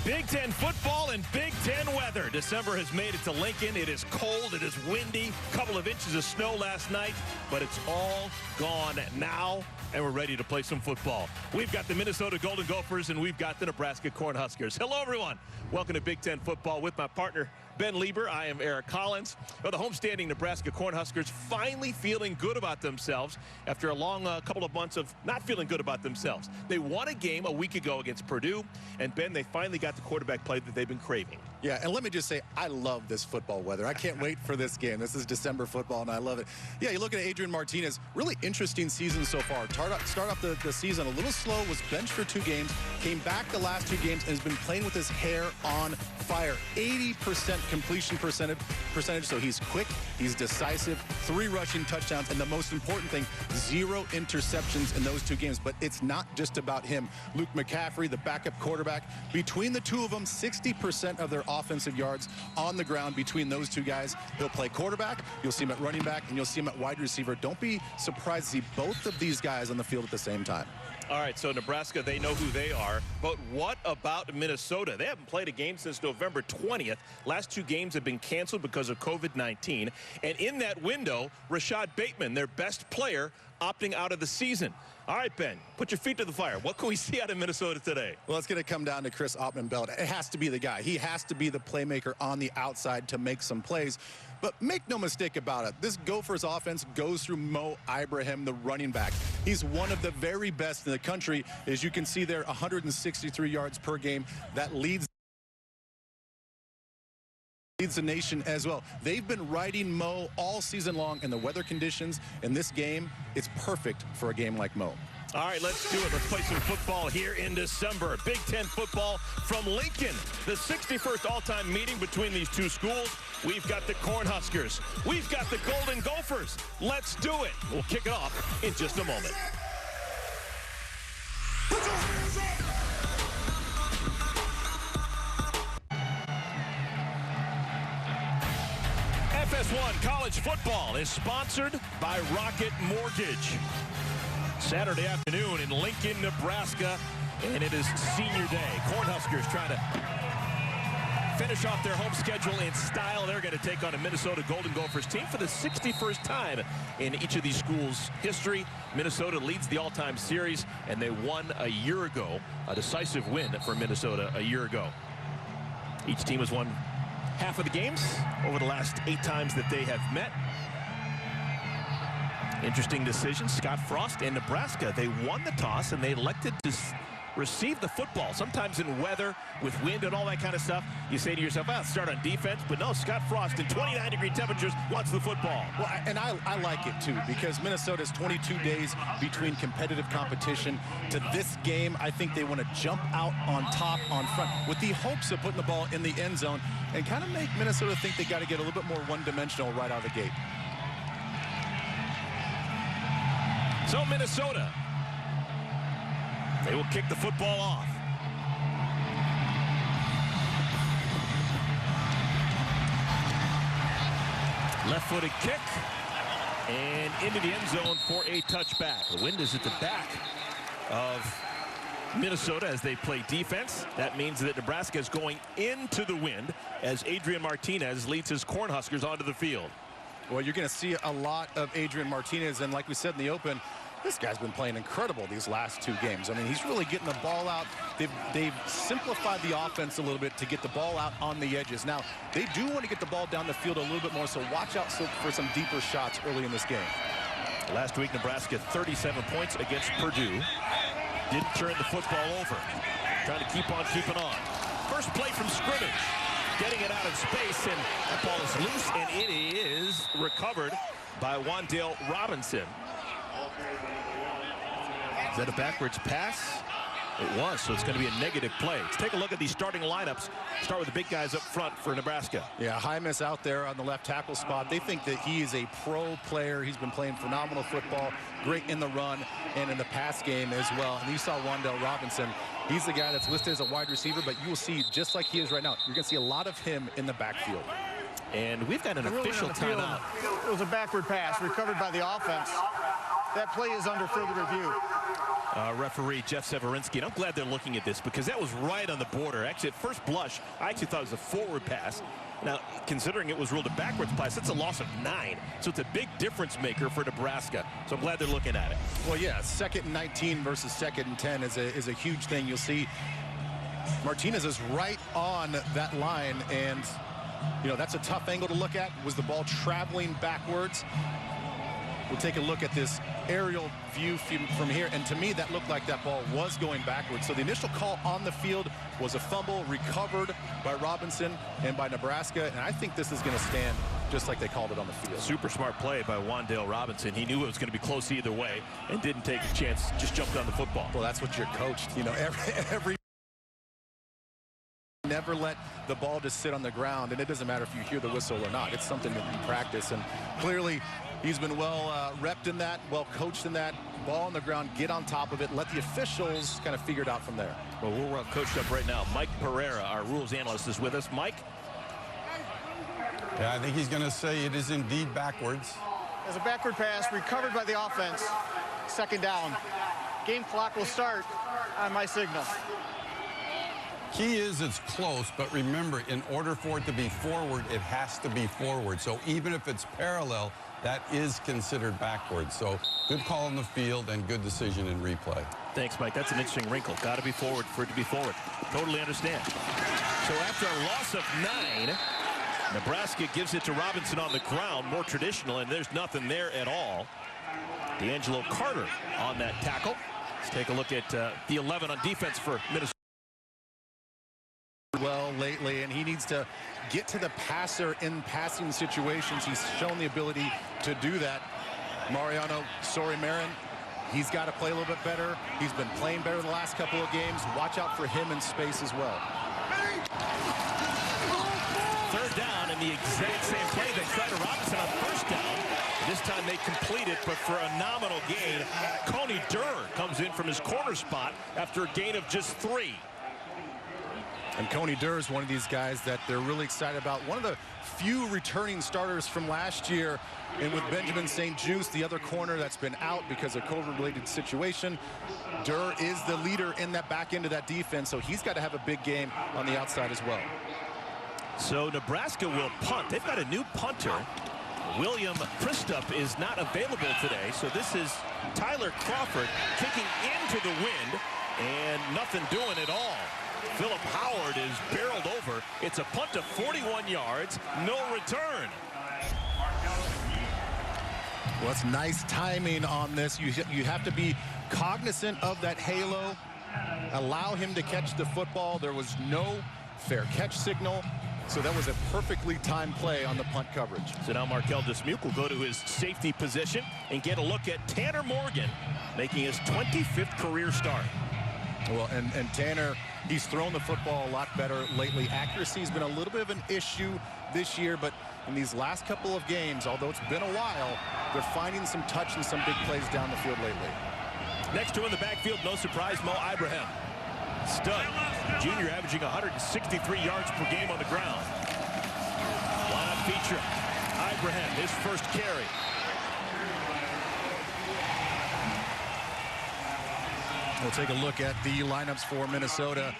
Big Ten football and Big Ten weather. December has made it to Lincoln. It is cold. It is windy. A couple of inches of snow last night, but it's all gone now, and we're ready to play some football. We've got the Minnesota Golden Gophers, and we've got the Nebraska Cornhuskers. Hello, everyone. Welcome to Big Ten football with my partner, Ben Lieber. I am Eric Collins. Well, the homestanding Nebraska Cornhuskers finally feeling good about themselves after a long couple of months of not feeling good about themselves. They won a game a week ago against Purdue, and Ben, they finally got the quarterback play that they've been craving. Yeah, and let me just say, I love this football weather. I can't wait for this game. This is December football, and I love it. Yeah, you look at Adrian Martinez, really interesting season so far. Start off the season a little slow, was benched for 2 games, came back the last 2 games, and has been playing with his hair on fire. 80% completion percentage, so he's quick, he's decisive, 3 rushing touchdowns, and the most important thing, 0 interceptions in those 2 games. But it's not just about him. Luke McCaffrey, the backup quarterback, between the 2 of them, 60% of their offensive yards on the ground between those 2 guys. He'll play quarterback, you'll see him at running back, and you'll see him at wide receiver. Don't be surprised to see both of these guys on the field at the same time. All right, so Nebraska, they know who they are. But what about Minnesota? They haven't played a game since November 20th. Last 2 games have been canceled because of COVID-19. And in that window, Rashad Bateman, their best player, opting out of the season. All right, Ben, put your feet to the fire. What can we see out of Minnesota today? Well, it's going to come down to Chris Ottman-Belt. It has to be the guy. He has to be the playmaker on the outside to make some plays. But make no mistake about it, this Gophers offense goes through Mo Ibrahim, the running back. He's one of the very best in the country. As you can see there, 163 yards per game. That leads the nation as well. They've been riding Mo all season long, and the weather conditions in this game, it's perfect for a game like Mo. All right, let's do it. Let's play some football here in December. Big Ten football from Lincoln. The 61st all-time meeting between these 2 schools. We've got the Cornhuskers. We've got the Golden Gophers. Let's do it. We'll kick it off in just a moment. FS1 College Football is sponsored by Rocket Mortgage. Saturday afternoon in Lincoln, Nebraska, and it is senior day. Cornhuskers trying to finish off their home schedule in style. They're going to take on a Minnesota Golden Gophers team for the 61st time in each of these schools' history. Minnesota leads the all-time series, and they won a year ago, a decisive win for Minnesota a year ago. Each team has won half of the games over the last 8 times that they have met. Interesting decision. Scott Frost and Nebraska, they won the toss and they elected to receive the football. Sometimes in weather, with wind and all that kind of stuff, you say to yourself, I'll start on defense. But no, Scott Frost in 29-degree temperatures wants the football. Well, and I like it too, because Minnesota's 22 days between competitive competition to this game. I think they want to jump out on top, on front, with the hopes of putting the ball in the end zone and kind of make Minnesota think they got to get a little bit more one-dimensional right out of the gate. So Minnesota, they will kick the football off. Left-footed kick and into the end zone for a touchback. The wind is at the back of Minnesota as they play defense. That means that Nebraska is going into the wind as Adrian Martinez leads his Cornhuskers onto the field. Well, you're going to see a lot of Adrian Martinez, and like we said in the open, this guy's been playing incredible these last 2 games. I mean, he's really getting the ball out. They've simplified the offense a little bit to get the ball out on the edges. Now, they do want to get the ball down the field a little bit more, so watch out for some deeper shots early in this game. Last week, Nebraska 37 points against Purdue. Didn't turn the football over. Trying to keep on keeping on. First play from scrimmage. Getting it out of space, and that ball is loose, and it is recovered by Wan'Dale Robinson. Is that a backwards pass? It was, so it's going to be a negative play. Let's take a look at these starting lineups. Start with the big guys up front for Nebraska. Yeah, Hymas out there on the left tackle spot. They think that he is a pro player. He's been playing phenomenal football, great in the run and in the pass game as well. And you saw Wan'Dale Robinson. He's the guy that's listed as a wide receiver, but you will see, just like he is right now, you're going to see a lot of him in the backfield. And we've got an official timeout. It was a backward pass recovered by the offense. That play is under further review. Referee Jeff Severinsky, and I'm glad they're looking at this because that was right on the border. Actually, at first blush, I actually thought it was a forward pass. Now, considering it was ruled a backwards pass, it's a loss of 9. So it's a big difference maker for Nebraska. So I'm glad they're looking at it. Well, yeah, 2nd and 19 versus 2nd and 10 is a huge thing. You'll see Martinez is right on that line, and you know that's a tough angle to look at. Was the ball traveling backwards? We'll take a look at this aerial view from here, and to me that looked like that ball was going backwards. So the initial call on the field was a fumble recovered by Robinson and by Nebraska, and I think this is going to stand just like they called it on the field. Super smart play by Wan'Dale Robinson. He knew it was going to be close either way and didn't take a chance, just jumped on the football. Well, that's what you're coached. You know, every never let the ball just sit on the ground, and it doesn't matter if you hear the whistle or not. It's something that you practice, and clearly he's been well repped in that, well coached in that. Ball on the ground, get on top of it, let the officials kind of figure it out from there. Well, we're well coached up right now. Mike Pereira, our rules analyst, is with us. Mike? Yeah, I think he's going to say it is indeed backwards. As a backward pass recovered by the offense. 2nd down. Game clock will start on my signal. Key is it's close, but remember, in order for it to be forward, it has to be forward. So even if it's parallel, that is considered backwards. So good call on the field and good decision in replay. Thanks, Mike. That's an interesting wrinkle. Got to be forward for it to be forward. Totally understand. So after a loss of 9, Nebraska gives it to Robinson on the ground, more traditional, and there's nothing there at all. D'Angelo Carter on that tackle. Let's take a look at the 11 on defense for Minnesota. Well lately, and he needs to get to the passer in passing situations. He's shown the ability to do that. Mariano Sori-Marin, he's got to play a little bit better. He's been playing better the last couple of games. Watch out for him in space as well. 3rd down, and the exact same play they tried to Robinson on 1st down. This time they complete it, but for a nominal gain. Coney Durr comes in from his corner spot after a gain of just 3. And Coney Durr is one of these guys that they're really excited about. One of the few returning starters from last year. And with Benjamin St. Juste, the other corner that's been out because of COVID-related situation, Durr is the leader in that back end of that defense. So he's got to have a big game on the outside as well. So Nebraska will punt. They've got a new punter. William Christup is not available today. So this is Tyler Crawford kicking into the wind and nothing doing at all. Philip Howard is barreled over. It's a punt of 41 yards, no return. Well, it's nice timing on this. You have to be cognizant of that halo. Allow him to catch the football. There was no fair catch signal. So that was a perfectly timed play on the punt coverage. So now Markel Dismuke will go to his safety position and get a look at Tanner Morgan making his 25th career start. Well, and Tanner, he's thrown the football a lot better lately. Accuracy has been a little bit of an issue this year, but in these last couple of games, although it's been a while, they're finding some touch and some big plays down the field lately. Next to in the backfield, no surprise, Mo Ibrahim. Stud. Junior averaging 163 yards per game on the ground. Lineup feature. Ibrahim, his first carry. We'll take a look at the lineups for Minnesota.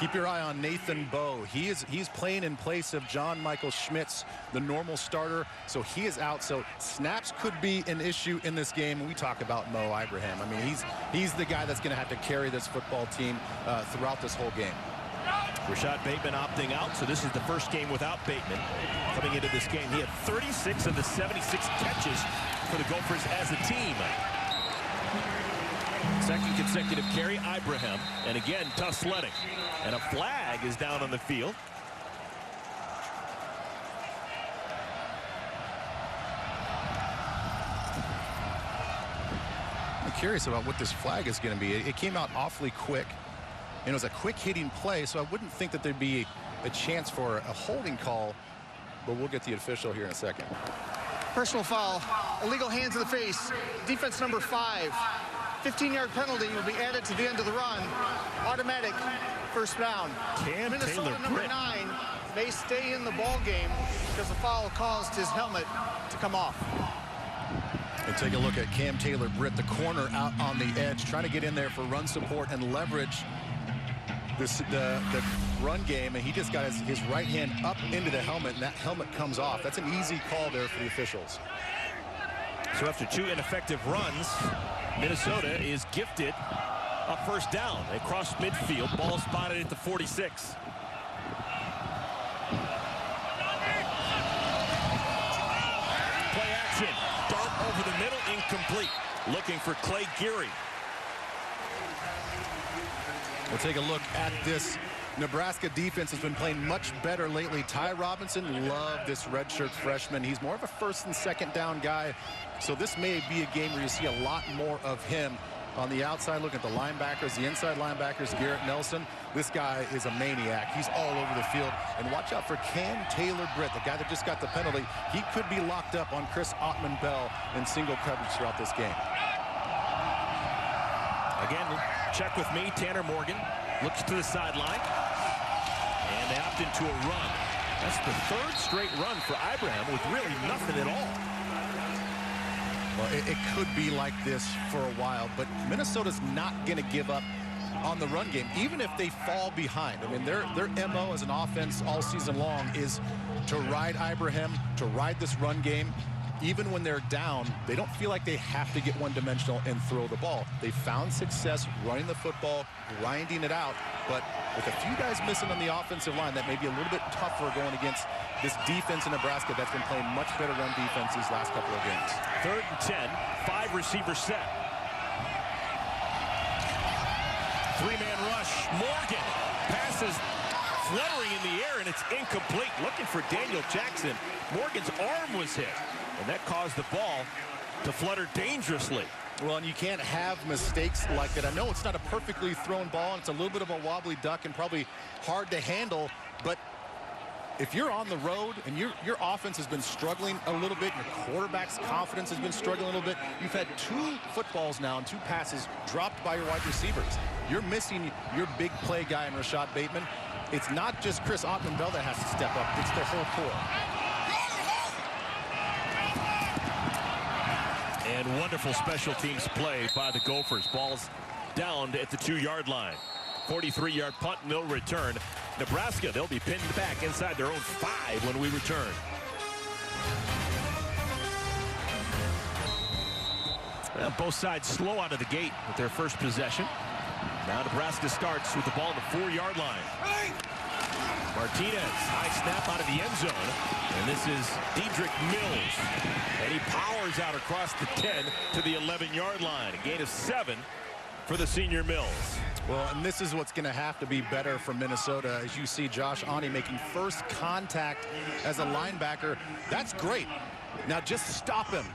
Keep your eye on Nathan Bowe. He's playing in place of John Michael Schmitz, the normal starter. So he is out. So snaps could be an issue in this game. When we talk about Mo Ibrahim, I mean, he's the guy that's going to have to carry this football team throughout this whole game. Rashad Bateman opting out, so this is the first game without Bateman. Coming into this game, he had 36 of the 76 catches for the Gophers as a team. Second consecutive carry, Ibrahim. And again, tough sledding. And a flag is down on the field. I'm curious about what this flag is going to be. It came out awfully quick. And it was a quick hitting play, so I wouldn't think that there'd be a chance for a holding call. But we'll get the official here in a second. Personal foul. Illegal hands in the face. Defense number 5. 15-yard penalty will be added to the end of the run. Automatic first down. Minnesota number 9 may stay in the ball game because the foul caused his helmet to come off. And take a look at Cam Taylor-Britt, the corner out on the edge, trying to get in there for run support and leverage the run game, and he just got his right hand up into the helmet, and that helmet comes off. That's an easy call there for the officials. So after 2 ineffective runs, Minnesota is gifted a first down. They cross midfield, ball spotted at the 46. Play action, dart over the middle, incomplete. Looking for Clay Geary. We'll take a look at this. Nebraska defense has been playing much better lately. Ty Robinson, loved this redshirt freshman. He's more of a first and second down guy. So this may be a game where you see a lot more of him. On the outside, look at the linebackers, the inside linebackers, Garrett Nelson. This guy is a maniac. He's all over the field. And watch out for Cam Taylor-Britt, the guy that just got the penalty. He could be locked up on Chris Ottman-Bell in single coverage throughout this game. Again, check with me. Tanner Morgan looks to the sideline. And they opt into a run. That's the 3rd straight run for Ibrahim with really nothing at all. Well, it could be like this for a while, but Minnesota's not going to give up on the run game, even if they fall behind. I mean, their MO as an offense all season long is to ride Ibrahim, to ride this run game. Even when they're down, they don't feel like they have to get one-dimensional and throw the ball. They found success running the football, grinding it out, but with a few guys missing on the offensive line, that may be a little bit tougher going against this defense in Nebraska that's been playing much better run defense these last couple of games. 3rd and 10, 5-receiver set. 3-man rush. Morgan passes fluttering in the air, and it's incomplete. Looking for Daniel Jackson. Morgan's arm was hit, and that caused the ball to flutter dangerously. Well, and you can't have mistakes like that. I know it's not a perfectly thrown ball, and it's a little bit of a wobbly duck and probably hard to handle, but if you're on the road and your offense has been struggling a little bit, your quarterback's confidence has been struggling a little bit, you've had 2 footballs now and 2 passes dropped by your wide receivers. You're missing your big play guy in Rashad Bateman. It's not just Chris Ottman-Bell that has to step up. It's the whole core. And wonderful special teams play by the Gophers. Ball's down at the 2-yard line. 43-yard punt, no return. Nebraska, they'll be pinned back inside their own 5 when we return. Well, both sides slow out of the gate with their first possession. Now Nebraska starts with the ball at the 4-yard line. Martinez, high snap out of the end zone. And this is Dedrick Mills. And he powers out across the 10 to the 11-yard line. A gain of 7 for the senior Mills. Well, and this is what's going to have to be better for Minnesota. As you see Josh Ani making first contact as a linebacker. That's great. Now just stop him.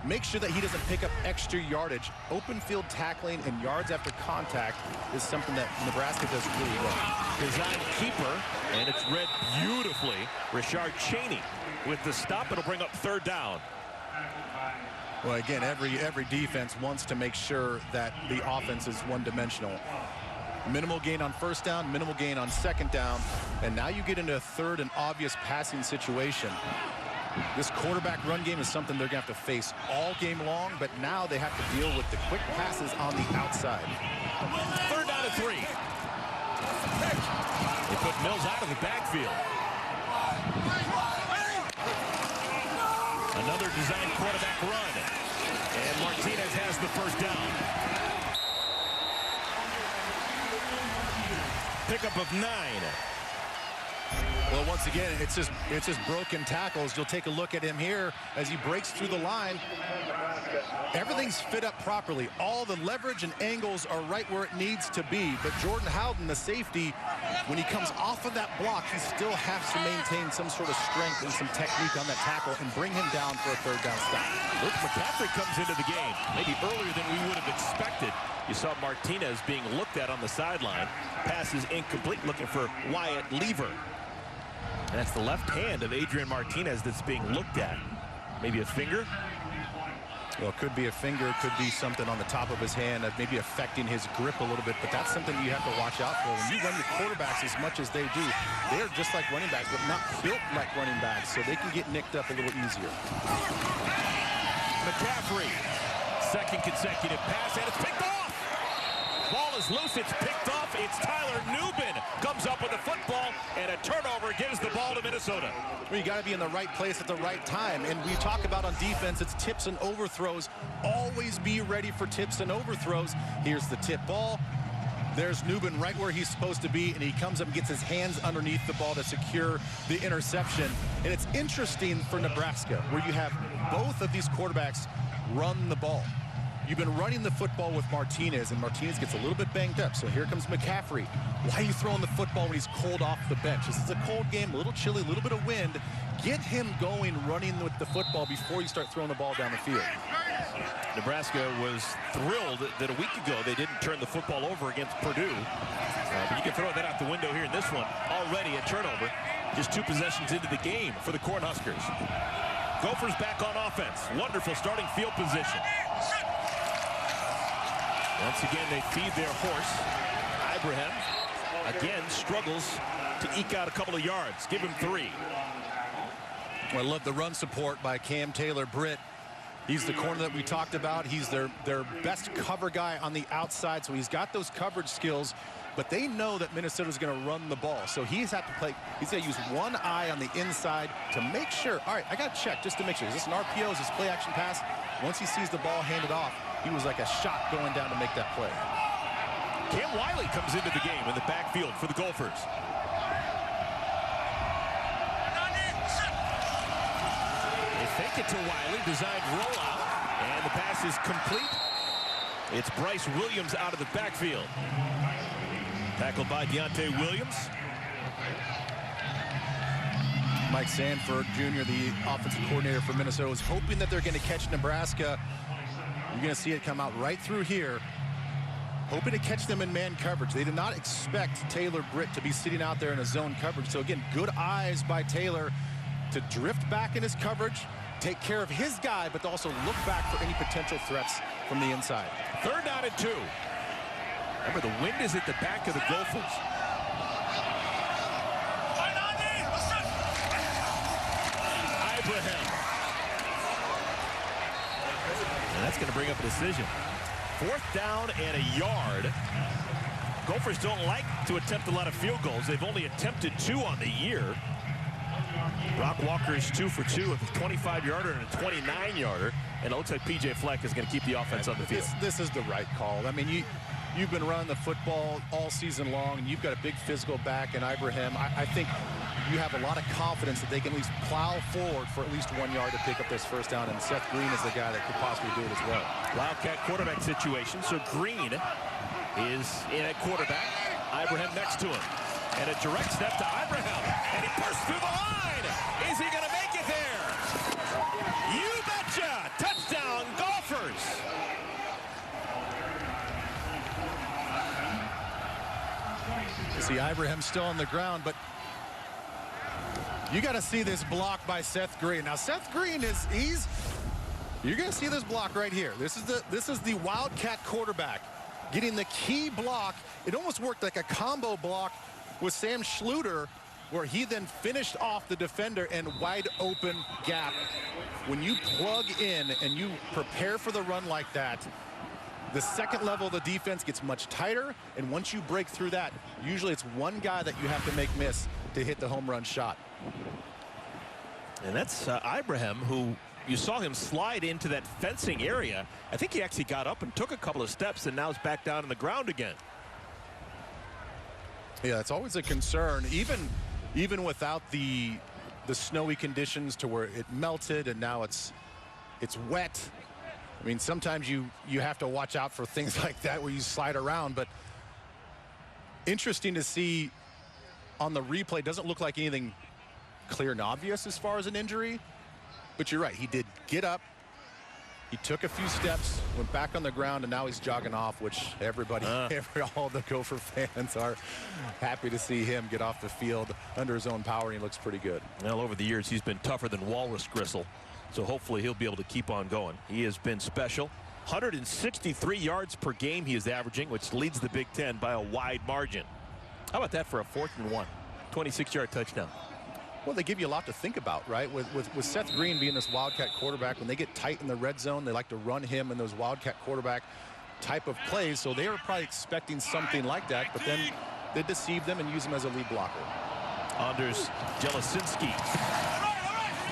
Make sure that he doesn't pick up extra yardage. Open field tackling and yards after contact is something that Nebraska does really well. Design keeper, and it's read beautifully. Rashard Cheney with the stop. It'll bring up 3rd down. Well, again, every defense wants to make sure that the offense is one-dimensional. Minimal gain on first down, minimal gain on second down, and now you get into a 3rd and obvious passing situation. This quarterback run game is something they're going to have to face all game long, but now they have to deal with the quick passes on the outside. 3rd down and 3. They put Mills out of the backfield. Another designed quarterback run. And Martinez has the first down. Pickup of 9. Well, once again, it's just broken tackles. You'll take a look at him here as he breaks through the line. Everything's fit up properly. All the leverage and angles are right where it needs to be. But Jordan Howden, the safety, when he comes off of that block, he still has to maintain some sort of strength and some technique on that tackle and bring him down for a 3rd down stop. Luke McCaffrey comes into the game, maybe earlier than we would have expected. You saw Martinez being looked at on the sideline. Pass is incomplete, looking for Wyatt Lever. And that's the left hand of Adrian Martinez that's being looked at. Maybe a finger? Well, it could be a finger. It could be something on the top of his hand that maybe affecting his grip a little bit. But that's something you have to watch out for. When you run your quarterbacks as much as they do, they're just like running backs, but not built like running backs. So they can get nicked up a little easier. McCaffrey. Second consecutive pass, and it's picked off. Ball is loose. It's picked off. It's Tyler Nubin comes up with the football, and a turnover gives the ball to Minnesota. Well, you got to be in the right place at the right time. And we talk about on defense, it's tips and overthrows. Always be ready for tips and overthrows. Here's the tip ball. There's Nubin right where he's supposed to be, and he comes up and gets his hands underneath the ball to secure the interception. And it's interesting for Nebraska, where you have both of these quarterbacks run the ball. You've been running the football with Martinez, and Martinez gets a little bit banged up. So here comes McCaffrey. Why are you throwing the football when he's cold off the bench? This is a cold game, a little chilly, a little bit of wind. Get him going, running with the football before you start throwing the ball down the field. Nebraska was thrilled that a week ago they didn't turn the football over against Purdue. But you can throw that out the window here in this one. Already a turnover. Just 2 possessions into the game for the Cornhuskers. Gophers back on offense. Wonderful starting field position. Once again, they feed their horse. Ibrahim, again, struggles to eke out a couple of yards. Give him 3. Well, I love the run support by Cam Taylor-Britt. He's the corner that we talked about. He's their best cover guy on the outside, so he's got those coverage skills. But they know that Minnesota's going to run the ball, so he's got to use one eye on the inside to make sure. All right, I got to check just to make sure. Is this an RPO? Is this play action pass? Once he sees the ball handed off, he was like a shot going down to make that play. Cam Wiley comes into the game in the backfield for the Gophers. They fake it to Wiley, designed rollout, and the pass is complete. It's Bryce Williams out of the backfield. Tackled by Deontay Williams. Mike Sanford Jr., the offensive coordinator for Minnesota, is hoping that they're going to catch Nebraska. You're going to see it come out right through here. Hoping to catch them in man coverage. They did not expect Taylor-Britt to be sitting out there in a zone coverage. So again, good eyes by Taylor to drift back in his coverage, take care of his guy, but also look back for any potential threats from the inside. 3rd down and 2. Remember, the wind is at the back of the Gophers. Ibrahim. And that's going to bring up a decision. 4th down and a yard. Gophers don't like to attempt a lot of field goals. They've only attempted 2 on the year. Brock Walker's 2 for 2 with a 25-yarder and a 29-yarder. And it looks like P.J. Fleck is going to keep the offense on the field. This is the right call. I mean, you've been running the football all season long, and you've got a big physical back in Ibrahim. I think you have a lot of confidence that they can at least plow forward for at least 1 yard to pick up this 1st down, and Seth Green is the guy that could possibly do it as well. Wildcat quarterback situation, so Green is in at quarterback. Ibrahim next to him. And a direct step to Ibrahim, and he bursts through the line. Is he going to make it there? You betcha! Touchdown, Gophers! You see Ibrahim still on the ground, but you got to see this block by Seth Green. Now, Seth Green you're going to see this block right here. This is the Wildcat quarterback getting the key block. It almost worked like a combo block with Sam Schluter, where he then finished off the defender and wide open gap. When you plug in and you prepare for the run like that, the second level of the defense gets much tighter, and once you break through that, usually it's one guy that you have to make miss to hit the home run shot. And that's Ibrahim, who you saw him slide into that fencing area. I think he actually got up and took a couple of steps, and now is back down on the ground again. Yeah, it's always a concern, even without the snowy conditions to where it melted and now it's wet. I mean, sometimes you have to watch out for things like that where you slide around, but interesting to see on the replay. Doesn't look like anything clear and obvious as far as an injury, but you're right. He did get up. He took a few steps, went back on the ground, and now he's jogging off, which all the Gopher fans are happy to see him get off the field under his own power, and he looks pretty good. Well, over the years, he's been tougher than walrus gristle, so hopefully he'll be able to keep on going. He has been special. 163 yards per game he is averaging, which leads the Big Ten by a wide margin. How about that for a 4th and 1? 26-yard touchdown. Well, they give you a lot to think about, right? With Seth Green being this Wildcat quarterback, when they get tight in the red zone, they like to run him in those Wildcat quarterback type of plays. So they were probably expecting something like that, but then they deceive them and use him as a lead blocker. Anders Jelasinski.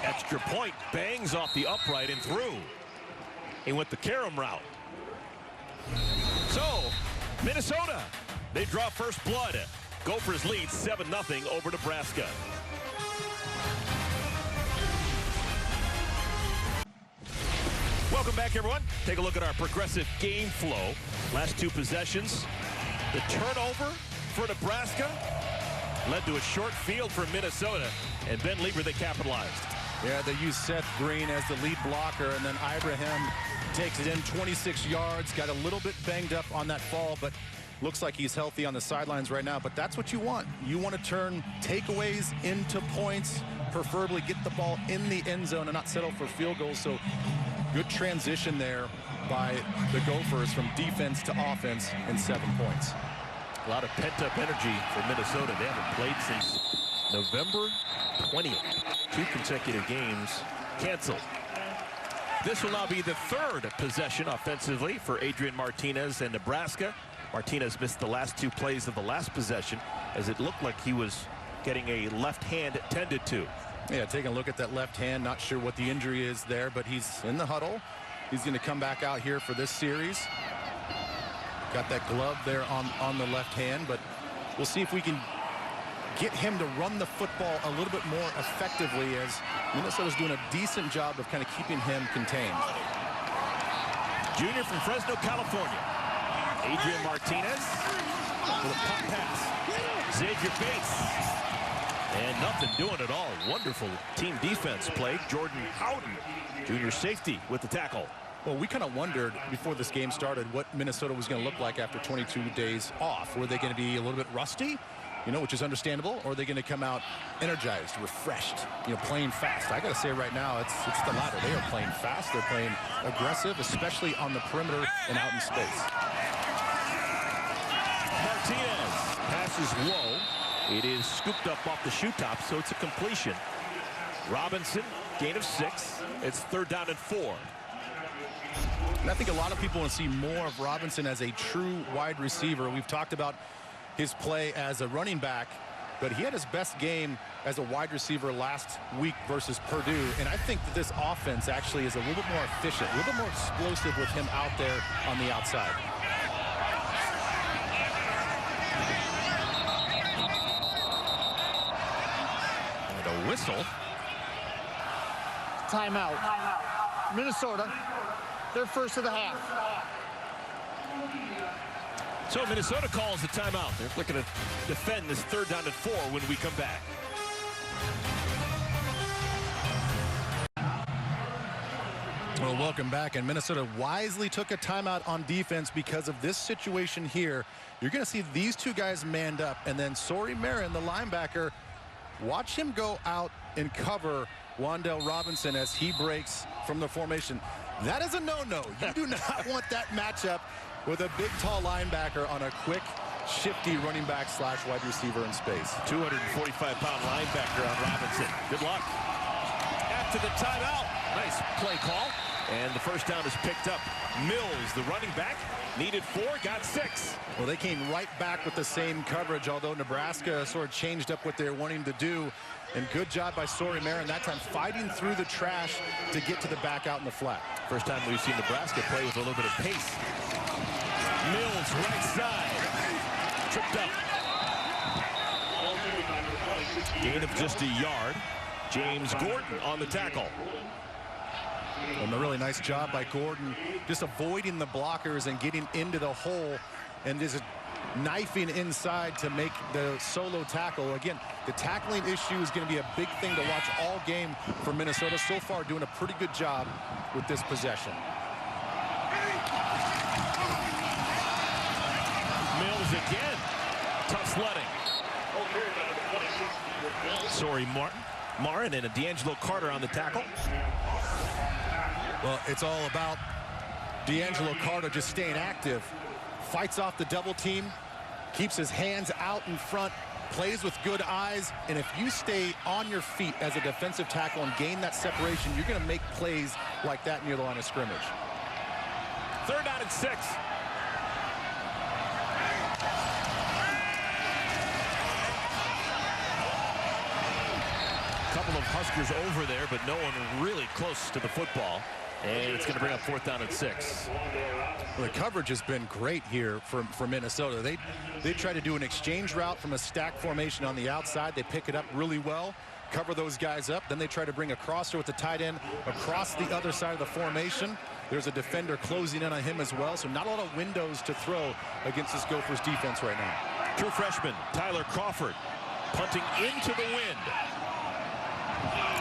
Extra point, bangs off the upright and through. He went the carom route. So, Minnesota, they draw first blood. Gophers lead 7-0 over Nebraska. Welcome back, everyone. Take a look at our progressive game flow. Last two possessions. The turnover for Nebraska led to a short field for Minnesota, and Ben Lieber, they capitalized. Yeah, they used Seth Green as the lead blocker, and then Ibrahim takes it in 26 yards, got a little bit banged up on that fall, but looks like he's healthy on the sidelines right now. But that's what you want. You want to turn takeaways into points, preferably get the ball in the end zone and not settle for field goals. So good transition there by the Gophers from defense to offense and 7 points. A lot of pent-up energy for Minnesota. They haven't played since November 20th. 2 consecutive games canceled. This will now be the third possession offensively for Adrian Martinez and Nebraska. Martinez missed the last 2 plays of the last possession as it looked like he was getting a left hand tended to. Yeah, taking a look at that left hand. Not sure what the injury is there, but he's in the huddle. He's going to come back out here for this series. Got that glove there on the left hand, but we'll see if we can get him to run the football a little bit more effectively, as Minnesota's doing a decent job of kind of keeping him contained. Junior from Fresno, California. Adrian Martinez with a pop pass. Xavier Bates. And nothing doing at all. Wonderful team defense play. Jordan Howden, junior safety, with the tackle. Well, we kind of wondered before this game started what Minnesota was going to look like after 22 days off. Were they going to be a little bit rusty, which is understandable, or are they going to come out energized, refreshed, playing fast? I got to say right now, it's the latter. They are playing fast. They're playing aggressive, especially on the perimeter and out in space. Martinez passes low. It is scooped up off the shoe top, so it's a completion. Robinson, gain of 6. It's 3rd down and 4. And I think a lot of people want to see more of Robinson as a true wide receiver. We've talked about his play as a running back, but he had his best game as a wide receiver last week versus Purdue. And I think that this offense actually is a little bit more efficient, a little bit more explosive with him out there on the outside. And a whistle. Timeout. Minnesota, their first of the half. So Minnesota calls the timeout. They're looking to defend this 3rd down and 4 when we come back. Well, welcome back. And Minnesota wisely took a timeout on defense because of this situation here. You're going to see these 2 guys manned up, and then Sori Marin, the linebacker, watch him go out and cover Wan'Dale Robinson as he breaks from the formation. That is a no-no. You do not want that matchup with a big, tall linebacker on a quick, shifty running back / wide receiver in space. 245-pound linebacker on Robinson. Good luck. After the timeout, nice play call. And the first down is picked up. Mills, the running back, needed 4, got 6. Well, they came right back with the same coverage, although Nebraska sort of changed up what they're wanting to do. And good job by Sori Marin that time, fighting through the trash to get to the back out in the flat. First time we've seen Nebraska play with a little bit of pace. Mills, right side. Tripped up. Gain of just a yard. James Gordon on the tackle. And a really nice job by Gordon, just avoiding the blockers and getting into the hole and just knifing inside to make the solo tackle. Again, the tackling issue is going to be a big thing to watch all game for Minnesota. So far, doing a pretty good job with this possession. Mills again. Tough sledding. Sori Marin and a D'Angelo Carter on the tackle. Well, it's all about D'Angelo Carter just staying active. Fights off the double team, keeps his hands out in front, plays with good eyes, and if you stay on your feet as a defensive tackle and gain that separation, you're going to make plays like that near the line of scrimmage. 3rd down and 6. Couple of Huskers over there, but no one really close to the football. And it's going to bring up 4th down and 6. Well, the coverage has been great here for Minnesota. They try to do an exchange route from a stack formation on the outside. They pick it up really well, cover those guys up. Then they try to bring a crosser with the tight end across the other side of the formation. There's a defender closing in on him as well. So not a lot of windows to throw against this Gophers defense right now. True freshman Tyler Crawford punting into the wind.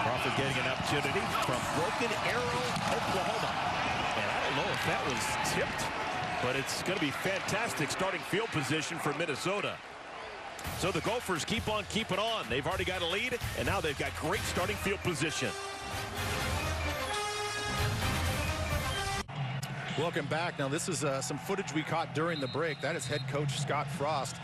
Crawford getting an opportunity from Broken Arrow, Oklahoma. And I don't know if that was tipped, but it's going to be fantastic starting field position for Minnesota. So the Gophers keep on keeping on. They've already got a lead, and now they've got great starting field position. Welcome back. Now this is some footage we caught during the break. That is head coach Scott Frost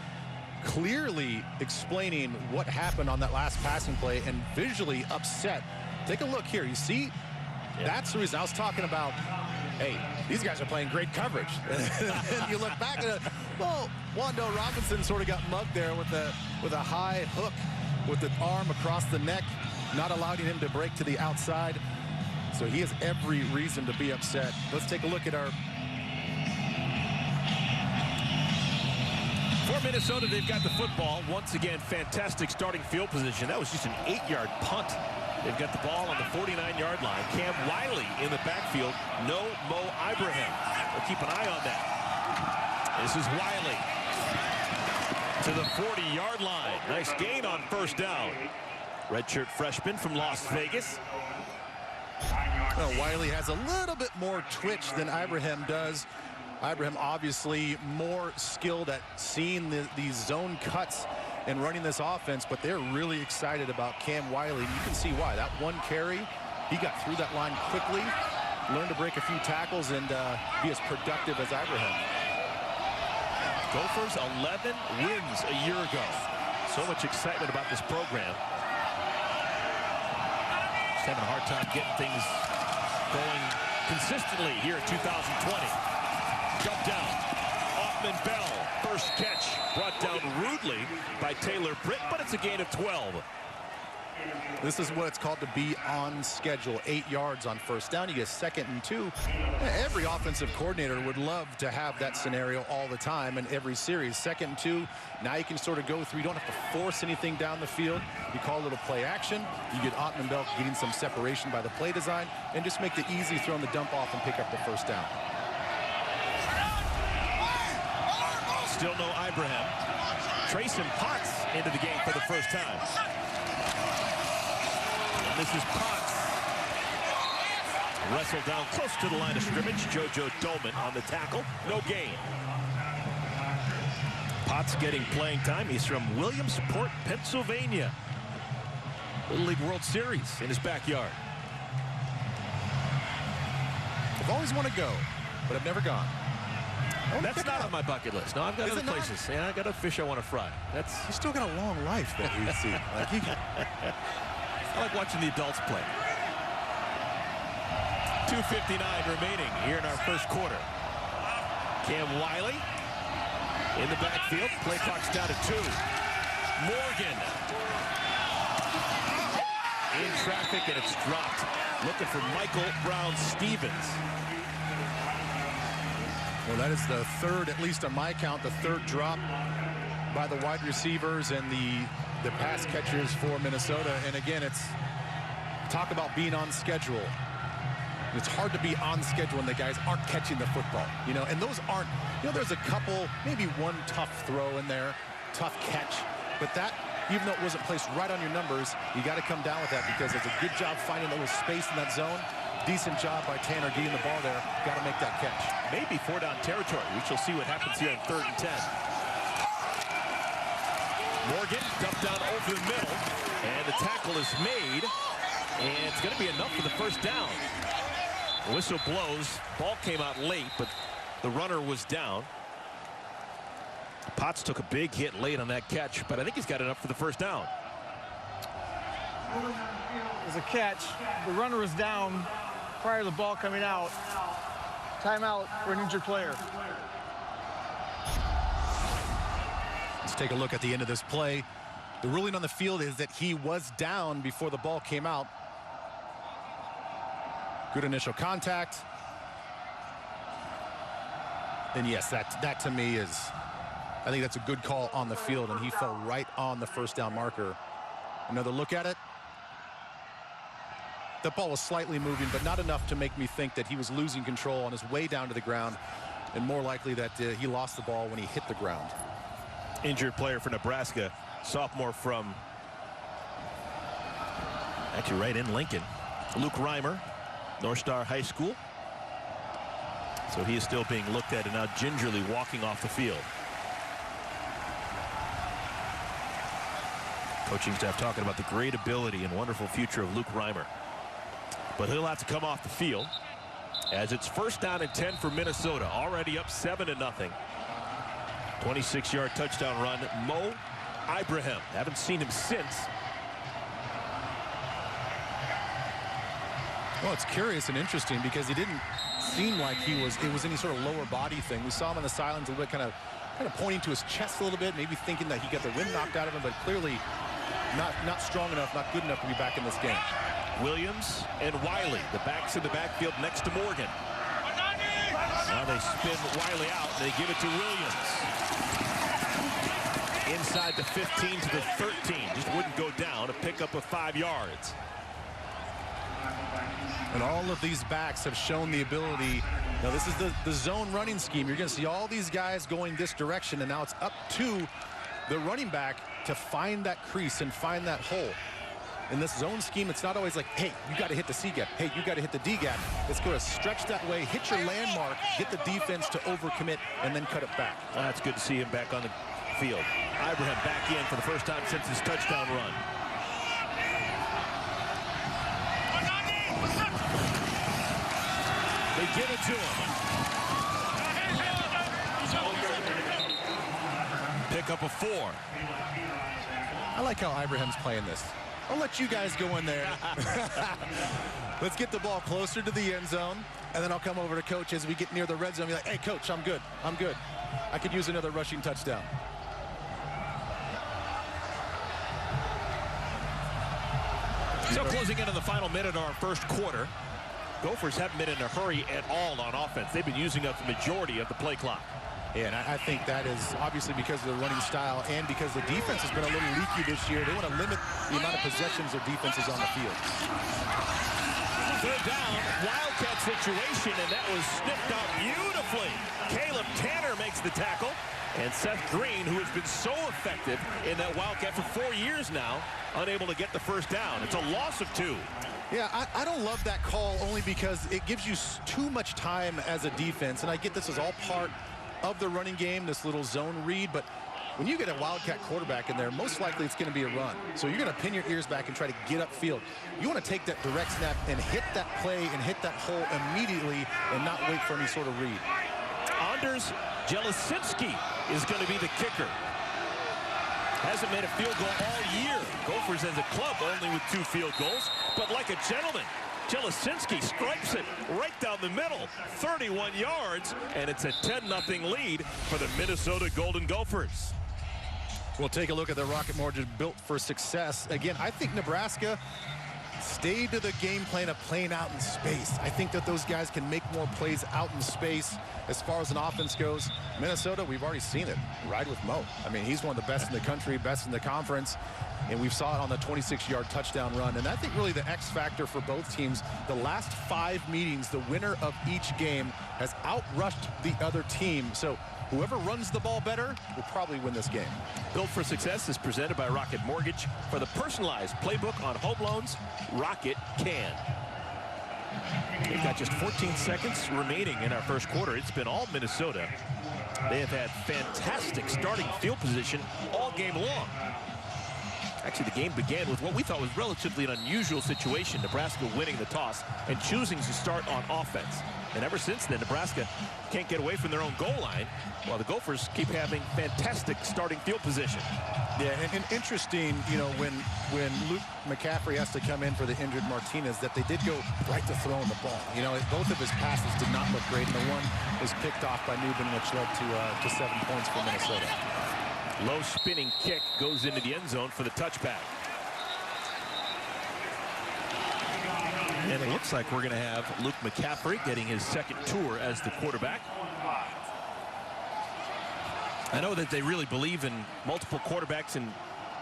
clearly explaining what happened on that last passing play and visually upset. Take a look here. You see, that's the reason I was talking about, hey, these guys are playing great coverage. And you look back at it, well, Wan'Dale Robinson sort of got mugged there with a high hook with the arm across the neck, not allowing him to break to the outside. So he has every reason to be upset. Let's take a look at our... For Minnesota, they've got the football. Once again, fantastic starting field position. That was just an 8-yard punt. They've got the ball on the 49-yard line. Cam Wiley in the backfield. No Mo Ibrahim. We'll keep an eye on that. This is Wiley to the 40-yard line. Nice gain on 1st down. Redshirt freshman from Las Vegas. Well, Wiley has a little bit more twitch than Ibrahim does. Ibrahim obviously more skilled at seeing these zone cuts and running this offense, but they're really excited about Cam Wiley. You can see why. That one carry, he got through that line quickly, learned to break a few tackles, and be as productive as Ibrahim. Gophers 11 wins a year ago. So much excitement about this program. Just having a hard time getting things going consistently here in 2020. Jump down. Ottman Bell, first catch, brought down rudely by Taylor Britt, but it's a gain of 12. This is what it's called to be on schedule. 8 yards on 1st down. You get 2nd and 2. Every offensive coordinator would love to have that scenario all the time in every series. 2nd and 2. Now you can sort of go through. You don't have to force anything down the field. You call a little play action. You get Ottman Bell getting some separation by the play design, and just make it easy, throw in the dump off and pick up the 1st down. Still no Ibrahim. Trayson Potts into the game for the first time. And this is Potts. Wrestled down close to the line of scrimmage. JoJo Doman on the tackle. No gain. Potts getting playing time. He's from Williamsport, Pennsylvania. Little League World Series in his backyard. I've always wanted to go, but I've never gone. That's not on my bucket list. No, I've got other places. Yeah, I got a fish I want to fry. That's. You still got a long life that you see. I like watching the adults play. 2:59 remaining here in our first quarter. Cam Wiley in the backfield. Play clock's down to 2. Morgan in traffic, and it's dropped. Looking for Michael Brown-Stevens. Well, that is the 3rd, at least on my count, the 3rd drop by the wide receivers and the pass catchers for Minnesota. And again, it's talk about being on schedule. It's hard to be on schedule when the guys aren't catching the football, you know, and those aren't, you know, there's a couple, maybe one tough throw in there, tough catch, but that, even though it wasn't placed right on your numbers, you got to come down with that because it's a good job finding a little space in that zone. Decent job by Tanner getting the ball there. Got to make that catch. Maybe 4-down territory. We shall see what happens here on 3rd and 10. Morgan dumped down over the middle, and the tackle is made, and it's going to be enough for the 1st down. The whistle blows. Ball came out late, but the runner was down. Potts took a big hit late on that catch, but I think he's got enough for the first down. There's a catch. The runner was down prior to the ball coming out. Timeout for an injured player. Let's take a look at the end of this play. The ruling on the field is that he was down before the ball came out. Good initial contact. And yes, that to me is, I think that's a good call on the field, and he fell right on the first down marker. Another look at it. The ball was slightly moving, but not enough to make me think that he was losing control on his way down to the ground, and more likely that he lost the ball when he hit the ground. Injured player for Nebraska, sophomore from, actually right in Lincoln, Luke Reimer, North Star High School. So he is still being looked at and now gingerly walking off the field. Coaching staff talking about the great ability and wonderful future of Luke Reimer. But he'll have to come off the field as it's first down and 10 for Minnesota, already up 7-0. 26-yard touchdown run. Mo Ibrahim. Haven't seen him since. Well, it's curious and interesting because he didn't seem like it was any sort of lower body thing. We saw him on the sidelines a little bit, kind of pointing to his chest a little bit, maybe thinking that he got the wind knocked out of him, but clearly not strong enough, not good enough to be back in this game. Williams and Wiley, the backs in the backfield next to Morgan. Now they spin Wiley out, and they give it to Williams. Inside the 15 to the 13. Just wouldn't go down. A pickup of 5 yards. And all of these backs have shown the ability. Now this is the zone running scheme. You're going to see all these guys going this direction, and now it's up to the running back to find that crease and find that hole. In this zone scheme, it's not always like, hey, you got to hit the C gap. Hey, you got to hit the D gap. It's going to stretch that way, hit your landmark, get the defense to overcommit, and then cut it back. Well, that's good to see him back on the field. Ibrahim back in for the first time since his touchdown run. They give it to him. Pick up a 4. I like how Ibrahim's playing this. I'll let you guys go in there. Let's get the ball closer to the end zone, and then I'll come over to Coach as we get near the red zone. Be like, hey, Coach, I'm good. I'm good. I could use another rushing touchdown. So closing in on the final minute of our first quarter. Gophers haven't been in a hurry at all on offense. They've been using up the majority of the play clock. Yeah, and I think that is obviously because of the running style and because the defense has been a little leaky this year. They want to limit the amount of possessions their defense is on the field. Third down, Wildcat situation, and that was snipped out beautifully. Caleb Tanner makes the tackle, and Seth Green, who has been so effective in that Wildcat for 4 years now, unable to get the first down. It's a loss of 2. Yeah, I don't love that call only because it gives you too much time as a defense, and I get this is all part of the running game, this little zone read, but when you get a Wildcat quarterback in there, most likely it's going to be a run. So you're going to pin your ears back and try to get upfield. You want to take that direct snap and hit that play and hit that hole immediately and not wait for any sort of read. Anders Jelisinski is going to be the kicker. Hasn't made a field goal all year. Gophers as a club only with 2 field goals, but like a gentleman, Jelisinski stripes it right down the middle, 31 yards, and it's a 10-0 lead for the Minnesota Golden Gophers. We'll take a look at the rocket mortgage built for success. Again, I think Nebraska stayed to the game plan of playing out in space. I think that those guys can make more plays out in space as far as an offense goes. Minnesota, we've already seen it. Ride with Mo. I mean, he's one of the best in the country, best in the conference. And we saw it on the 26-yard touchdown run. And I think really the X factor for both teams, the last 5 meetings, the winner of each game has outrushed the other team. So whoever runs the ball better will probably win this game. Built for Success is presented by Rocket Mortgage. For the personalized playbook on home loans, Rocket can. We've got just 14 seconds remaining in our first quarter. It's been all Minnesota. They have had fantastic starting field position all game long. Actually, the game began with what we thought was relatively an unusual situation. Nebraska winning the toss and choosing to start on offense. And ever since then, Nebraska can't get away from their own goal line, while the Gophers keep having fantastic starting field position. Yeah, and interesting, you know, when Luke McCaffrey has to come in for the injured Martinez, that they did go right to throwing the ball. You know, both of his passes did not look great, and the one was picked off by Newman, which led to 7 points for Minnesota. Low spinning kick goes into the end zone for the touchback. And it looks like we're going to have Luke McCaffrey getting his second tour as the quarterback. I know that they really believe in multiple quarterbacks and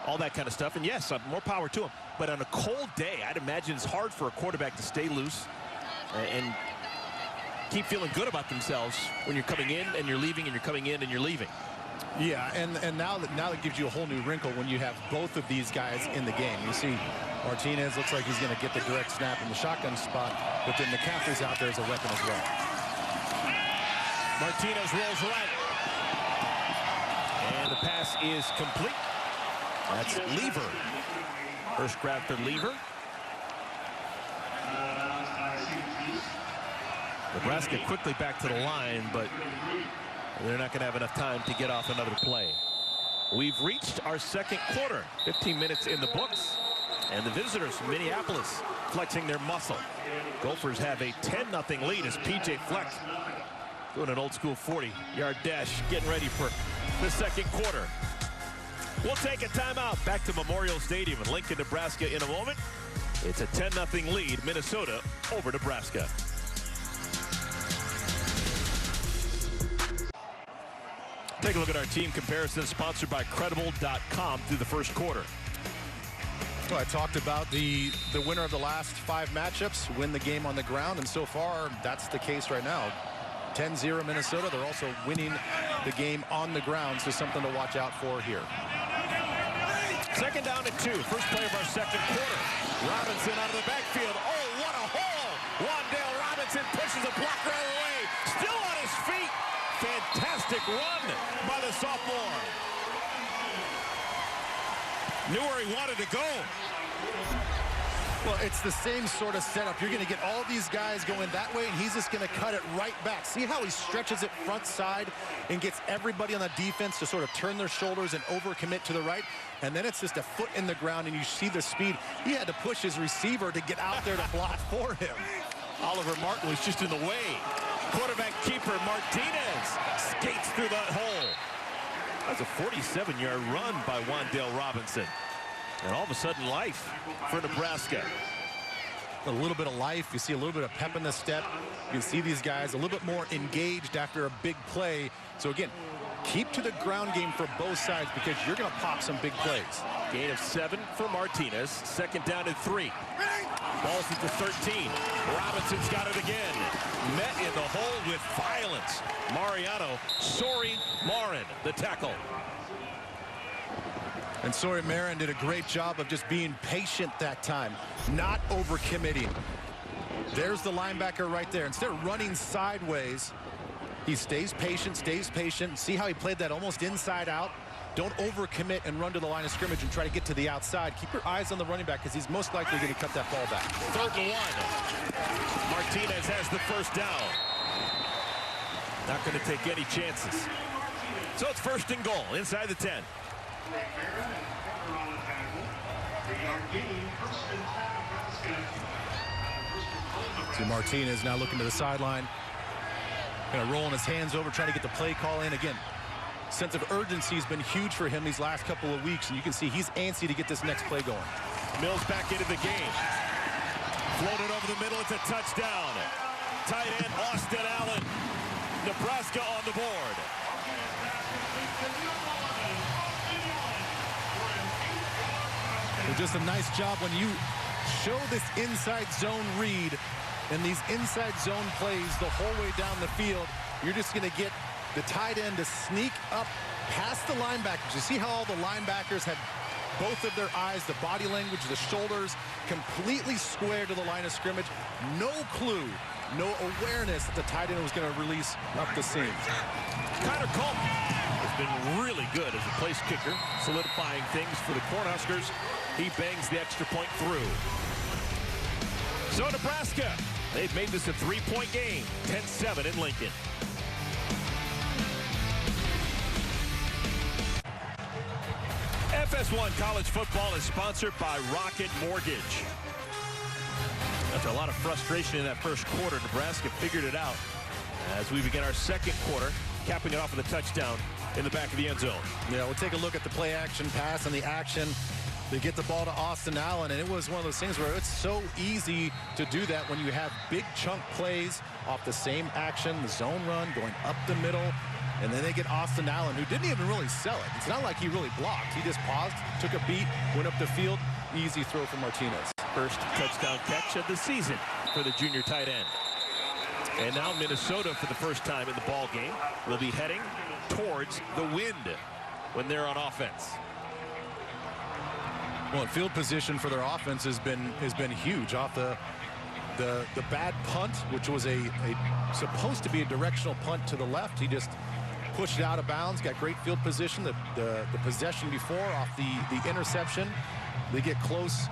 all that kind of stuff. And yes, more power to them. But on a cold day, I'd imagine it's hard for a quarterback to stay loose and keep feeling good about themselves when you're coming in and you're leaving and you're coming in and you're leaving. Yeah, and now that gives you a whole new wrinkle when you have both of these guys in the game. You see Martinez looks like he's going to get the direct snap in the shotgun spot, but then McCaffrey's out there as a weapon as well. Martinez rolls right. And the pass is complete. That's Lever. First grab for Lever. Nebraska quickly back to the line, but they're not going to have enough time to get off another play. We've reached our second quarter. 15 minutes in the books. And the visitors from Minneapolis flexing their muscle. Gophers have a 10-0 lead as P.J. Fleck doing an old-school 40-yard dash, getting ready for the second quarter. We'll take a timeout. Back to Memorial Stadium in Lincoln, Nebraska in a moment. It's a 10-0 lead, Minnesota over Nebraska. Take a look at our team comparison, sponsored by Credible.com through the first quarter. Well, I talked about the winner of the last 5 matchups win the game on the ground, and so far that's the case right now. 10-0 Minnesota. They're also winning the game on the ground, so something to watch out for here. Second down and 2. First play of our second quarter. Robinson out of the backfield. Oh, what a hole! Wan'Dale Robinson pushes a blocker out of the way. Still on his feet. Fantastic run by the sophomore. Knew where he wanted to go. Well, it's the same sort of setup. You're going to get all these guys going that way, and he's just going to cut it right back. See how he stretches it front side and gets everybody on the defense to sort of turn their shoulders and overcommit to the right, and then it's just a foot in the ground, and you see the speed. He had to push his receiver to get out there to block for him. Oliver Martin was just in the way. Quarterback keeper Martinez skates through that hole. That's a 47-yard run by Wan'Dale Robinson. And all of a sudden, life for Nebraska. A little bit of life. You see a little bit of pep in the step. You can see these guys a little bit more engaged after a big play. So again, keep to the ground game for both sides because you're going to pop some big plays. Gain of 7 for Martinez. Second down and 3. Ball's at the 13. Robinson's got it again. Met in the hole with violence. Mariano Sori-Marin, the tackle. And Sori-Marin did a great job of just being patient that time, not overcommitting. There's the linebacker right there. Instead of running sideways, he stays patient. See how he played that almost inside out? Don't overcommit and run to the line of scrimmage and try to get to the outside. Keep your eyes on the running back because he's most likely going to cut that ball back. 3rd and 1. Martinez has the first down. Not going to take any chances. So it's 1st and goal inside the 10. See Martinez now looking to the sideline. Kind of rolling his hands over, trying to get the play call in. Again, sense of urgency has been huge for him these last couple of weeks, and you can see he's antsy to get this next play going. Mills back into the game. Floated over the middle. It's a touchdown. Tight end Austin Allen. Nebraska on the board. Just a nice job when you show this inside zone read and these inside zone plays the whole way down the field. You're just going to get the tight end to sneak up past the linebackers. You see how all the linebackers had both of their eyes, the body language, the shoulders completely square to the line of scrimmage. No clue, no awareness that the tight end was going to release up the seam. Connor Coleman has been really good as a place kicker, solidifying things for the Cornhuskers He bangs the extra point through. So Nebraska, they've made this a 3-point game. 10-7 in Lincoln. FS1 College Football is sponsored by Rocket Mortgage. After a lot of frustration in that first quarter, Nebraska figured it out as we begin our second quarter, capping it off with a touchdown in the back of the end zone. Yeah, we'll take a look at the play action pass and the action. They get the ball to Austin Allen, and it was one of those things where it's so easy to do that when you have big chunk plays off the same action, the zone run going up the middle, and then they get Austin Allen, who didn't even really sell it. It's not like he really blocked. He just paused, took a beat, went up the field. Easy throw from Martinez. First touchdown catch of the season for the junior tight end. And now Minnesota, for the first time in the ball game, will be heading towards the wind when they're on offense. Well, field position for their offense has been huge. Off the bad punt, which was supposed to be a directional punt to the left, he just pushed it out of bounds. Got great field position. The possession before off the interception, they get close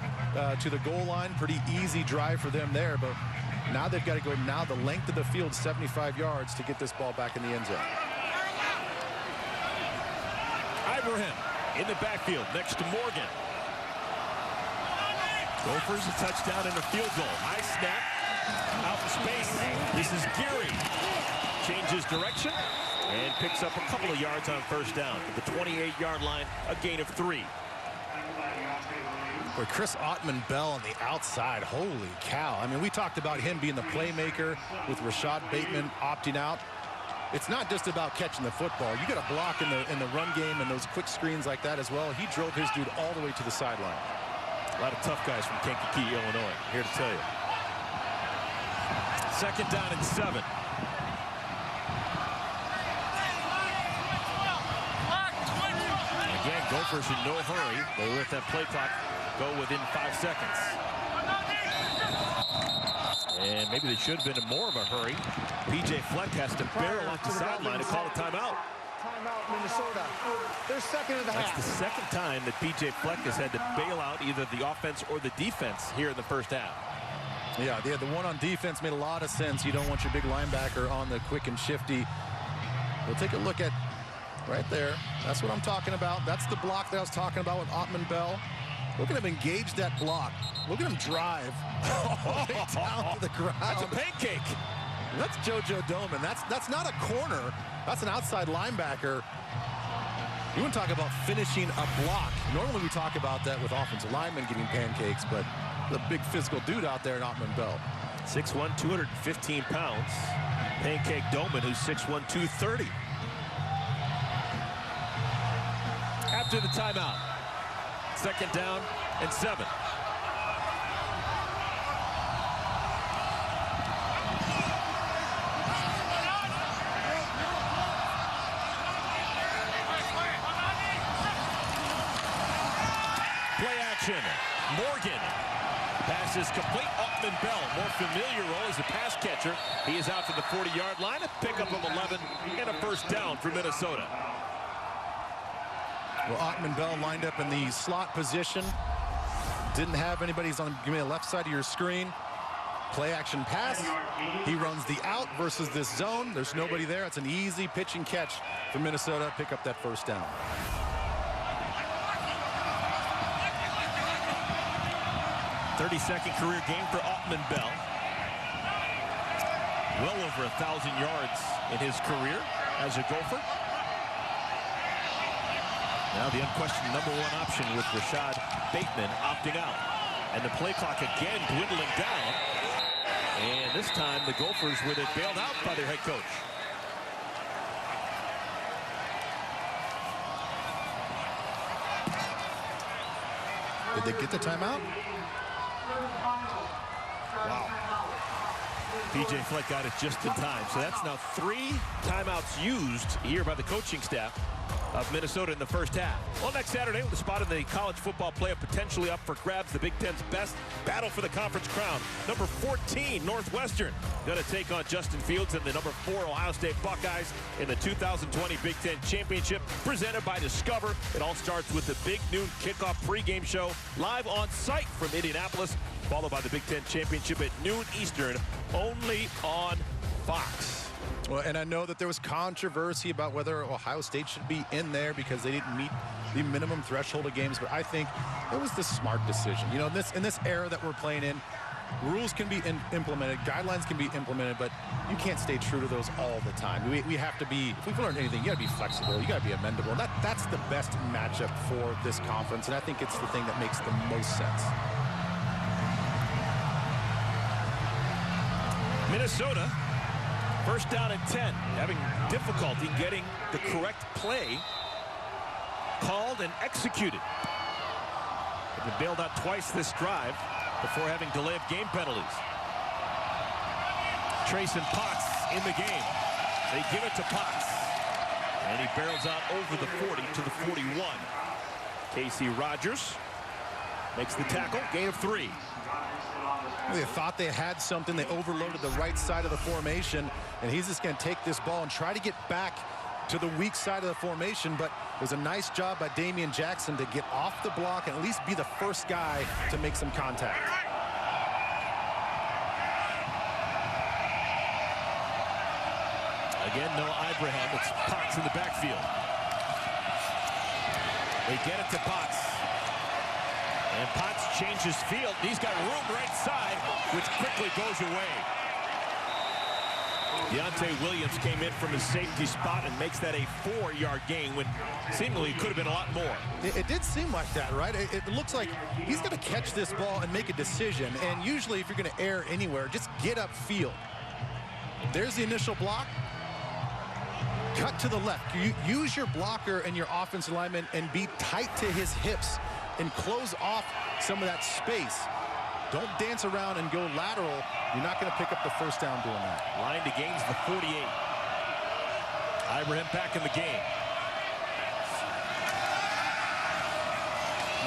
to the goal line. Pretty easy drive for them there, but now they've got to go the length of the field, 75 yards, to get this ball back in the end zone. Ibrahim in the backfield next to Morgan. Gophers a touchdown and a field goal. High snap, out in space. This is Geary. Changes direction and picks up a couple of yards on first down. At the 28-yard line, a gain of 3. Boy, Chris Ottman-Bell on the outside. Holy cow. I mean, we talked about him being the playmaker with Rashad Bateman opting out. It's not just about catching the football. You got to block in the run game and those quick screens like that as well. He drove his dude all the way to the sideline. A lot of tough guys from Kankakee, Illinois, here to tell you. Second down and 7. Again, Gophers in no hurry. They let that play clock go within 5 seconds. And maybe they should have been in more of a hurry. P.J. Fleck has to barrel off the sideline to call a timeout. Timeout, Minnesota. They're second of the half. That's the second time that P.J. Fleck has had to bail out either the offense or the defense here in the first half. Yeah, the one on defense made a lot of sense. You don't want your big linebacker on the quick and shifty. We'll take a look at right there. That's what I'm talking about. That's the block that I was talking about with Ottman-Bell. Look at him engage that block. Look at him drive all the way down to the ground. That's a pancake. That's JoJo Doman. That's not a corner. That's an outside linebacker. You want to talk about finishing a block. Normally we talk about that with offensive linemen getting pancakes, but the big physical dude out there in Ottman-Bell. 6'1", 215 pounds. Pancake Doman, who's 6'1", 230. After the timeout. Second down and 7. Play action. Morgan. Pass is complete. Ottman-Bell, more familiar role as a pass catcher. He is out to the 40-yard line. A pickup of 11 and a first down for Minnesota. Well, Ottman-Bell lined up in the slot position. Didn't have anybody. He's on the left side of your screen. Play action pass. He runs the out versus this zone. There's nobody there. It's an easy pitch and catch for Minnesota. Pick up that first down. .32 career game for Ottman-Bell. Well over 1,000 yards in his career as a Gopher. Now the unquestioned #1 option with Rashad Bateman opting out. And the play clock again dwindling down. And this time the Gophers were bailed out by their head coach. Did they get the timeout? Wow. P.J. Fleck got it just in time. So that's now 3 timeouts used here by the coaching staff. of Minnesota in the first half. Well, next Saturday, with a spot in the college football playoff potentially up for grabs, the Big Ten's best battle for the conference crown. Number 14, Northwestern, going to take on Justin Fields and the number 4 Ohio State Buckeyes in the 2020 Big Ten Championship, presented by Discover. It all starts with the big noon kickoff pregame show live on site from Indianapolis, followed by the Big Ten Championship at noon Eastern, only on Fox. Well, and I know that there was controversy about whether Ohio State should be in there because they didn't meet the minimum threshold of games, but I think it was the smart decision. You know, in this era that we're playing in, rules can be implemented, guidelines can be implemented, but you can't stay true to those all the time. We have to be, if we've learned anything, you got to be flexible, you got to be amendable. That's the best matchup for this conference, and I think it's the thing that makes the most sense. Minnesota, first down and 10, having difficulty getting the correct play called and executed. They've been bailed out twice this drive before having delay of game penalties. Trayson Potts in the game. They give it to Potts, and he barrels out over the 40 to the 41. Casey Rogers makes the tackle, gain of 3. They thought they had something. They overloaded the right side of the formation, and he's just going to take this ball and try to get back to the weak side of the formation, but it was a nice job by Damian Jackson to get off the block and at least be the first guy to make some contact. Again, no Ibrahim. It's Potts in the backfield. They get it to Potts. And Potts changes field. He's got room right side, which quickly goes away. Deontay Williams came in from his safety spot and makes that a 4-yard gain when seemingly it could have been a lot more. It did seem like that, right? It looks like he's going to catch this ball and make a decision. And usually if you're going to err anywhere, just get upfield. There's the initial block. Cut to the left. You use your blocker and your offensive lineman and be tight to his hips and close off some of that space. Don't dance around and go lateral. You're not going to pick up the first down doing that. Line to gains the 48. Ibrahim back in the game.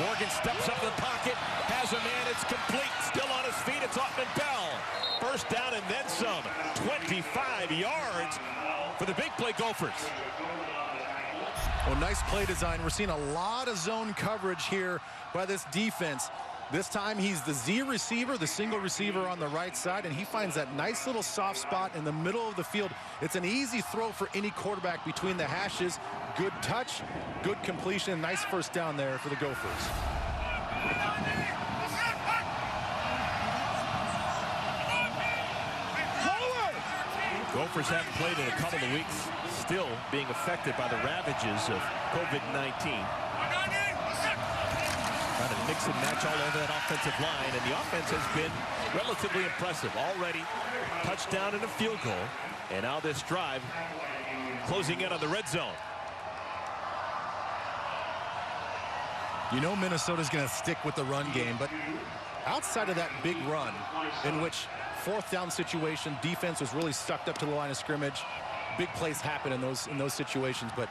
Morgan steps up in the pocket, has a man, it's complete, still on his feet, it's Ottman-Bell. First down and then some. 25 yards for the big play Gophers. Well, nice play design. We're seeing a lot of zone coverage here by this defense. This time he's the Z receiver, the single receiver on the right side, and he finds that nice little soft spot in the middle of the field. It's an easy throw for any quarterback between the hashes. Good touch, good completion, nice first down there for the Gophers. Gophers haven't played in a couple of weeks, still being affected by the ravages of COVID-19. Trying to mix and match all over that offensive line, and the offense has been relatively impressive already. Touchdown and a field goal, and now this drive closing in on the red zone. You know Minnesota's going to stick with the run game, but outside of that big run in which fourth down situation, defense was really sucked up to the line of scrimmage, big plays happen in those situations, but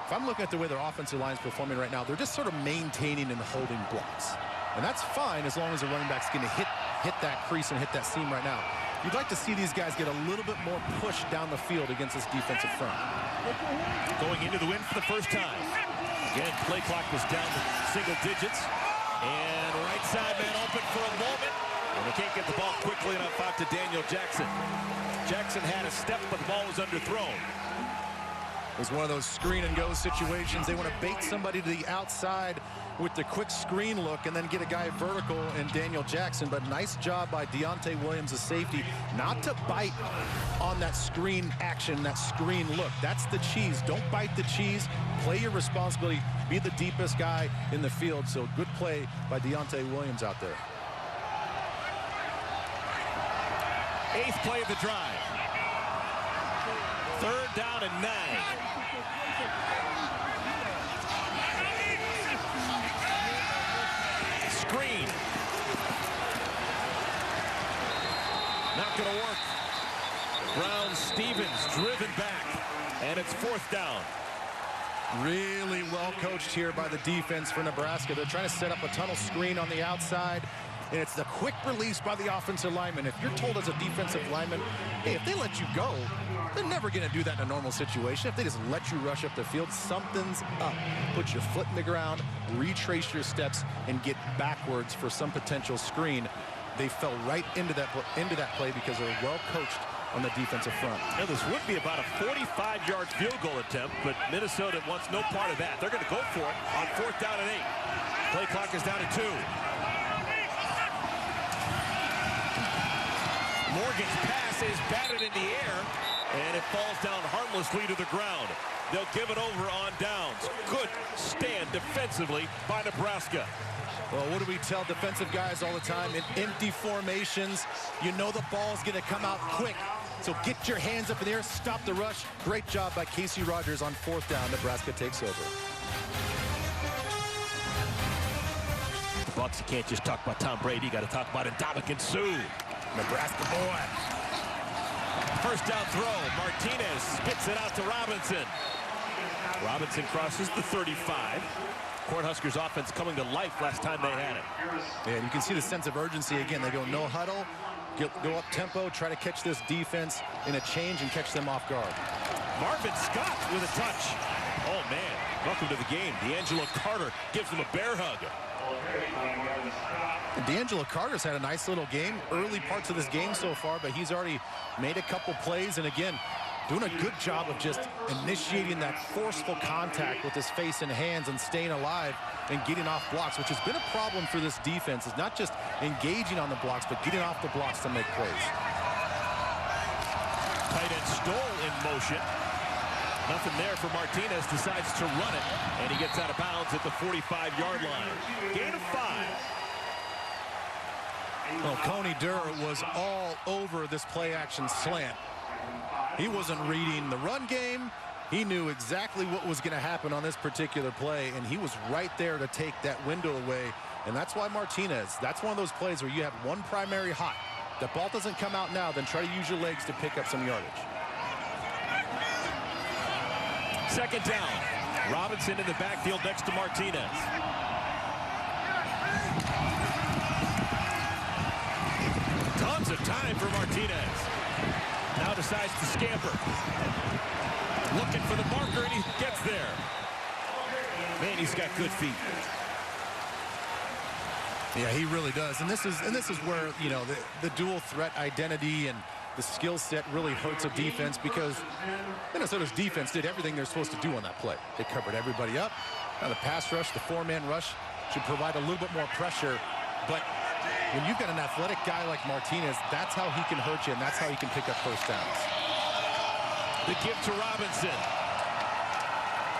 if I'm looking at the way their offensive line is performing right now, they're just sort of maintaining and holding blocks. And that's fine as long as the running back's going to hit that crease and hit that seam right now. You'd like to see these guys get a little bit more push down the field against this defensive front. Going into the win for the first time. Again, play clock was down to single digits. And right side man open for a moment. And they can't get the ball quickly enough out to Daniel Jackson. Jackson had a step, but the ball was underthrown. It was one of those screen and go situations. They want to bait somebody to the outside with the quick screen look and then get a guy vertical in Daniel Jackson. But nice job by Deontay Williams, the safety, not to bite on that screen action, that screen look. That's the cheese. Don't bite the cheese. Play your responsibility. Be the deepest guy in the field. So good play by Deontay Williams out there. 8th play of the drive. 3rd down and 9. Screen. Not going to work. Brown Stevens driven back, and it's 4th down. Really well coached here by the defense for Nebraska. They're trying to set up a tunnel screen on the outside, and it's the quick release by the offensive lineman. If you're told as a defensive lineman, hey, if they let you go, they're never going to do that in a normal situation. If they just let you rush up the field, something's up. Put your foot in the ground, retrace your steps, and get backwards for some potential screen. They fell right into that play because they're well coached on the defensive front. Now, this would be about a 45-yard field goal attempt, but Minnesota wants no part of that. They're going to go for it on 4th down and 8. Play clock is down to 2. Morgan's pass is batted in the air, and it falls down harmlessly to the ground. They'll give it over on downs. Good stand defensively by Nebraska. Well, what do we tell defensive guys all the time? In empty formations, you know the ball's going to come out quick. So get your hands up in the air, stop the rush. Great job by Casey Rogers on 4th down. Nebraska takes over. The Bucks, you can't just talk about Tom Brady. You got to talk about Ndamukong Suh. Nebraska boy. First down throw. Martinez spits it out to Robinson. Robinson crosses the 35. Cornhuskers offense coming to life last time they had it. And you can see the sense of urgency again. They go no huddle, go up tempo, try to catch this defense in a change and catch them off guard. Marvin Scott with a touch. Oh, man. Welcome to the game. D'Angelo Carter gives him a bear hug. And D'Angelo Carter's had a nice little game, early parts of this game so far, but he's already made a couple plays. And again, doing a good job of just initiating that forceful contact with his face and hands and staying alive and getting off blocks, which has been a problem for this defense. Is not just engaging on the blocks, but getting off the blocks to make plays. Tight end Stoll in motion. Nothing there for Martinez. Decides to run it, and he gets out of bounds at the 45-yard line. Gain of 5. Well, Coney Durr was all over this play-action slant. He wasn't reading the run game. He knew exactly what was going to happen on this particular play, and he was right there to take that window away. And that's why Martinez, that's one of those plays where you have one primary hot. The ball doesn't come out now, then try to use your legs to pick up some yardage. Second down. Robinson in the backfield next to Martinez. Tons of time for Martinez. Now decides to scamper. Looking for the marker, and he gets there. Man, he's got good feet. Yeah, he really does. And this is where, you know, the dual threat identity and the skill set really hurts a defense, because Minnesota's defense did everything they're supposed to do on that play. They covered everybody up. Now the pass rush, the 4-man rush should provide a little bit more pressure. But when you've got an athletic guy like Martinez, that's how he can hurt you, and that's how he can pick up first downs. The give to Robinson.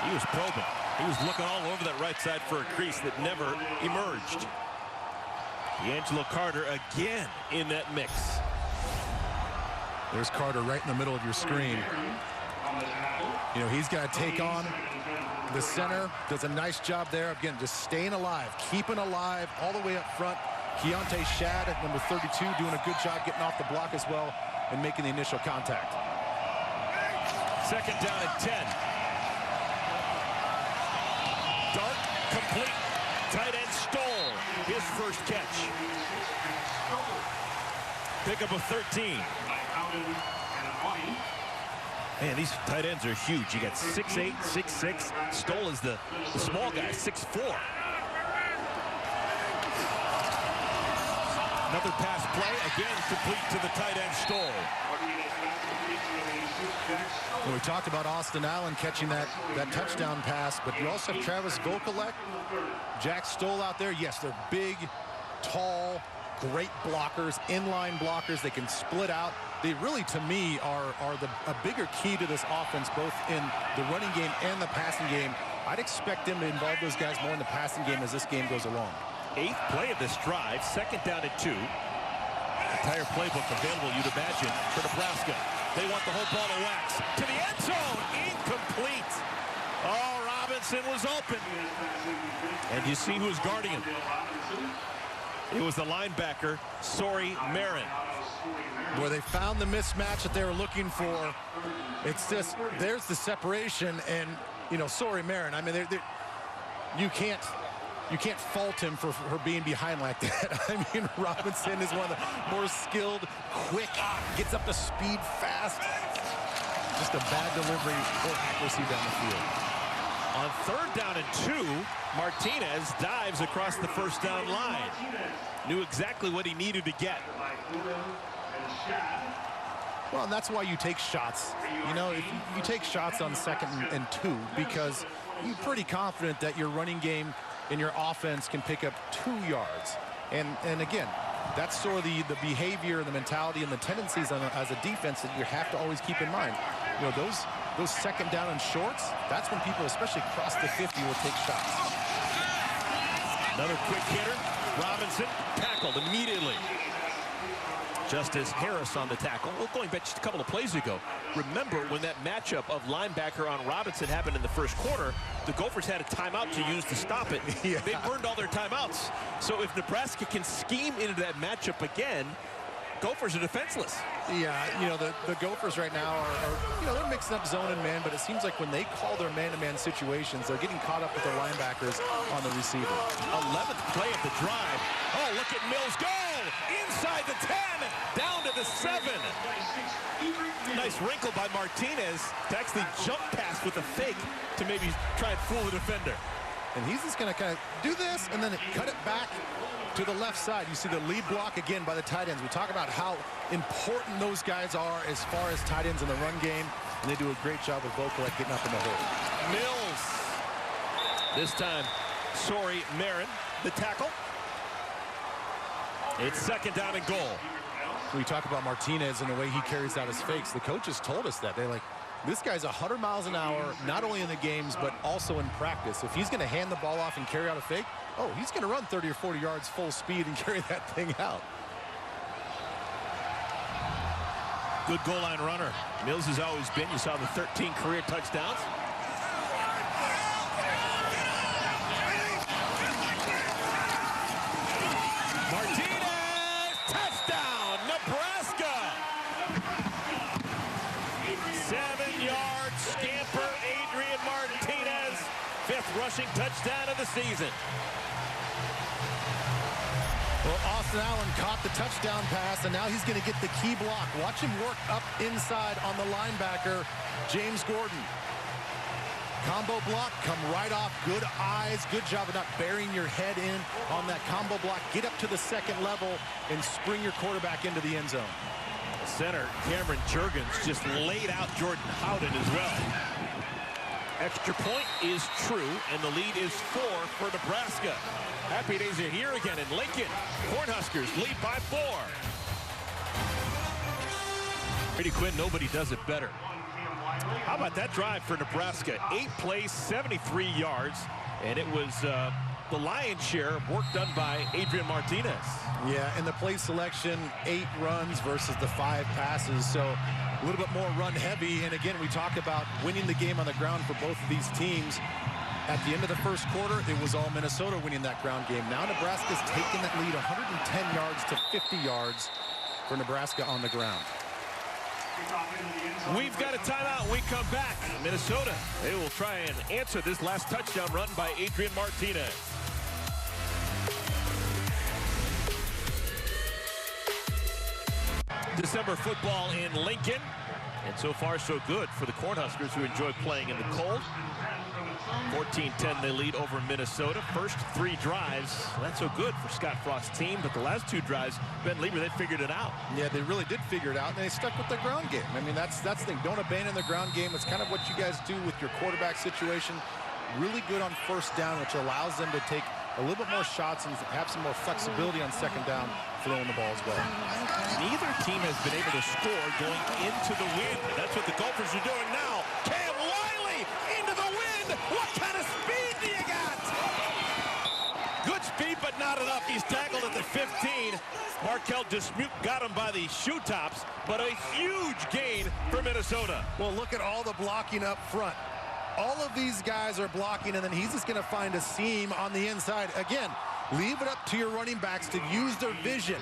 He was probing. He was looking all over that right side for a crease that never emerged. D'Angelo Carter again in that mix. There's Carter right in the middle of your screen. You know, he's got to take on the center. Does a nice job there. Again, just staying alive, keeping alive all the way up front. Keontae Shad at number 32 doing a good job getting off the block as well and making the initial contact. Second down at 10. Dart complete. Tight end Stoll, his first catch. Pickup of 13. Man, these tight ends are huge. You got 6'8", 6'6". Stoll is the small guy, 6'4". Another pass play, again complete to the tight end Stoll. Well, we talked about Austin Allen catching that touchdown pass, but you also have Travis Vokalek, Jack Stoll out there. Yes, they're big, tall, great blockers, inline blockers. They can split out. They really, to me, are a bigger key to this offense, both in the running game and the passing game. I'd expect them to involve those guys more in the passing game as this game goes along. 8th play of this drive, second down at 2. Entire playbook available, you'd imagine, for Nebraska. They want the whole ball to wax. To the end zone, incomplete. Oh, Robinson was open. And you see who's guarding him. It was the linebacker, Sori Marin. Boy, they found the mismatch that they were looking for. It's just, there's the separation, and you know, sorry, Marin. I mean, you can't fault him for being behind like that. I mean, Robinson is one of the more skilled, quick, gets up to speed fast. Just a bad delivery or accuracy down the field. On 3rd down and 2, Martinez dives across the first down line. Knew exactly what he needed to get. Well, and that's why you take shots. You know, if you take shots on 2nd and 2 because you're pretty confident that your running game and your offense can pick up 2 yards. And again, that's sort of the behavior and the mentality and the tendencies as a defense that you have to always keep in mind. You know, those 2nd down and shorts, that's when people, especially across the 50, will take shots. Another quick hitter. Robinson tackled immediately. Justice Harris on the tackle. Well, going back just a couple of plays ago, remember when that matchup of linebacker on Robinson happened in the first quarter, the Gophers had a timeout to use to stop it. Yeah. They burned all their timeouts. So if Nebraska can scheme into that matchup again, Gophers are defenseless. Yeah, you know, the Gophers right now are, you know, they're mixing up zone and man, but it seems like when they call their man-to-man situations, they're getting caught up with their linebackers on the receiver. 11th play of the drive. Oh, look at Mills go! Inside the 10, down to the 7. Nice wrinkle by Martinez to actually jump pass with a fake to maybe try and fool the defender. And he's just going to kind of do this and then cut it back to the left side. You see the lead block again by the tight ends. We talk about how important those guys are as far as tight ends in the run game, and they do a great job of Vokalek getting up in the hole. Mills. This time, sorry, Marin, the tackle. It's 2nd down and goal. We talk about Martinez and the way he carries out his fakes. The coaches told us that. They're like, this guy's 100 miles an hour, not only in the games, but also in practice. If he's going to hand the ball off and carry out a fake, oh, he's going to run 30 or 40 yards full speed and carry that thing out. Good goal line runner. Mills has always been. You saw the 13 career touchdowns. Martinez, touchdown, Nebraska. 7-yard scamper, Adrian Martinez. 5th rushing touchdown of the season. Well, Austin Allen caught the touchdown pass, and now he's going to get the key block. Watch him work up inside on the linebacker, James Gordon. Combo block, come right off. Good eyes. Good job of not burying your head in on that combo block. Get up to the 2nd level and spring your quarterback into the end zone. Center Cameron Jurgens just laid out Jordan Howden as well. Extra point is true, and the lead is 4 for Nebraska. Happy days are here again in Lincoln. Cornhuskers lead by 4. Brady Quinn, nobody does it better. How about that drive for Nebraska? 8 plays, 73 yards, and it was the lion's share of work done by Adrian Martinez. Yeah, in the play selection, 8 runs versus the 5 passes, so a little bit more run heavy. And again, we talk about winning the game on the ground for both of these teams. At the end of the first quarter, it was all Minnesota winning that ground game. Now Nebraska's taken that lead 110 yards to 50 yards for Nebraska on the ground. We've got a timeout. When we come back, Minnesota, they will try and answer this last touchdown run by Adrian Martinez. December football in Lincoln, and so far so good for the Cornhuskers, who enjoy playing in the cold. 14-10 they lead over Minnesota. First 3 drives, not so good for Scott Frost's team, but the last 2 drives, Ben Lieber, they figured it out. Yeah, they really did figure it out, and they stuck with their ground game. I mean, that's the thing. Don't abandon the ground game. It's kind of what you guys do with your quarterback situation. Really good on 1st down, which allows them to take a little bit more shots and have some more flexibility on 2nd down, throwing the ball as well. Neither team has been able to score going into the wind. That's what the Gophers are doing now. Cam Wiley into the wind. What kind of speed do you got? Good speed, but not enough. He's tackled at the 15. Markel Dismuke got him by the shoe tops, but a huge gain for Minnesota. Well, look at all the blocking up front. All of these guys are blocking, and then he's just going to find a seam on the inside. Again, leave it up to your running backs to use their vision.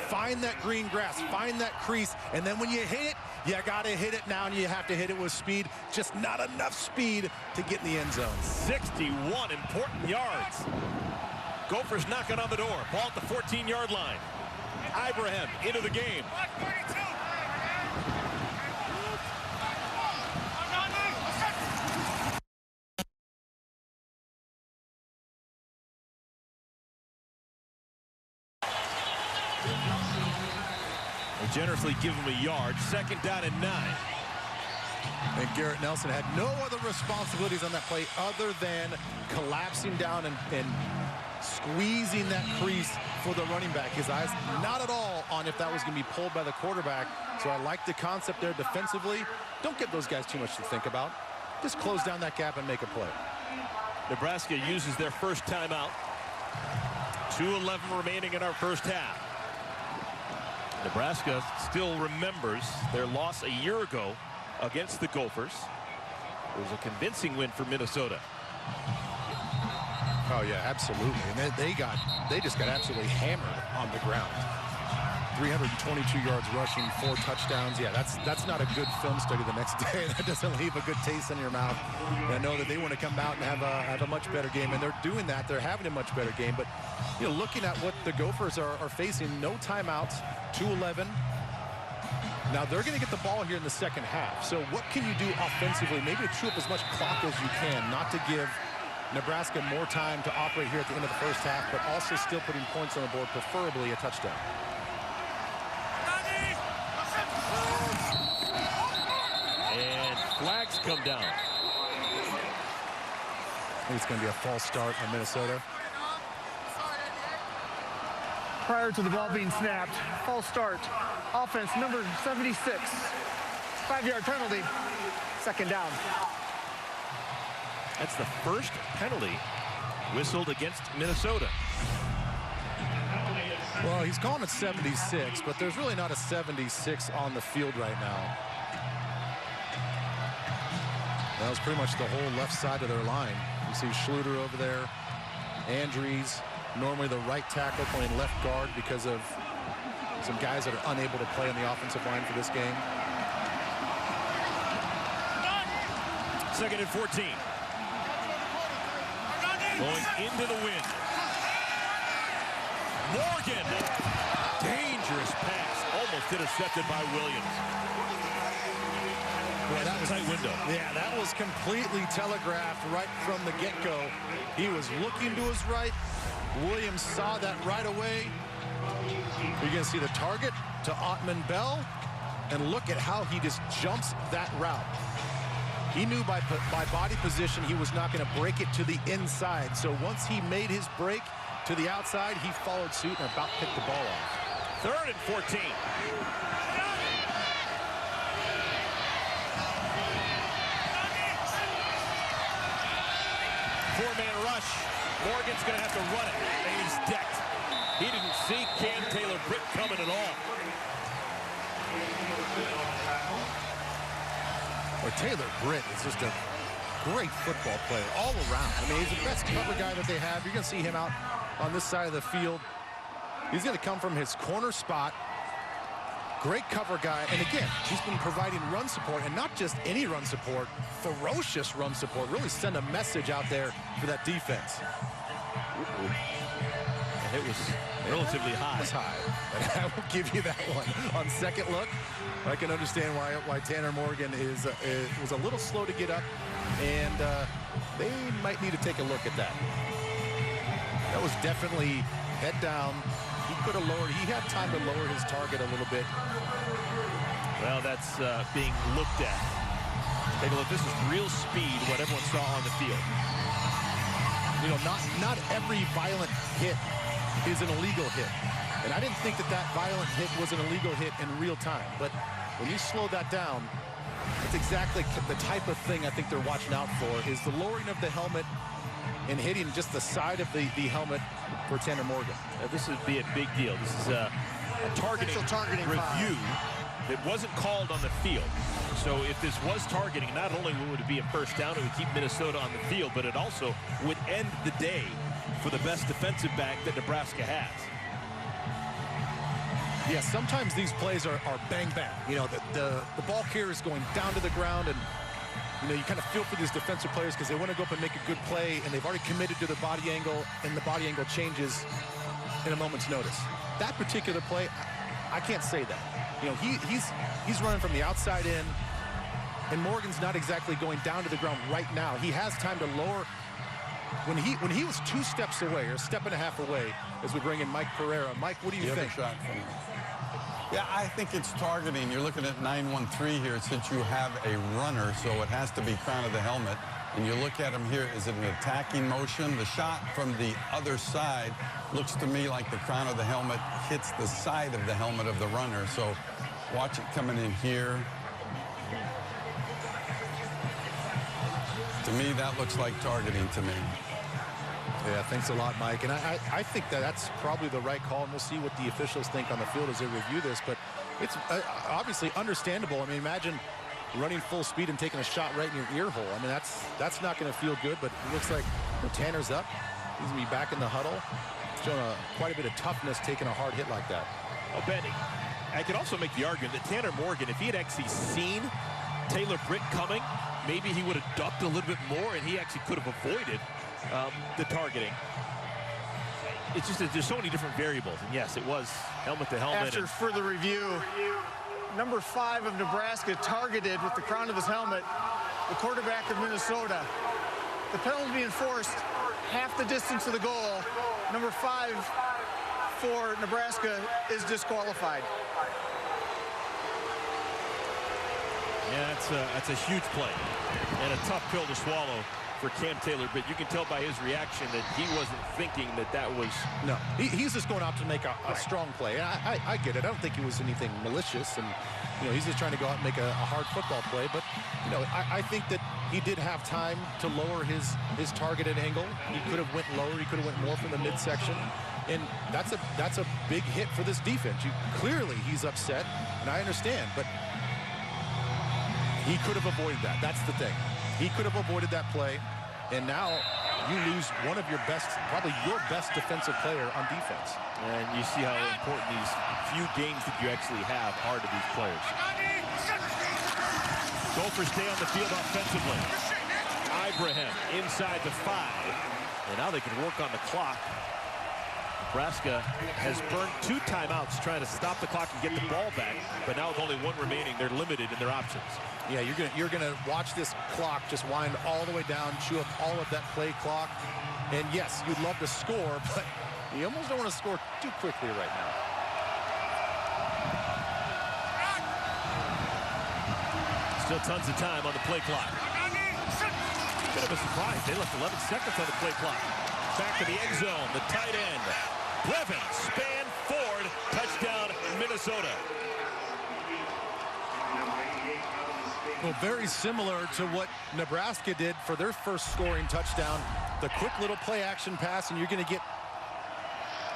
Find that green grass, find that crease, and then when you hit it, You got to hit it now, and you have to hit it with speed. Just not enough speed to get in the end zone. 61 important yards. Gophers knocking on the door. Ball at the 14-yard line. Ibrahim into the game. They generously give him a yard. 2nd down and 9. And Garrett Nelson had no other responsibilities on that play other than collapsing down and squeezing that crease for the running back. His eyes not at all on if that was going to be pulled by the quarterback. So I like the concept there defensively. Don't give those guys too much to think about. Just close down that gap and make a play. Nebraska uses their first timeout. 2:11 remaining in our first half. Nebraska still remembers their loss a year ago against the Gophers. It was a convincing win for Minnesota. Oh yeah, absolutely. And they just got absolutely hammered on the ground. 322 yards rushing, 4 touchdowns. Yeah, that's not a good film study the next day. That doesn't leave a good taste in your mouth. And I know that they want to come out and have a much better game, and they're doing that. They're having a much better game. But you know, looking at what the Gophers are facing, no timeouts, 2:11. Now they're going to get the ball here in the second half. So what can you do offensively? Maybe to chew up as much clock as you can, not to give Nebraska more time to operate here at the end of the first half, but also still putting points on the board, preferably a touchdown. And flags come down. I think it's going to be a false start on Minnesota. Prior to the ball being snapped, false start. Offense number 76. 5-yard penalty. 2nd down. That's the first penalty whistled against Minnesota. Well, he's calling it 76, but there's really not a 76 on the field right now. That was pretty much the whole left side of their line. You see Schluter over there, Andrews, normally the right tackle playing left guard because of some guys that are unable to play on the offensive line for this game. 2nd and 14. Going into the wind. Morgan. Dangerous pass. Almost intercepted by Williams. Boy, that was a tight window. Yeah, that was completely telegraphed right from the get-go. He was looking to his right. Williams saw that right away. You're going to see the target to Ottman-Bell. And look at how he just jumps that route. He knew by body position he was not going to break it to the inside. So once he made his break to the outside, he followed suit and about picked the ball off. 3rd and 14. Four-man rush. Morgan's going to have to run it, and he's decked. He didn't see Cam Taylor-Britt coming at all. Well, Taylor-Britt is just a great football player all around. I mean, he's the best cover guy that they have. You're going to see him out on this side of the field. He's going to come from his corner spot. Great cover guy. And again, he's been providing run support, and not just any run support, ferocious run support. Really send a message out there for that defense. And it was relatively high. It was high. I will give you that one. On second look, I can understand why Tanner Morgan was a little slow to get up, and they might need to take a look at that. That was definitely head down. He could have lowered. He had time to lower his target a little bit. Well, that's being looked at. Take a look. This is real speed, what everyone saw on the field. You know, not every violent hit is an illegal hit. And I didn't think that violent hit was an illegal hit in real time. But when you slow that down, it's exactly the type of thing I think they're watching out for, is the lowering of the helmet and hitting just the side of the helmet for Tanner Morgan. This would be a big deal. This is a targeting review that wasn't called on the field. So if this was targeting, not only would it be a first down, it would keep Minnesota on the field, but it also would end the day for the best defensive back that Nebraska has. Yeah, sometimes these plays are bang, bang. You know, the ball carrier is going down to the ground, and, you know, you kind of feel for these defensive players because they want to go up and make a good play, and they've already committed to their body angle, and the body angle changes in a moment's notice. That particular play, I can't say that. You know, he's running from the outside in, and Morgan's not exactly going down to the ground right now. He has time to lower. When he was 2 steps away, or a step and a half away, as we bring in Mike Pereira. Mike, what do you think? Shot from Yeah, I think it's targeting. You're looking at 9-1-3 here since you have a runner, so it has to be crown of the helmet. And you look at him here, is it an attacking motion? The shot from the other side looks to me like the crown of the helmet hits the side of the helmet of the runner. So watch it coming in here. To me, that looks like targeting to me. Yeah, thanks a lot, Mike. And I think that's probably the right call, and we'll see what the officials think on the field as they review this. But it's obviously understandable. I mean, imagine running full speed and taking a shot right in your ear hole. I mean, that's not going to feel good, but it looks like Tanner's up. He's going to be back in the huddle. Showing quite a bit of toughness taking a hard hit like that. Oh, Benny, I could also make the argument that Tanner Morgan, if he had actually seen Taylor Britt coming, maybe he would have ducked a little bit more, and he actually could have avoided the targeting. It's just that there's so many different variables, and yes, it was helmet to helmet. After further review, number 5 of Nebraska targeted with the crown of his helmet the quarterback of Minnesota. The penalty being enforced half the distance of the goal. Number 5 for Nebraska is disqualified. Yeah, that's a huge play and a tough pill to swallow for Cam Taylor, but you can tell by his reaction that he wasn't thinking that was... No, he's just going out to make a strong play. I get it. I don't think it was anything malicious, and, you know, he's just trying to go out and make a hard football play. But, you know, I think that he did have time to lower his targeted angle. He could have went lower. He could have went more from the midsection. And that's a big hit for this defense. Clearly, he's upset, and I understand, but he could have avoided that. That's the thing. He could have avoided that play, and now you lose one of your best, probably your best defensive player on defense. And you see how important these few games that you actually have are to these players. Gophers stay on the field offensively. Ibrahim inside the 5, and now they can work on the clock. Nebraska has burned 2 timeouts trying to stop the clock and get the ball back, but now with only 1 remaining, they're limited in their options. Yeah, you're gonna watch this clock just wind all the way down, chew up all of that play clock. And yes, you'd love to score, but you almost don't want to score too quickly right now. Still tons of time on the play clock. Bit of a surprise. They left 11 seconds on the play clock. Back to the end zone, the tight end. Blevins, span forward, touchdown, Minnesota. Well, very similar to what Nebraska did for their first scoring touchdown. The quick little play action pass, and you're going to get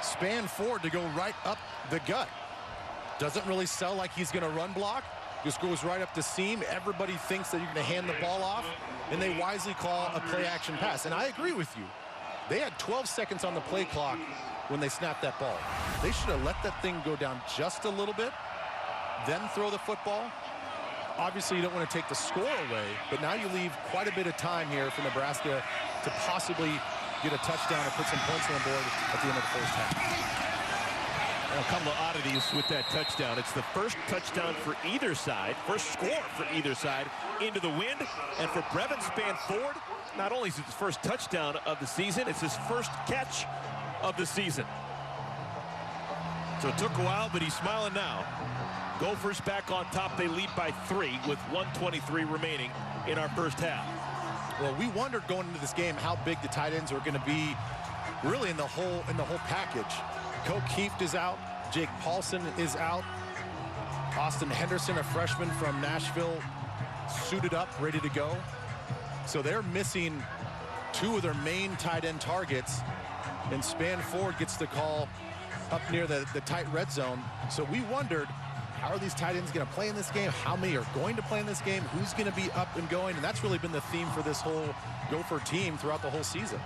span forward to go right up the gut. Doesn't really sell like he's going to run block. Just goes right up the seam. Everybody thinks that you're going to hand the ball off, and they wisely call a play action pass. And I agree with you. They had 12 seconds on the play clock when they snapped that ball. They should have let that thing go down just a little bit, then throw the football. Obviously, you don't want to take the score away, but now you leave quite a bit of time here for Nebraska to possibly get a touchdown or put some points on the board at the end of the first half. A couple of oddities with that touchdown. It's the first touchdown for either side, first score for either side into the wind. And for Brevin span forward, not only is it his first touchdown of the season, it's his first catch of the season. So it took a while, but he's smiling now. Gophers back on top. They lead by 3 with 1:23 remaining in our first half. Well, we wondered going into this game how big the tight ends were going to be really in the whole package. Coke Kieft is out. Jake Paulson is out. Austin Henderson, a freshman from Nashville, suited up, ready to go. So they're missing 2 of their main tight end targets, and span forward gets the call up near the tight red zone. So we wondered, how are these tight ends going to play in this game? How many are going to play in this game? Who's going to be up and going? And that's really been the theme for this whole Gopher team throughout the whole season.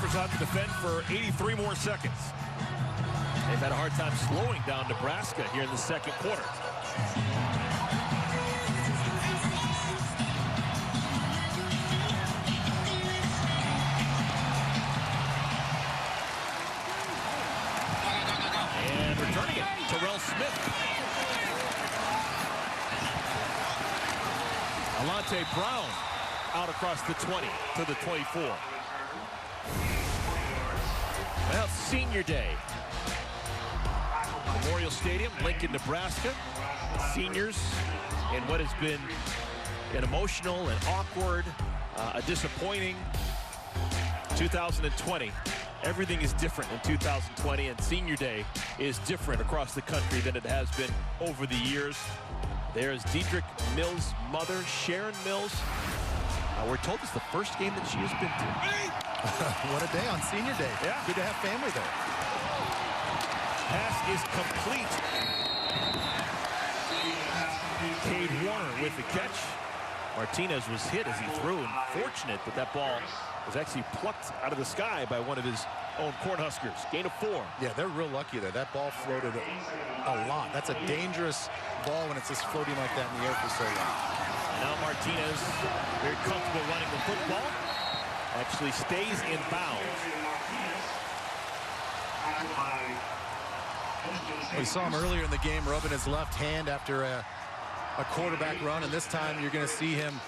Gophers have to defend for 83 more seconds. They've had a hard time slowing down Nebraska here in the second quarter. And returning it, Terrell Smith. Alante Brown out across the 20 to the 24. Well, senior day. Memorial Stadium, Lincoln, Nebraska. Seniors in what has been an emotional and awkward, a disappointing 2020. Everything is different in 2020, and senior day is different across the country than it has been over the years. There's Diedrich Mills' mother, Sharon Mills. We're told it's the first game that she has been to. What a day on senior day. Yeah. Good to have family there. Pass is complete. Cade Warner with the catch. Martinez was hit as he threw, and fortunate that that ball was actually plucked out of the sky by one of his own Cornhuskers. Gain of 4. Yeah, they're real lucky there. That ball floated a lot. That's a dangerous ball when it's just floating like that in the air for so long. And now Martinez, very comfortable running the football, actually stays in bounds. We saw him earlier in the game rubbing his left hand after a quarterback run, and this time you're going to see him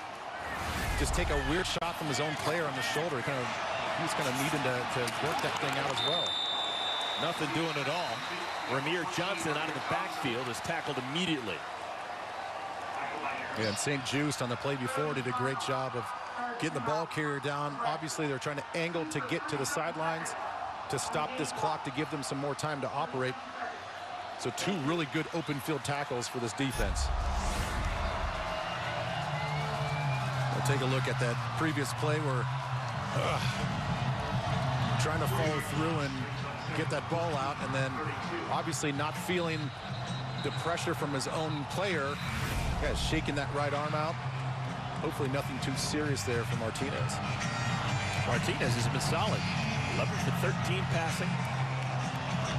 just take a weird shot from his own player on the shoulder. He's kind of needing to work that thing out as well. Nothing doing at all. Ramir Johnson out of the backfield is tackled immediately. Yeah, and St. Just on the play before did a great job of getting the ball carrier down. Obviously, they're trying to angle to get to the sidelines to stop this clock, to give them some more time to operate. So 2 really good open field tackles for this defense. We'll take a look at that previous play where trying to follow through and get that ball out, and then obviously not feeling the pressure from his own player. Yeah, shaking that right arm out. Hopefully nothing too serious there for Martinez. Martinez has been solid. 11 for 13 passing.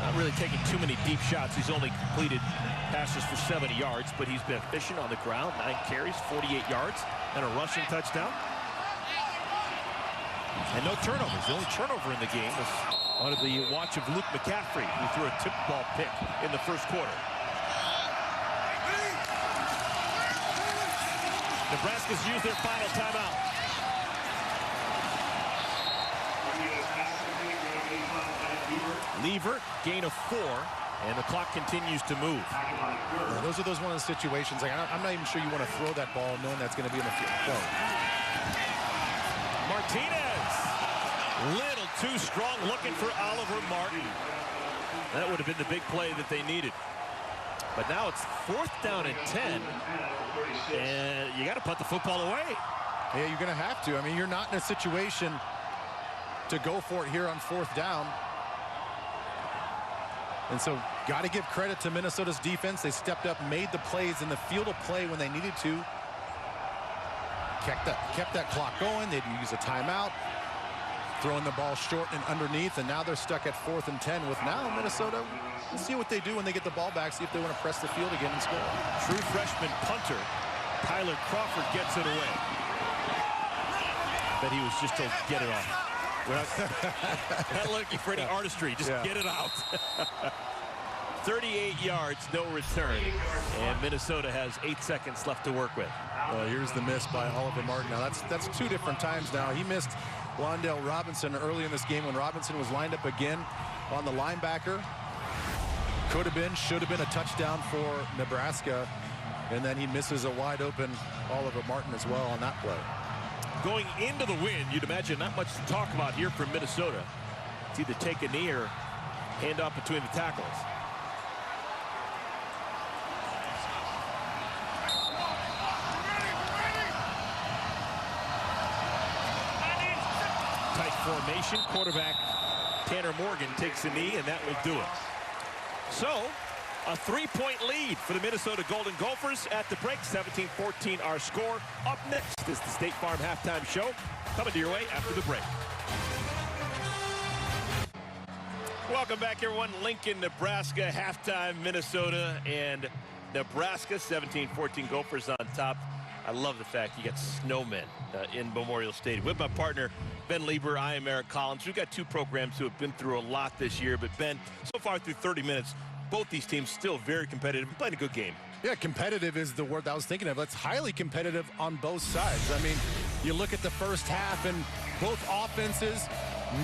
Not really taking too many deep shots. He's only completed passes for 70 yards, but he's been efficient on the ground. 9 carries, 48 yards, and a rushing touchdown. And no turnovers. The only turnover in the game was under the watch of Luke McCaffrey, who threw a tip ball pick in the first quarter. Nebraska's used their final timeout. Lever, gain of 4, and the clock continues to move. Yeah, those are one of the situations. Like, I'm not even sure you want to throw that ball knowing that's going to be in the field. No. Martinez, little too strong, looking for Oliver Martin. That would have been the big play that they needed. But now it's 4th down and 10, and you got to put the football away. Yeah, you're going to have to. I mean, you're not in a situation to go for it here on 4th down. And so got to give credit to Minnesota's defense. They stepped up, made the plays in the field of play when they needed to. Kept that clock going. They'd use a timeout, throwing the ball short and underneath, and now they're stuck at 4th and 10 with now Minnesota. Let's see what they do when they get the ball back, see if they want to press the field again and score. True freshman punter Tyler Crawford gets it away. But he was just told, get it off. Not looking for any artistry, just get it out. 38 yards, no return. And Minnesota has 8 seconds left to work with. Here's the miss by Oliver Martin. Now that's 2 different times now. He missed Wan'Dale Robinson early in this game when Robinson was lined up again on the linebacker. Could have been, should have been a touchdown for Nebraska. And then he misses a wide open Oliver Martin as well on that play. Going into the win, you'd imagine not much to talk about here from Minnesota. It's either take a knee or hand off between the tackles. Tight formation. Quarterback Tanner Morgan takes a knee, and that will do it. So, a 3-point lead for the Minnesota Golden Gophers at the break. 17-14 our score. Up next is the State Farm Halftime Show. Coming to your way after the break. Welcome back, everyone. Lincoln, Nebraska, halftime, Minnesota, and Nebraska, 17-14 Gophers on top. I love the fact you got snowmen in Memorial Stadium. With my partner, Ben Lieber, I am Eric Collins. We've got two programs who have been through a lot this year, but Ben, so far through 30 minutes, both these teams still very competitive and playing a good game. Yeah, competitive is the word I was thinking of. It's highly competitive on both sides. I mean, you look at the first half and both offenses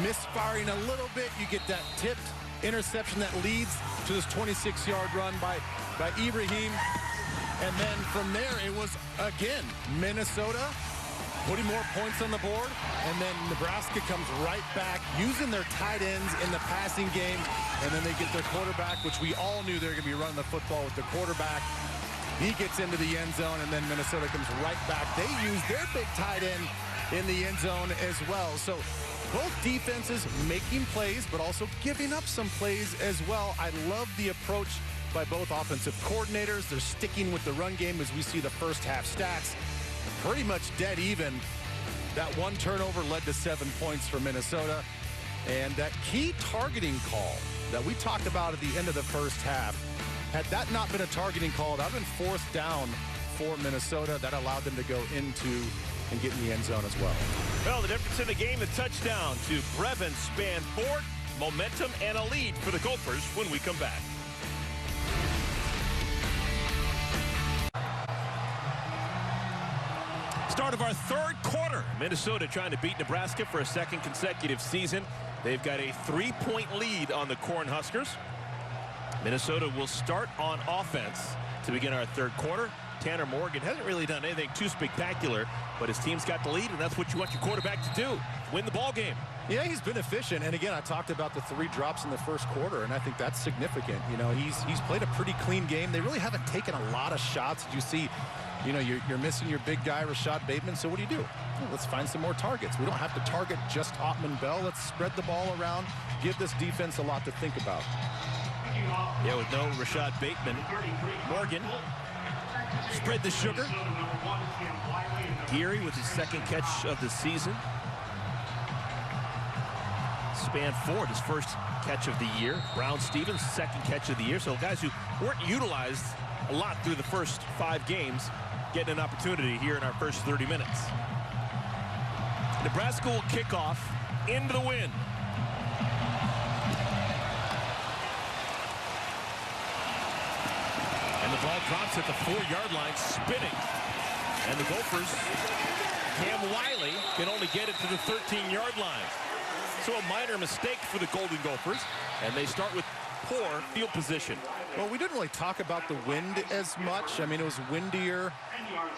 misfiring a little bit. You get that tipped interception that leads to this 26-yard run by Ibrahim. And then from there, it was, again, Minnesota putting more points on the board. And then Nebraska comes right back, using their tight ends in the passing game. And then they get their quarterback, which we all knew they were going to be running the football with the quarterback. He gets into the end zone, and then Minnesota comes right back. They use their big tight end in the end zone as well. So both defenses making plays, but also giving up some plays as well. I love the approach by both offensive coordinators. They're sticking with the run game as we see the first half stats. Pretty much dead even. That one turnover led to 7 points for Minnesota. And that key targeting call that we talked about at the end of the first half, had that not been a targeting call, that would have been fourth down for Minnesota. That allowed them to go into and get in the end zone as well. Well, the difference in the game, the touchdown to Brevin Spanford, momentum and a lead for the Gophers when we come back. Start of our third quarter. Minnesota trying to beat Nebraska for a second consecutive season. They've got a 3-point lead on the Cornhuskers. Minnesota will start on offense to begin our third quarter. Tanner Morgan hasn't really done anything too spectacular, but his team's got the lead, and that's what you want your quarterback to do, win the ball game. Yeah, he's been efficient. And again, I talked about the 3 drops in the first quarter, and I think that's significant. You know, he's played a pretty clean game. They really haven't taken a lot of shots. You see, you know, you're missing your big guy, Rashad Bateman. So what do? Well, let's find some more targets. We don't have to target just Wan'Dale. Let's spread the ball around, give this defense a lot to think about. Yeah, with no Rashad Bateman, Morgan spread the sugar. Geary with his second catch of the season. Spanford, his first catch of the year. Brown Stevens, second catch of the year. So guys who weren't utilized a lot through the first 5 games getting an opportunity here in our first 30 minutes. Nebraska will kick off into the wind. And the ball drops at the 4-yard line, spinning. And the Gophers, Cam Wiley can only get it to the 13-yard line. So a minor mistake for the Golden Gophers, and they start with poor field position. Well, we didn't really talk about the wind as much. I mean, it was windier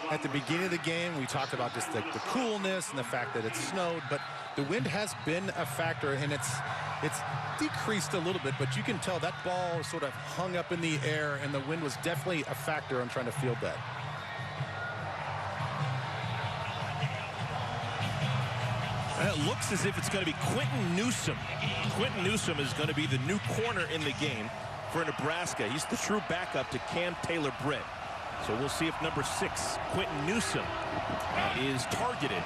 at the beginning of the game. We talked about just the coolness and the fact that it snowed, but the wind has been a factor, and it's decreased a little bit, but you can tell that ball sort of hung up in the air, and the wind was definitely a factor on trying to field that. It looks as if it's going to be Quentin Newsome. Quentin Newsome is going to be the new corner in the game for Nebraska. He's the true backup to Cam Taylor-Britt. So we'll see if number 6, Quentin Newsome, is targeted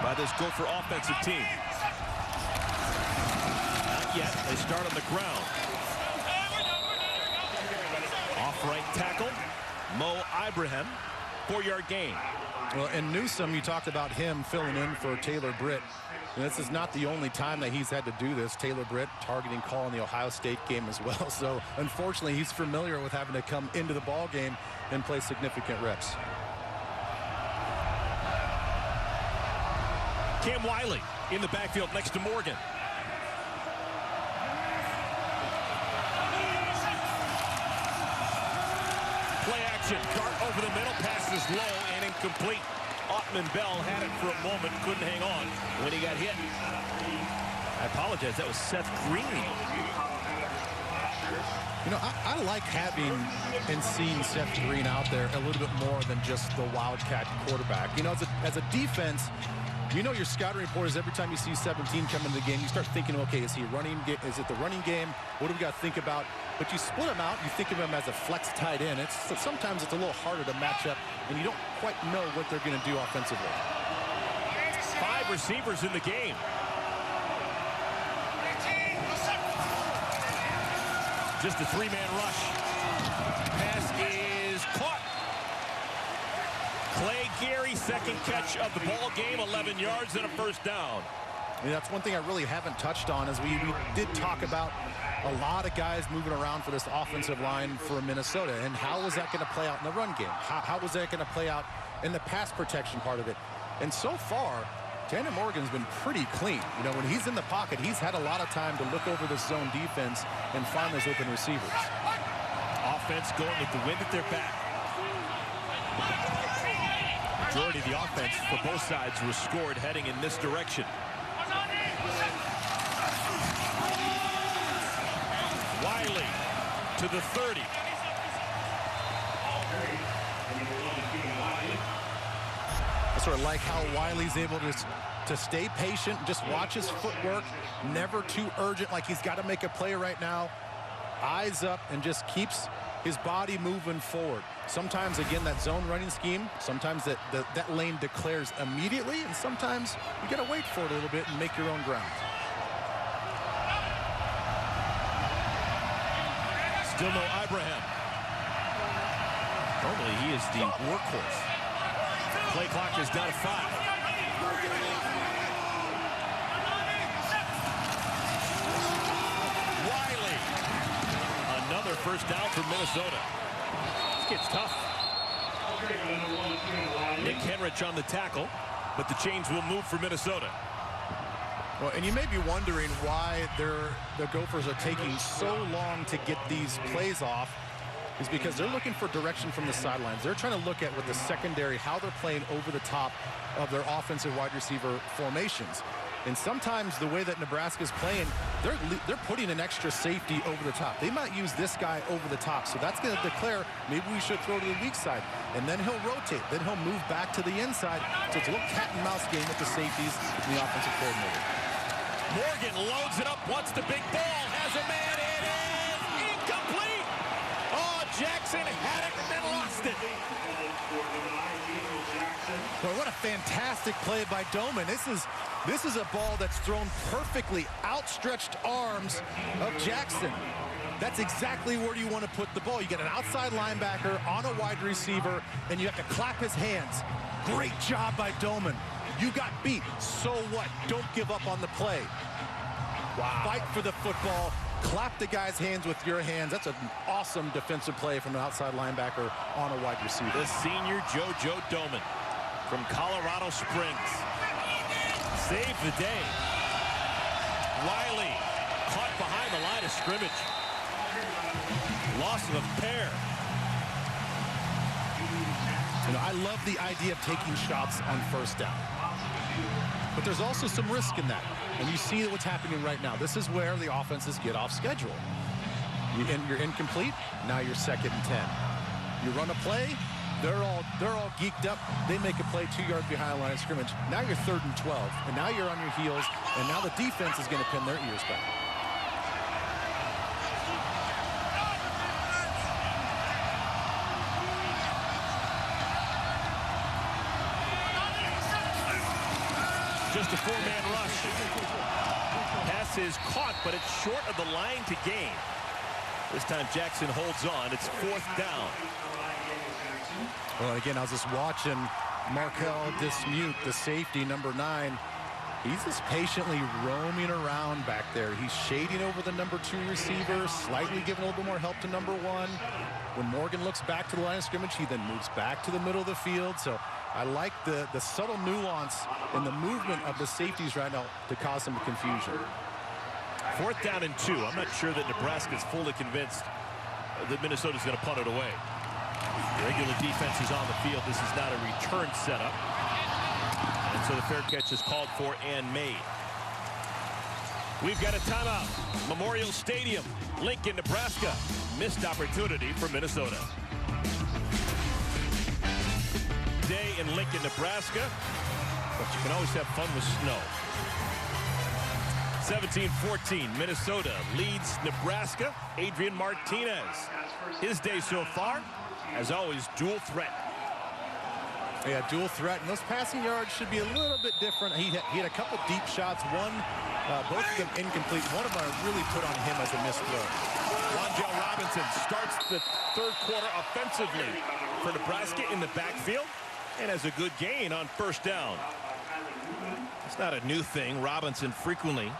by this Gopher offensive team. Not yet. They start on the ground. Off right tackle, Mo Ibrahim, 4-yard gain. Well, and Newsome, you talked about him filling in for Taylor-Britt. And this is not the only time that he's had to do this. Taylor-Britt targeting call in the Ohio State game as well. So, unfortunately, he's familiar with having to come into the ball game and play significant reps. Cam Wiley in the backfield next to Morgan. Play action. Dart over the middle. Pass is low and incomplete. Wan'Dale had it for a moment. Couldn't hang on when he got hit. I apologize. That was Seth Green. You know, I like having and seeing Seth Green out there a little bit more than just the Wildcat quarterback. You know, as a defense, you know your scouting report is every time you see 17 come into the game, you start thinking, okay, is he running? Is it the running game? What do we got to think about? But you split them out, you think of him as a flex tight end. Sometimes it's a little harder to match up, and you don't quite know what they're going to do offensively. 5 receivers in the game. Just a three-man rush. Pass is caught. Clay Gary, second catch of the ball game, 11 yards and a first down. Yeah, that's one thing I really haven't touched on, is we did talk about a lot of guys moving around for this offensive line for Minnesota, and how is that going to play out in the run game? How was that going to play out in the pass protection part of it? And so far, Tanner Morgan's been pretty clean. You know, when he's in the pocket, he's had a lot of time to look over this zone defense and find those open receivers. Offense going with the wind at their back. Majority of the offense for both sides was scored heading in this direction. Wiley to the 30. I sort of like how Wiley's able to stay patient, just watch his footwork, never too urgent, like he's got to make a play right now. Eyes up and just keeps his body moving forward. Sometimes, again, that zone running scheme, sometimes that lane declares immediately, and sometimes you got to wait for it a little bit and make your own ground. Still no Ibrahim. Normally he is the workhorse. Play clock is down to 5. Wiley. Another first down for Minnesota. This gets tough. Nick Henrich on the tackle, but the chains will move for Minnesota. Well, and you may be wondering why the Gophers are taking so long to get these plays off, is because they're looking for direction from the sidelines. They're trying to look at with the secondary how they're playing over the top of their offensive wide receiver formations. And sometimes the way that Nebraska is playing, they're putting an extra safety over the top. They might use this guy over the top, so that's going to declare maybe we should throw to the weak side. And then he'll rotate. Then he'll move back to the inside. So it's a little cat and mouse game with the safeties and the offensive coordinator. Morgan loads it up, wants the big ball, has a man, it is incomplete. Oh, Jackson had it and then lost it. Well, what a fantastic play by Doman. This is a ball that's thrown perfectly, outstretched arms of Jackson. That's exactly where you want to put the ball. You get an outside linebacker on a wide receiver, and you have to clap his hands. Great job by Doman. You got beat. So what? Don't give up on the play. Wow. Fight for the football. Clap the guy's hands with your hands. That's an awesome defensive play from an outside linebacker on a wide receiver. The senior JoJo Doman from Colorado Springs. Saved the day. Wiley caught behind the line of scrimmage. Loss of a pair. You know, I love the idea of taking shots on first down. But there's also some risk in that. And you see what's happening right now. This is where the offenses get off schedule. You're incomplete. Now you're 2nd and 10. You run a play. They're all geeked up. They make a play 2 yards behind the line of scrimmage. Now you're 3rd and 12. And now you're on your heels. And now the defense is going to pin their ears back. Just a 4-man rush. Pass is caught, but it's short of the line to gain. This time Jackson holds on. It's 4th down. Well, again, I was just watching Markel Dismute, the safety, number 9. He's just patiently roaming around back there. He's shading over the number 2 receiver, slightly giving a little bit more help to number 1. When Morgan looks back to the line of scrimmage, he then moves back to the middle of the field. So I like the subtle nuance in the movement of the safeties right now to cause some confusion. 4th down and 2. I'm not sure that Nebraska's fully convinced that Minnesota's going to punt it away. Regular defense is on the field. This is not a return setup. And so the fair catch is called for and made. We've got a timeout. Memorial Stadium, Lincoln, Nebraska. Missed opportunity for Minnesota. Day in Lincoln, Nebraska, but you can always have fun with snow. 17-14, Minnesota leads Nebraska. Adrian Martinez, his day so far, as always, dual threat. Yeah, dual threat, and those passing yards should be a little bit different. He had a couple deep shots, both of them incomplete. One of them I really put on him as a missed throw. Wan'Dale Robinson starts the third quarter offensively for Nebraska in the backfield and has a good gain on first down. It's not a new thing. Robinson frequently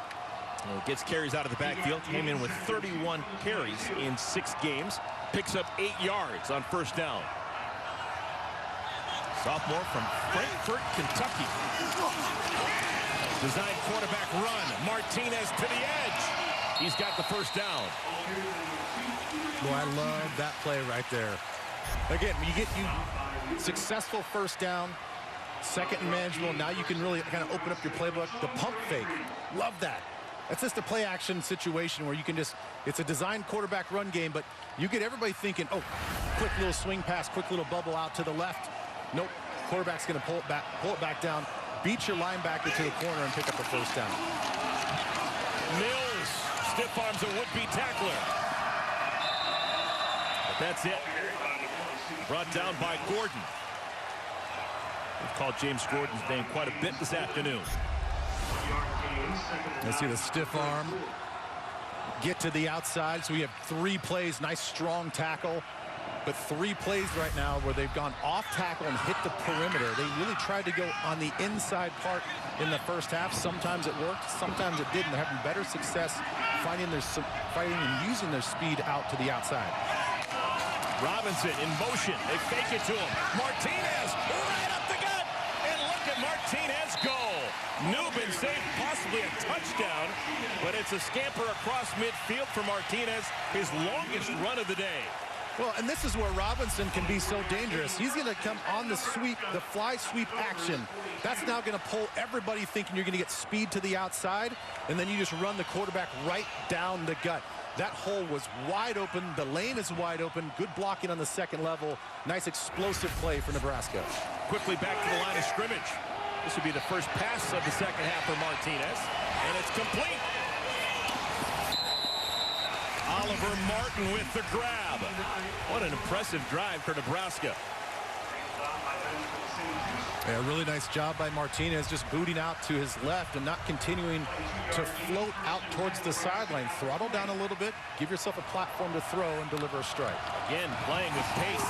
gets carries out of the backfield. Came in with 31 carries in 6 games. Picks up 8 yards on first down. Sophomore from Frankfort, Kentucky. Design quarterback run. Martinez to the edge. He's got the first down. Boy, I love that play right there. Again, you get successful first down, second and manageable. Now you can really kind of open up your playbook. The pump fake, love that. That's just a play action situation where you can just, it's a designed quarterback run game, but you get everybody thinking, oh, quick little swing pass, quick little bubble out to the left. Nope, quarterback's going to pull it back down, beat your linebacker to the corner and pick up the first down. Mills stiff arms a would-be tackler. But that's it. Brought down by Gordon. We've called James Gordon's name quite a bit this afternoon. Let's see the stiff arm. Get to the outside. So we have 3 plays. Nice strong tackle. But 3 plays right now where they've gone off tackle and hit the perimeter. They really tried to go on the inside part in the first half. Sometimes it worked. Sometimes it didn't. They're having better success fighting and using their speed out to the outside. Robinson in motion. They fake it to him. Martinez right up the gut. And look at Martinez go. Newman saved possibly a touchdown, but it's a scamper across midfield for Martinez, his longest run of the day. Well, and this is where Robinson can be so dangerous. He's going to come on the sweep, the fly sweep action. That's now going to pull everybody thinking you're going to get speed to the outside, and then you just run the quarterback right down the gut. That hole was wide open. The lane is wide open. Good blocking on the second level. Nice explosive play for Nebraska. Quickly back to the line of scrimmage. This would be the first pass of the second half for Martinez, and it's complete. Oliver Martin with the grab. What an impressive drive for Nebraska. Yeah, a really nice job by Martinez, just booting out to his left and not continuing to float out towards the sideline. Throttle down a little bit, give yourself a platform to throw and deliver a strike. Again, playing with pace,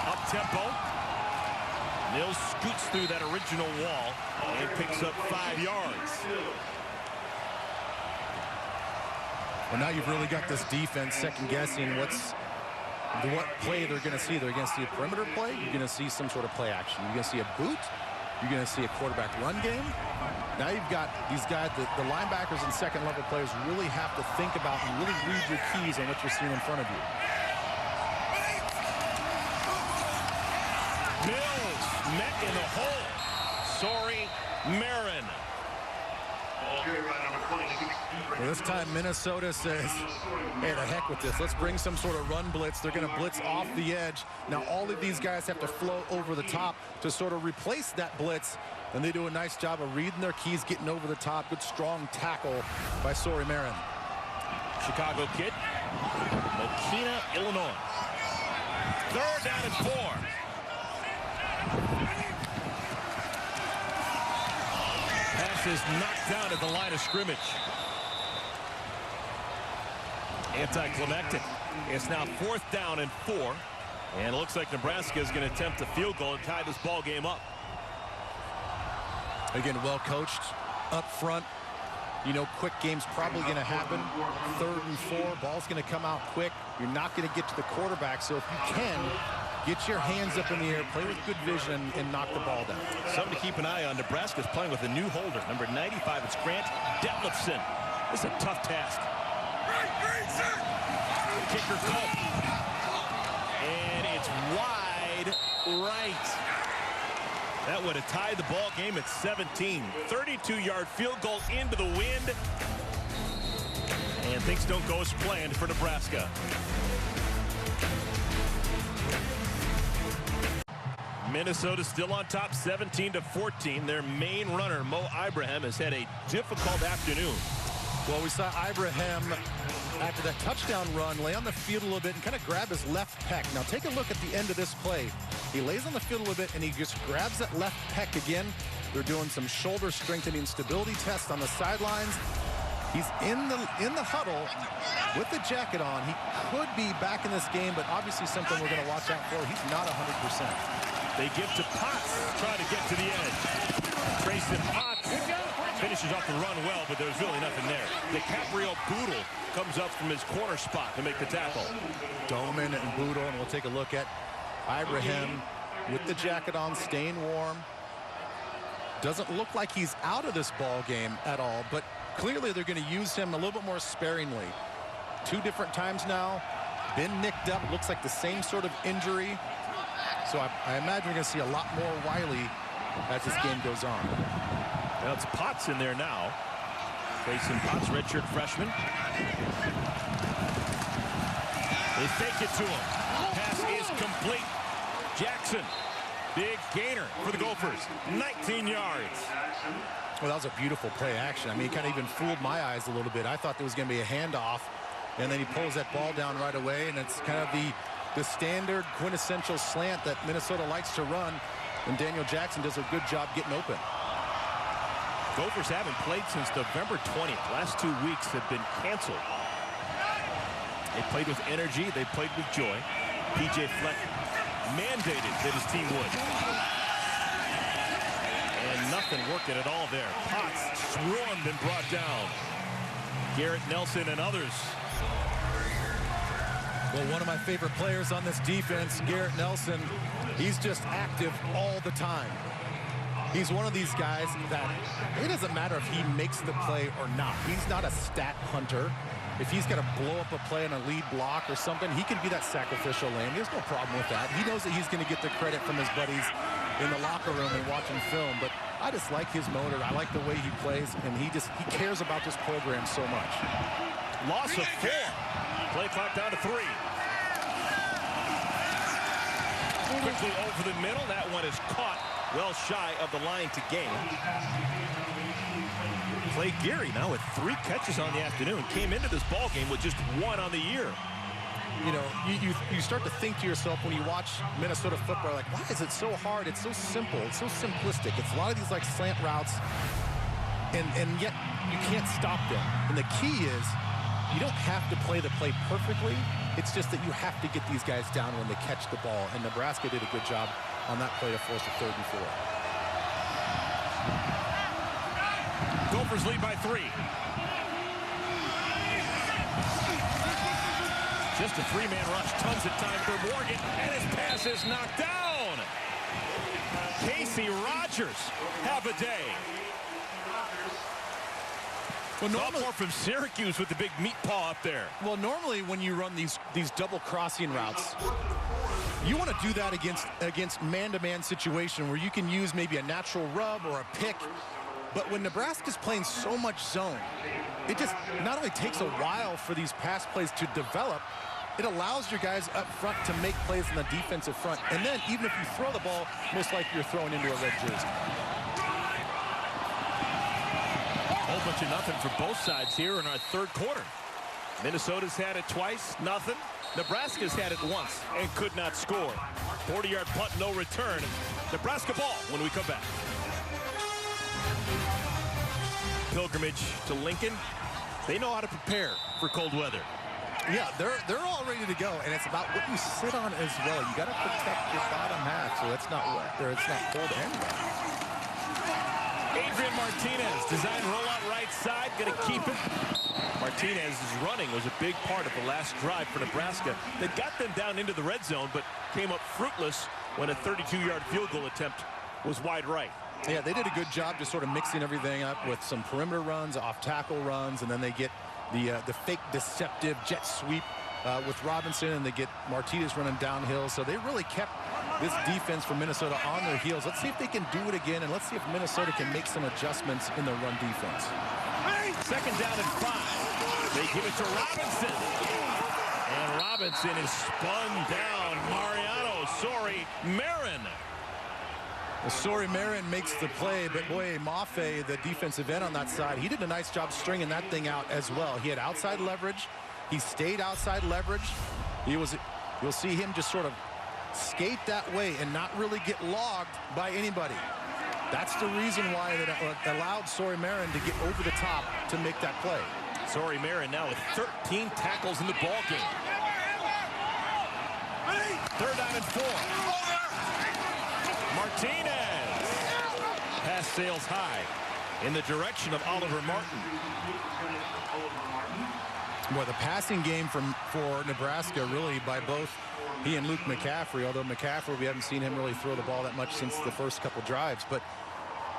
up tempo. Mills scoots through that original wall and picks up 5 yards. Well, now you've really got this defense second-guessing what play they're going to see. They're going to see a perimeter play. You're going to see some sort of play action. You're going to see a boot. You're going to see a quarterback run game. Now you've got these guys, the linebackers and second-level players really have to think about and really read your keys on what you're seeing in front of you. Mills met in the hole. Sorry, Marin. Well, this time Minnesota says, hey, the heck with this. Let's bring some sort of run blitz. They're going to blitz off the edge. Now all of these guys have to flow over the top to sort of replace that blitz. And they do a nice job of reading their keys, getting over the top. Good strong tackle by Sorry Marin. Chicago kid. Mokina, Illinois. 3rd down and 4. Pass is knocked down at the line of scrimmage. Anticlimactic. It's now 4th down and 4. And it looks like Nebraska is going to attempt a field goal and tie this ball game up. Again, well coached up front. You know, quick game's probably going to happen. 3rd and 4. Ball's going to come out quick. You're not going to get to the quarterback. So if you can, get your hands up in the air, play with good vision, and knock the ball down. Something to keep an eye on. Nebraska's playing with a new holder. Number 95, it's Grant Detlefson. This is a tough task. The kicker Culp. And it's wide right. That would have tied the ball game at 17. 32-yard field goal into the wind. And things don't go as planned for Nebraska. Minnesota still on top, 17-14. Their main runner, Mo Ibrahim, has had a difficult afternoon. Well, we saw Ibrahim, after that touchdown run, lay on the field a little bit and kind of grab his left pec. Now, take a look at the end of this play. He lays on the field a little bit, and he just grabs that left pec again. They're doing some shoulder strengthening stability tests on the sidelines. He's in the huddle with the jacket on. He could be back in this game, but obviously something we're going to watch out for. He's not 100%. They give to Potts, trying to get to the edge. Grayson Potts finishes off the run well, but there's really nothing there. DiCaprio Boodle comes up from his corner spot to make the tackle. Doman and Boodle, and we'll take a look at Ibrahim with the jacket on, staying warm. Doesn't look like he's out of this ball game at all, but clearly they're going to use him a little bit more sparingly. 2 different times now. Been nicked up. Looks like the same sort of injury. So I imagine we're going to see a lot more Wiley as this game goes on. Well, it's Potts in there now. Grayson Potts, redshirt freshman. They fake it to him. Pass is complete. Jackson, big gainer for the Gophers. 19 yards. Well, that was a beautiful play action. I mean, it kind of even fooled my eyes a little bit. I thought there was going to be a handoff, and then he pulls that ball down right away, and it's kind of the standard quintessential slant that Minnesota likes to run, and Daniel Jackson does a good job getting open. Gophers haven't played since November 20th. Last 2 weeks have been canceled. They played with energy. They played with joy. P.J. Fleck mandated that his team would. And nothing working at all there. Potts swarmed and brought down. Garrett Nelson and others. Well, one of my favorite players on this defense, Garrett Nelson, he's just active all the time. He's one of these guys that it doesn't matter if he makes the play or not. He's not a stat hunter. If he's got to blow up a play on a lead block or something, he can be that sacrificial lamb. There's no problem with that. He knows that he's going to get the credit from his buddies in the locker room and watching film. But I just like his motor. I like the way he plays, and he cares about this program so much. Loss of 4. Play clock down to 3. Quickly over the middle. That one is caught well shy of the line to gain. Clay Geary now with 3 catches on the afternoon. Came into this ball game with just 1 on the year. You know, you start to think to yourself when you watch Minnesota football, like, why is it so hard? It's so simple. It's so simplistic. It's a lot of these like slant routes, and yet you can't stop them. And the key is you don't have to play the play perfectly. It's just that you have to get these guys down when they catch the ball. And Nebraska did a good job on that play to force a 3rd and 4. Gophers lead by 3. Just a 3-man rush. Tons of time for Morgan. And his pass is knocked down. Casey Rogers have a day. Well, sophomore from Syracuse with the big meat paw up there. Well, normally when you run these double crossing routes, you want to do that against man-to-man situation where you can use maybe a natural rub or a pick. But when Nebraska's playing so much zone, it just not only takes a while for these pass plays to develop, it allows your guys up front to make plays in the defensive front. And then even if you throw the ball, most likely you're throwing into a red jersey. Whole bunch of nothing for both sides here in our 3rd quarter. Minnesota's had it twice, nothing. Nebraska's had it once and could not score. 40-yard punt, no return. Nebraska ball when we come back. Pilgrimage to Lincoln. They know how to prepare for cold weather. Yeah, they're all ready to go, and it's about what you sit on as well. You got to protect your bottom half so it's not wet or it's not cold and wet. Adrian Martinez, design rollout right side, going to keep it. Martinez's running was a big part of the last drive for Nebraska. That got them down into the red zone, but came up fruitless when a 32-yard field goal attempt was wide right. Yeah, they did a good job just sort of mixing everything up with some perimeter runs, off-tackle runs, and then they get the fake deceptive jet sweep with Robinson, and they get Martinez running downhill. So they really kept this defense from Minnesota on their heels. Let's see if they can do it again, and let's see if Minnesota can make some adjustments in the run defense. 2nd down and 5. They give it to Robinson. And Robinson is spun down. Mariano, Marin. Well, Sori Marin makes the play, but boy, Mafe, the defensive end on that side, he did a nice job stringing that thing out as well. He had outside leverage. He stayed outside leverage. You'll see him just sort of skate that way and not really get logged by anybody. That's the reason why it allowed Sori Marin to get over the top to make that play. Sori Marin now with 13 tackles in the ball game. 3rd down and 4. Martinez. Pass sails high in the direction of Oliver Martin. Boy, the passing game for Nebraska really by both he and Luke McCaffrey, although McCaffrey, we haven't seen him really throw the ball that much since the first couple drives, but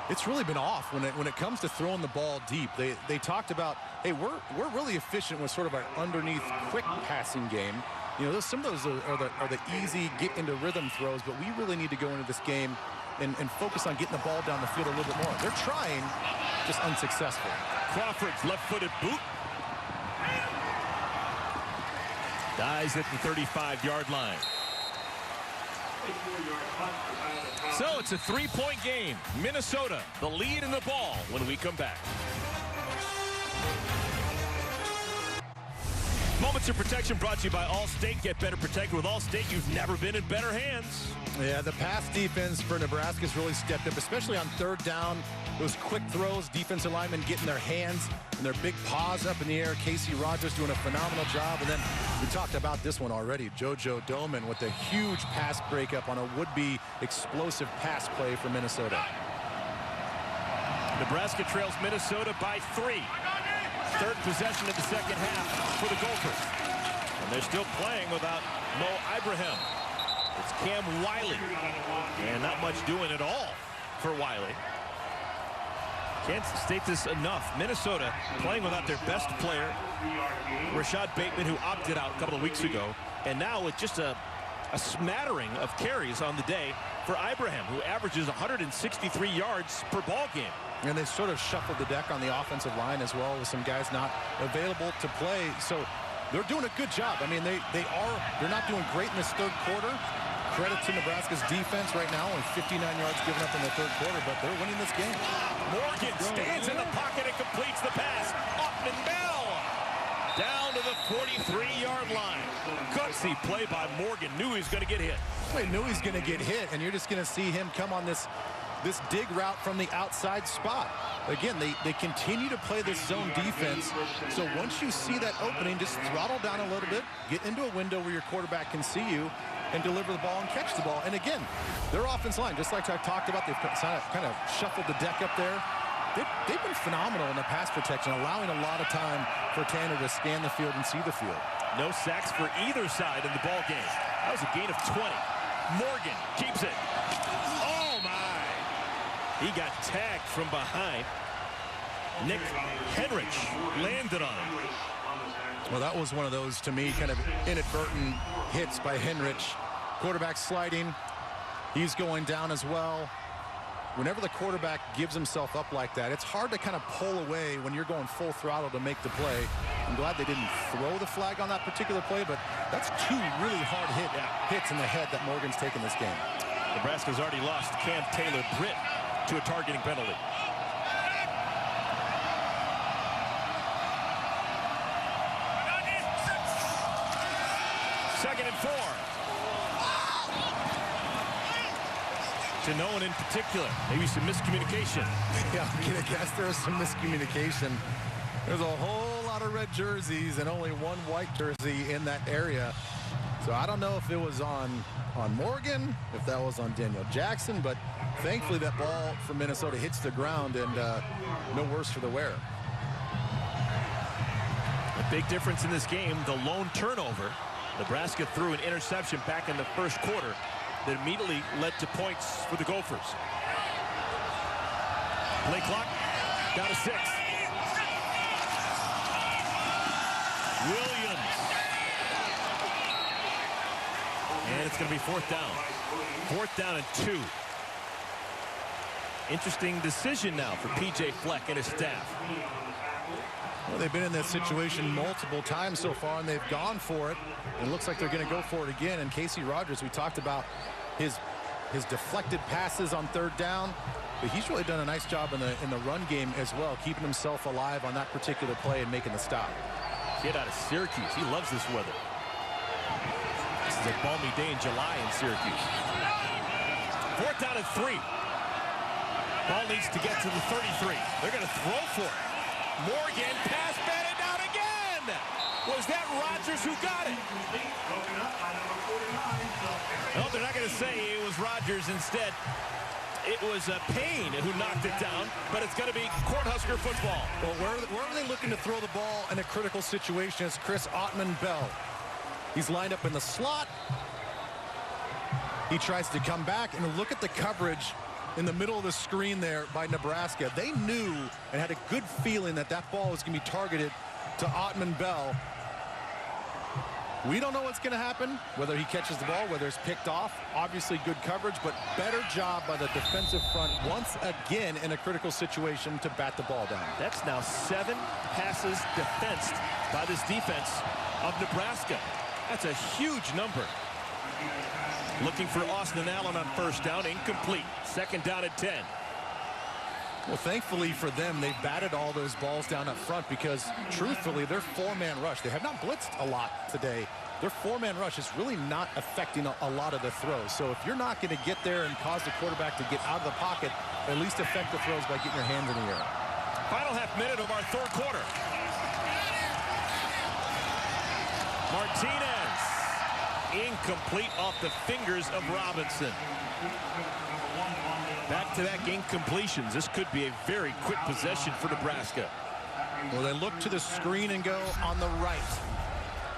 it's really been off when it comes to throwing the ball deep. They talked about, hey, we're really efficient with sort of our underneath quick passing game. You know, some of those are the easy get into rhythm throws, but we really need to go into this game and focus on getting the ball down the field a little bit more. They're trying, just unsuccessful. Crawford's left-footed boot. Dies at the 35-yard line. So it's a 3-point game. Minnesota, the lead in the ball when we come back. Moments of protection brought to you by Allstate. Get better protected with Allstate. You've never been in better hands. Yeah, the pass defense for Nebraska has really stepped up, especially on 3rd down. Those quick throws, defensive linemen getting their hands and their big paws up in the air. Casey Rogers doing a phenomenal job. And then we talked about this one already. JoJo Domann with a huge pass breakup on a would-be explosive pass play for Minnesota. Nebraska trails Minnesota by 3. 3rd possession of the 2nd half for the Gophers. And they're still playing without Mo Ibrahim. It's Cam Wiley. And not much doing at all for Wiley. Can't state this enough. Minnesota playing without their best player, Rashad Bateman, who opted out a couple of weeks ago. And now with just a smattering of carries on the day for Ibrahim, who averages 163 yards per ball game. And they sort of shuffled the deck on the offensive line as well, with some guys not available to play. So they're doing a good job. I mean, they're not doing great in this 3rd quarter. Credit to Nebraska's defense right now, only 59 yards given up in the 3rd quarter, but they're winning this game. Morgan stands in the pocket and completes the pass. Bell down to the 43-yard line. Gutsy play by Morgan. Knew he was going to get hit. He knew he's going to get hit, and you're just going to see him come on this dig route from the outside spot. Again, they continue to play this zone defense. So once you see that opening, just throttle down a little bit, get into a window where your quarterback can see you, and deliver the ball and catch the ball. And again, their offensive line, just like I talked about, they've kind of shuffled the deck up there. They've been phenomenal in the pass protection, allowing a lot of time for Tanner to scan the field and see the field. No sacks for either side in the ball game. That was a gain of 20. Morgan keeps it. Oh, my. He got tagged from behind. Nick Henrich landed on him. Well, that was one of those, to me, kind of inadvertent hits by Henrich. Quarterback sliding. He's going down as well. Whenever the quarterback gives himself up like that, it's hard to kind of pull away when you're going full throttle to make the play. I'm glad they didn't throw the flag on that particular play, but that's 2 really hard hits in the head that Morgan's taken this game. Nebraska's already lost Cam Taylor Britt to a targeting penalty. Second and 4. To no one in particular. Maybe some miscommunication. Yeah, I'm going to guess there's some miscommunication. There's a whole lot of red jerseys and only one white jersey in that area. So I don't know if it was on Morgan, if that was on Daniel Jackson, but thankfully that ball from Minnesota hits the ground and no worse for the wearer. A big difference in this game, the lone turnover. Nebraska threw an interception back in the 1st quarter that immediately led to points for the Gophers. Play clock down to 6. Williams. And it's going to be 4th down. 4th down and 2. Interesting decision now for P.J. Fleck and his staff. Well, they've been in this situation multiple times so far, and they've gone for it. It looks like they're going to go for it again. And Casey Rogers, we talked about his deflected passes on 3rd down, but he's really done a nice job in the run game as well, keeping himself alive on that particular play and making the stop. Kid out of Syracuse. He loves this weather. This is a balmy day in July in Syracuse. 4th down and 3. Ball needs to get to the 33. They're going to throw for it. Morgan, pass batted down again. Was that Rodgers who got it? No, they're not going to say it was Rodgers. Instead, it was Payne who knocked it down, but it's going to be Cornhusker football. Well, where are they looking to throw the ball in a critical situation is Chris Ottman-Bell. He's lined up in the slot. He tries to come back, and look at the coverage in the middle of the screen there by Nebraska. They knew and had a good feeling that that ball was going to be targeted to Ottman-Bell. We don't know what's going to happen, whether he catches the ball, whether it's picked off. Obviously good coverage, but better job by the defensive front once again in a critical situation to bat the ball down. That's now 7 passes defensed by this defense of Nebraska. That's a huge number. Looking for Austin Allen on first down, incomplete. Second down at 10. Well, thankfully for them, they've batted all those balls down up front because, truthfully, their 4-man rush, they have not blitzed a lot today. Their 4-man rush is really not affecting a lot of the throws. So if you're not going to get there and cause the quarterback to get out of the pocket, at least affect the throws by getting your hands in the air. Final half minute of our third quarter. Martinez, incomplete off the fingers of Robinson. Back-to-back incompletions. This could be a very quick possession for Nebraska. Well, they look to the screen and go on the right.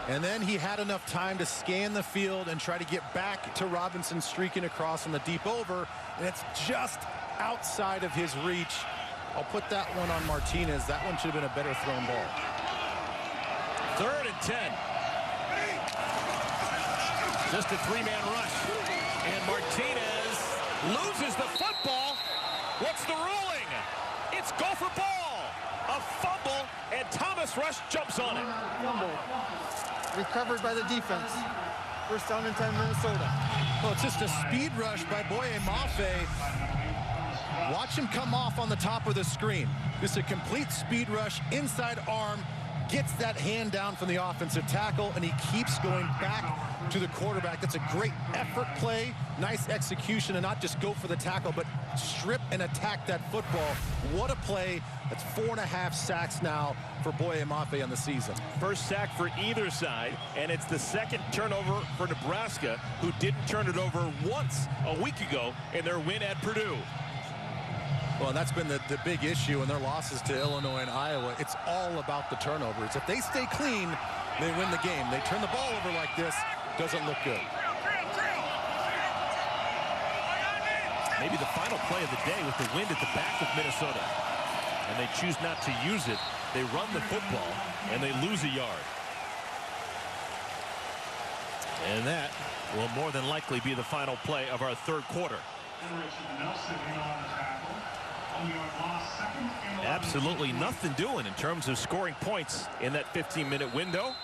And then he had enough time to scan the field and try to get back to Robinson streaking across on the deep over. And it's just outside of his reach. I'll put that one on Martinez. That one should have been a better thrown ball. 3rd and 10. Just a 3-man rush. And Martinez loses the football. What's the ruling? It's Gopher ball. A fumble, and Thomas Rush jumps on it. Fumble. Recovered by the defense. First down and 10, Minnesota. Well, it's just a speed rush by Boye Mafe. Watch him come off on the top of the screen. Just a complete speed rush, inside arm, gets that hand down from the offensive tackle, and he keeps going back to the quarterback. That's a great effort play, nice execution, and not just go for the tackle, but strip and attack that football. What a play. That's 4.5 sacks now for Boye Mafe on the season. First sack for either side, and it's the second turnover for Nebraska, who didn't turn it over once a week ago in their win at Purdue. Well, and that's been the big issue in their losses to Illinois and Iowa. It's all about the turnovers. If they stay clean, they win the game. They turn the ball over like this, doesn't look good. Maybe the final play of the day with the wind at the back of Minnesota. And they choose not to use it. They run the football, and they lose a yard. And that will more than likely be the final play of our third quarter. Absolutely nothing doing in terms of scoring points in that 15-minute window.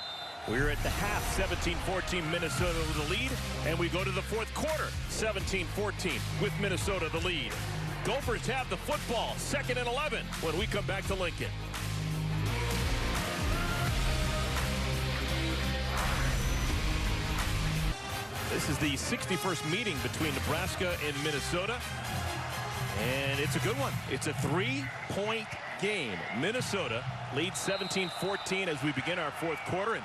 We're at the half, 17-14, Minnesota with the lead, and we go to the fourth quarter, 17-14 with Minnesota the lead. Gophers have the football, 2nd and 11 when we come back to Lincoln. This is the 61st meeting between Nebraska and Minnesota. And it's a good one. It's a 3-point game. Minnesota leads 17-14 as we begin our fourth quarter. And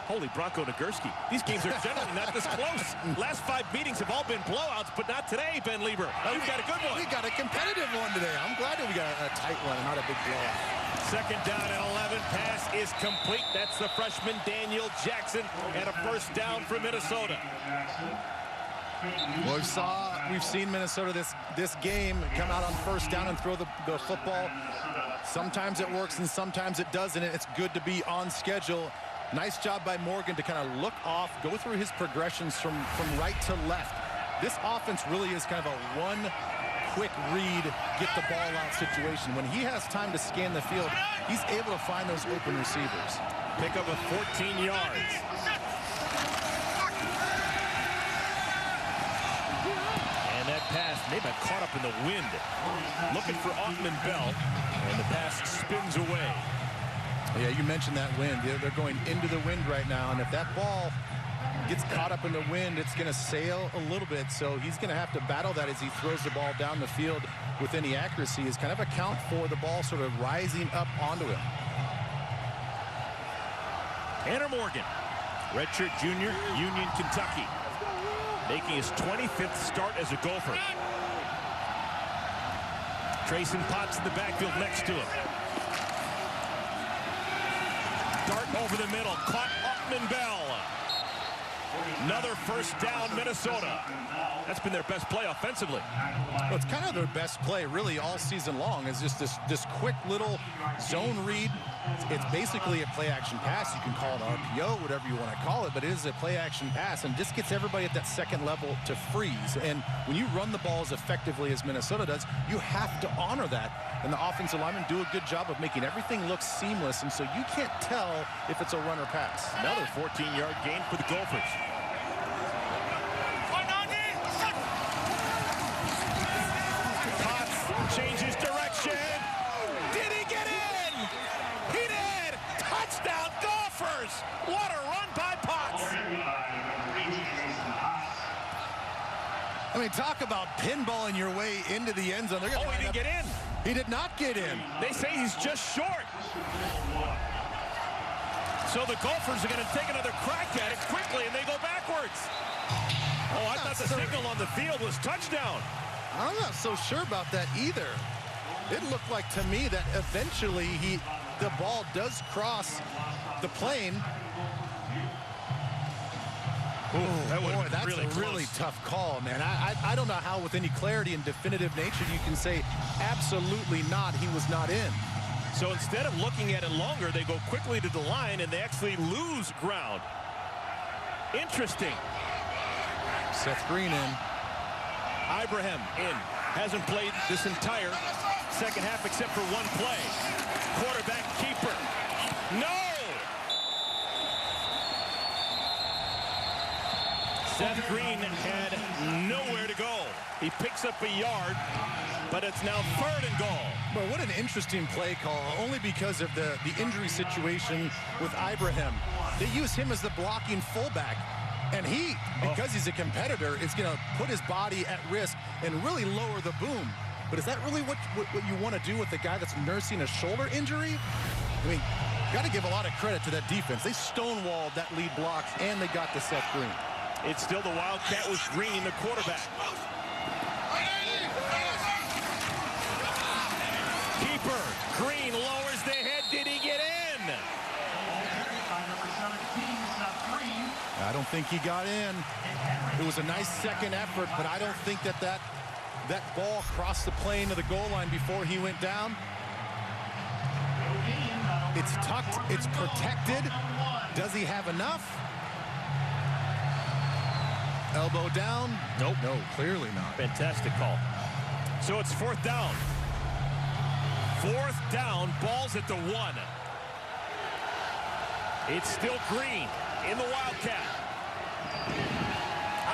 holy Bronco Nagurski, these games are generally not this close. Last 5 meetings have all been blowouts, but not today, Ben Lieber. You've got a good one. We got a competitive one today. I'm glad that we got a tight one and not a big blowout. 2nd down and 11. Pass is complete. That's the freshman Daniel Jackson, and a first down for Minnesota. Well, we've seen Minnesota this game come out on first down and throw the football. Sometimes it works and sometimes it doesn't. And it's good to be on schedule. Nice job by Morgan to kind of look off, go through his progressions from right to left. This offense really is kind of a one quick read, get the ball out situation. When he has time to scan the field, he's able to find those open receivers. Pick up of 14 yards. And that pass may have caught up in the wind. Looking for Ottman-Bell, and the pass spins away. Yeah, you mentioned that wind. They're going into the wind right now, and if that ball gets caught up in the wind, it's going to sail a little bit. So he's going to have to battle that as he throws the ball down the field with any accuracy, is kind of account for the ball sort of rising up onto him. Tanner Morgan, redshirt junior, Union, Kentucky, making his 25th start as a Gopher. Trayson Potts in the backfield next to him. Dart over the middle, caught Wan'Dale. Another first down, Minnesota. That's been their best play offensively. Well, it's kind of their best play really all season long, is just this quick little zone read. It's basically a play action pass. You can call it RPO, whatever you want to call it, but it is a play action pass and just gets everybody at that second level to freeze. And when you run the ball as effectively as Minnesota does, you have to honor that. And the offensive linemen do a good job of making everything look seamless, and so you can't tell if it's a run or pass. Another 14-yard gain for the Gophers. Potts changes direction. Did he get in? He did! Touchdown, Gophers! What a run by Potts! I mean, talk about pinballing your way into the end zone. Oh, he didn't get in. He did not get in. They say he's just short. So the Gophers are going to take another crack at it quickly, and they go backwards. Oh, I thought the signal on the field was touchdown. I'm not so sure about that either. It looked like to me that eventually the ball does cross the plane. Boy, that's really a really tough call, man. I don't know how with any clarity and definitive nature you can say absolutely not, he was not in. So instead of looking at it longer, they go quickly to the line and they actually lose ground. Interesting. Seth Green in. Ibrahim in. Hasn't played this entire second half except for one play. Quarterback keeper. No! Seth Green had nowhere to go. He picks up a yard, but it's now 3rd and goal. Well, what an interesting play call, only because of the injury situation with Ibrahim. They use him as the blocking fullback, and he, because he's a competitor, is going to put his body at risk and really lower the boom. But is that really what you want to do with the guy that's nursing a shoulder injury? I mean, got to give a lot of credit to that defense. They stonewalled that lead block, and they got to Seth Green. It's still the Wildcat with Green, the quarterback. Keeper, Green lowers the head. Did he get in? I don't think he got in. It was a nice second effort, but I don't think that ball crossed the plane to the goal line before he went down. It's tucked. It's protected. Does he have enough? Elbow down. Nope. No, clearly not. Fantastic call. So it's 4th down. 4th down, ball's at the 1. It's still Green in the Wildcat.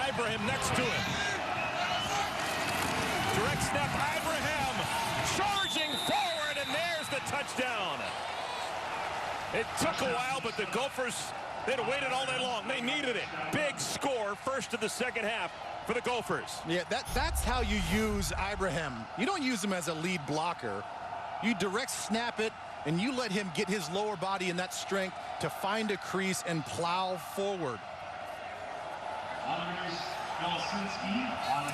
Ibrahim next to him. Direct snap, Ibrahim charging forward, and there's the touchdown. It took a while, but the Gophers, they'd waited all day long. They needed it. Big score, first of the second half for the Gophers. Yeah, that's how you use Ibrahim. You don't use him as a lead blocker. You direct snap it, and you let him get his lower body and that strength to find a crease and plow forward.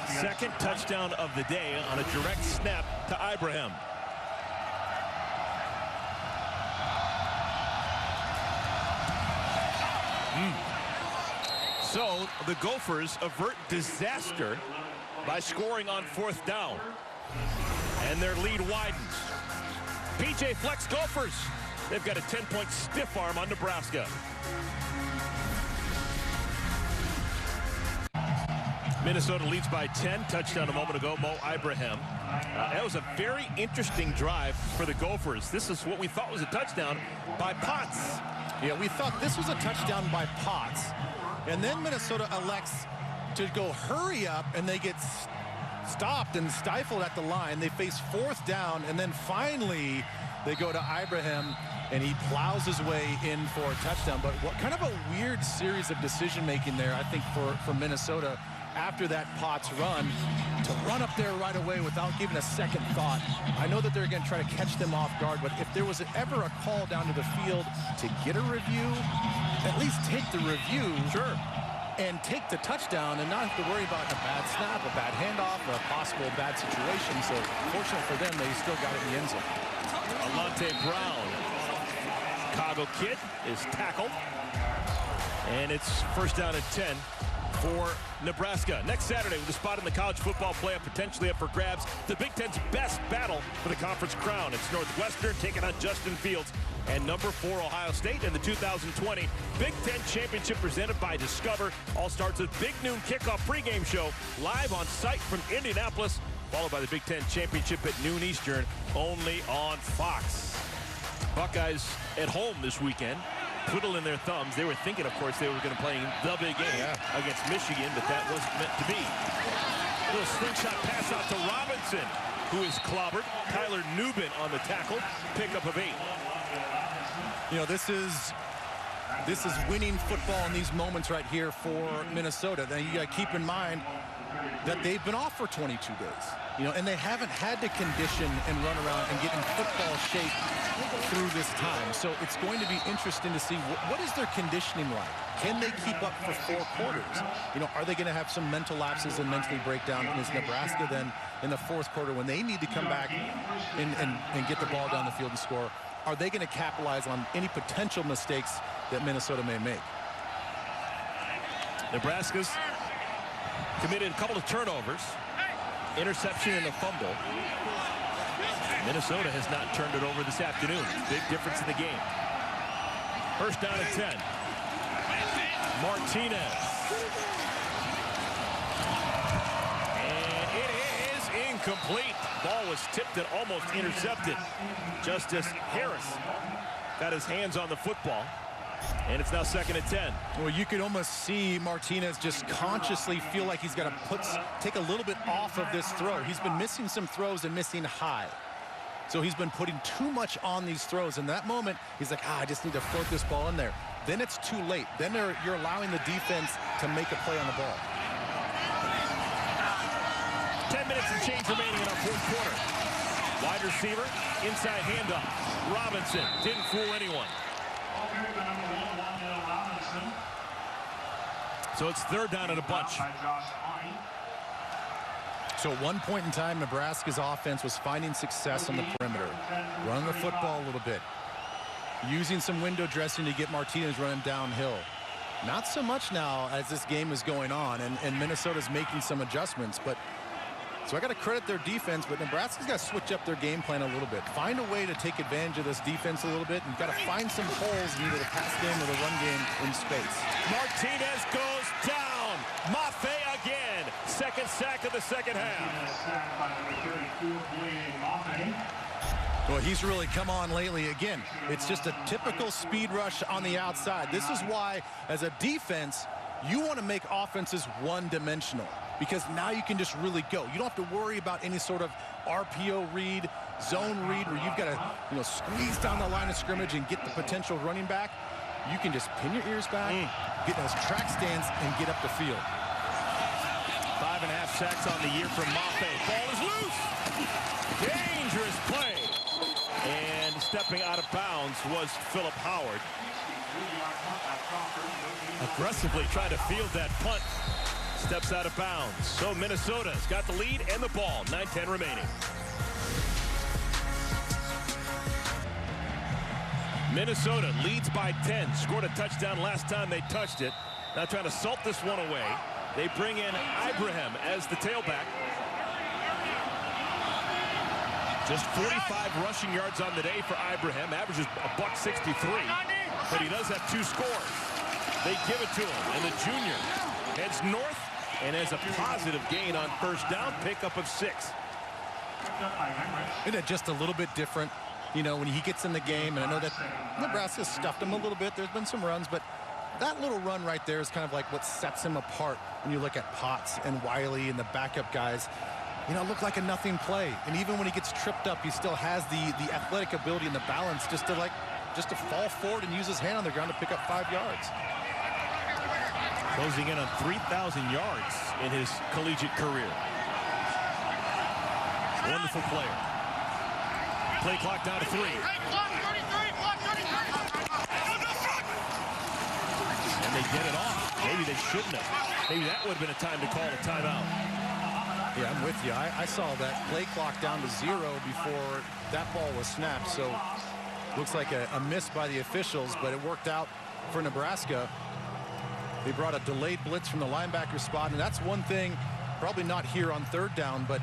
Second touchdown of the day on a direct snap to Ibrahim. So the Gophers avert disaster by scoring on 4th down. And their lead widens. PJ Fleck's Gophers. They've got a 10-point stiff arm on Nebraska. Minnesota leads by 10. Touchdown a moment ago, Mo Ibrahim. That was a very interesting drive for the Gophers. This is what we thought was a touchdown by Potts. Yeah, we thought this was a touchdown by Potts. And then Minnesota elects to go hurry up, and they get stopped and stifled at the line. They face 4th down, and then finally they go to Ibrahim, and he plows his way in for a touchdown. But what kind of a weird series of decision-making there, I think, for Minnesota after that Potts run, to run up there right away without giving a second thought. I know that they're going to try to catch them off guard, but if there was ever a call down to the field to get a review, at least take the review. Sure. And take the touchdown and not have to worry about a bad snap, a bad handoff, a possible bad situation. So fortunate for them, they still got it in the end zone. Alante Brown, Chicago kid, is tackled. And it's 1st down and 10 for Nebraska. Next Saturday, with a spot in the college football playoff potentially up for grabs, the Big Ten's best battle for the conference crown. It's Northwestern taking on Justin Fields and number 4 Ohio State in the 2020 Big Ten Championship presented by Discover. All starts with big noon kickoff pregame show live on site from Indianapolis, followed by the Big Ten Championship at noon Eastern, only on Fox. Buckeyes at home this weekend, twiddling their thumbs. They were thinking, of course, they were going to play the big game against Michigan, but that wasn't meant to be. A little slingshot pass out to Robinson, who is clobbered. Tyler Nubin on the tackle, pickup of 8. You know, this is winning football in these moments right here for Minnesota. Now you got to keep in mind that they've been off for 22 days, you know, and they haven't had to condition and run around and get in football shape through this time. So it's going to be interesting to see what is their conditioning like. Can they keep up for 4 quarters? You know, are they going to have some mental lapses and mentally break down? And is Nebraska then in the 4th quarter, when they need to come back and get the ball down the field and score, are they going to capitalize on any potential mistakes that Minnesota may make? Nebraska's committed a couple of turnovers, interception and a fumble. Minnesota has not turned it over this afternoon. Big difference in the game. 1st down and 10. Martinez. And it is incomplete. Ball was tipped and almost intercepted. Justice Harris got his hands on the football. And it's now 2nd and 10. Well, you could almost see Martinez just consciously feel like he's got to take a little bit off of this throw. He's been missing some throws and missing high. So he's been putting too much on these throws. In that moment, he's like, I just need to float this ball in there. Then it's too late. Then you're allowing the defense to make a play on the ball. 10 minutes and change remaining in our 4th quarter. Wide receiver, inside handoff. Robinson didn't fool anyone. So it's 3rd down and a bunch. So at one point in time, Nebraska's offense was finding success on the perimeter, running the football a little bit, using some window dressing to get Martinez running downhill. Not so much now as this game is going on, and Minnesota's making some adjustments. But so I got to credit their defense, but Nebraska's got to switch up their game plan a little bit. Find a way to take advantage of this defense a little bit, and got to find some holes in either the pass game or the run game in space. Martinez goes down. Mafe again. 2nd sack of the 2nd half. Well, he's really come on lately. Again, it's just a typical speed rush on the outside. This is why, as a defense, you want to make offenses one-dimensional, because now you can just really go. You don't have to worry about any sort of RPO read, zone read, where you've got to, squeeze down the line of scrimmage and get the potential running back. You can just pin your ears back, get those track stands, and get up the field. 5.5 sacks on the year from Mafe. Ball is loose. Dangerous play. And stepping out of bounds was Philip Howard. Aggressively trying to field that punt. Steps out of bounds. So Minnesota's got the lead and the ball. 9:10 remaining. Minnesota leads by 10. Scored a touchdown last time they touched it. Now trying to salt this one away. They bring in Ibrahim as the tailback. Just 45 rushing yards on the day for Ibrahim. Averages $163. But he does have 2 scores. They give it to him. And the junior heads north and has a positive gain on 1st down. Pickup of 6. Isn't it just a little bit different, when he gets in the game? And I know that Nebraska stuffed him a little bit. There's been some runs, but that little run right there is kind of like what sets him apart when you look at Potts and Wiley and the backup guys. you know, look like a nothing play. And even when he gets tripped up, he still has the athletic ability and the balance just to fall forward and use his hand on the ground to pick up 5 yards. Closing in on 3,000 yards in his collegiate career. Wonderful player. Play clock down to 3. And they get it off. Maybe they shouldn't have. Maybe that would have been a time to call a timeout. Yeah, I'm with you. I saw that play clock down to 0 before that ball was snapped. So looks like a miss by the officials, but it worked out for Nebraska. They brought a delayed blitz from the linebacker spot, and that's one thing, probably not here on 3rd down, but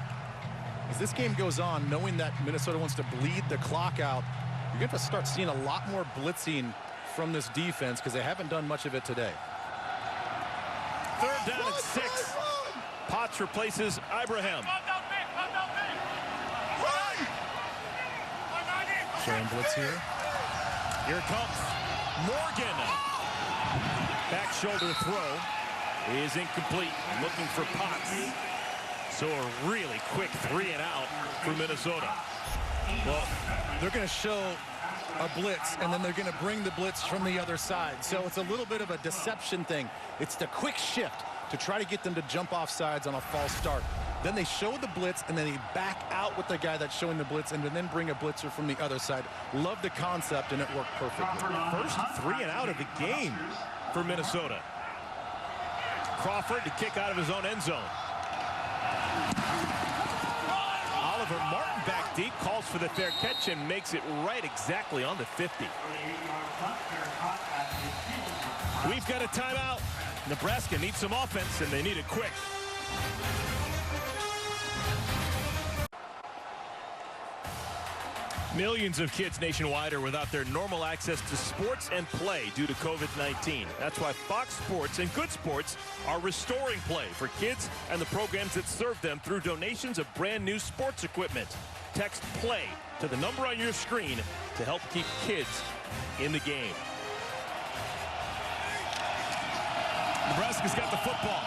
as this game goes on, knowing that Minnesota wants to bleed the clock out, you're going to start seeing a lot more blitzing from this defense because they haven't done much of it today. 3rd down and 6. Potts replaces Ibrahim. Showing blitz here. Here it comes. Morgan. Back shoulder throw is incomplete. Looking for Potts. So a really quick 3 and out for Minnesota. Well, they're going to show a blitz, and then they're going to bring the blitz from the other side. So it's a little bit of a deception thing. It's the quick shift to try to get them to jump off sides on a false start. Then they show the blitz, and then they back out with the guy that's showing the blitz, and then bring a blitzer from the other side. Love the concept, and it worked perfectly. First 3 and out of the game for Minnesota. Crawford to kick out of his own end zone. Oliver Martin back deep, calls for the fair catch and makes it right exactly on the 50. We've got a timeout. Nebraska needs some offense, and they need it quick. Millions of kids nationwide are without their normal access to sports and play due to COVID-19. That's why Fox Sports and Good Sports are restoring play for kids and the programs that serve them through donations of brand new sports equipment. Text PLAY to the number on your screen to help keep kids in the game. Nebraska's got the football.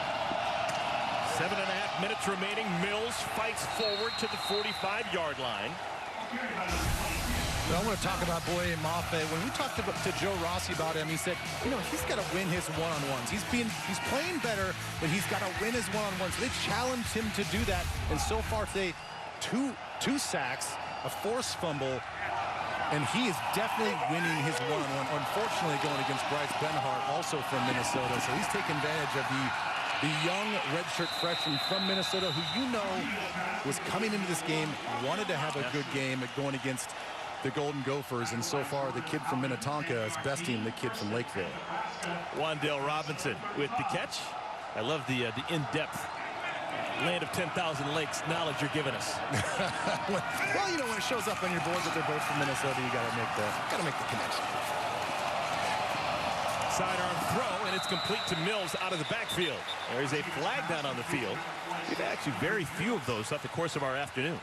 7.5 minutes remaining. Mills fights forward to the 45-yard line. I want to talk about Boye Mafe. When we talked to Joe Rossi about him, he said, you know, he's got to win his one-on-ones. He's playing better, but he's got to win his one-on-ones. So they challenged him to do that, and so far today, two sacks, a forced fumble, and he is definitely winning his one-on-one. Unfortunately, going against Bryce Benhart, also from Minnesota, so he's taking advantage of the young redshirt freshman from Minnesota, who you know was coming into this game, wanted to have a good game at going against the Golden Gophers, and so far the kid from Minnetonka is besting the kid from Lakeville. Wan'Dale Robinson with the catch. I love the in-depth land of 10,000 lakes knowledge you're giving us. Well, you know, when it shows up on your board that they're both from Minnesota, you got to make the connection. Sidearm throw, and it's complete to Mills out of the backfield. There is a flag down on the field. We've had actually very few of those throughout the course of our afternoon.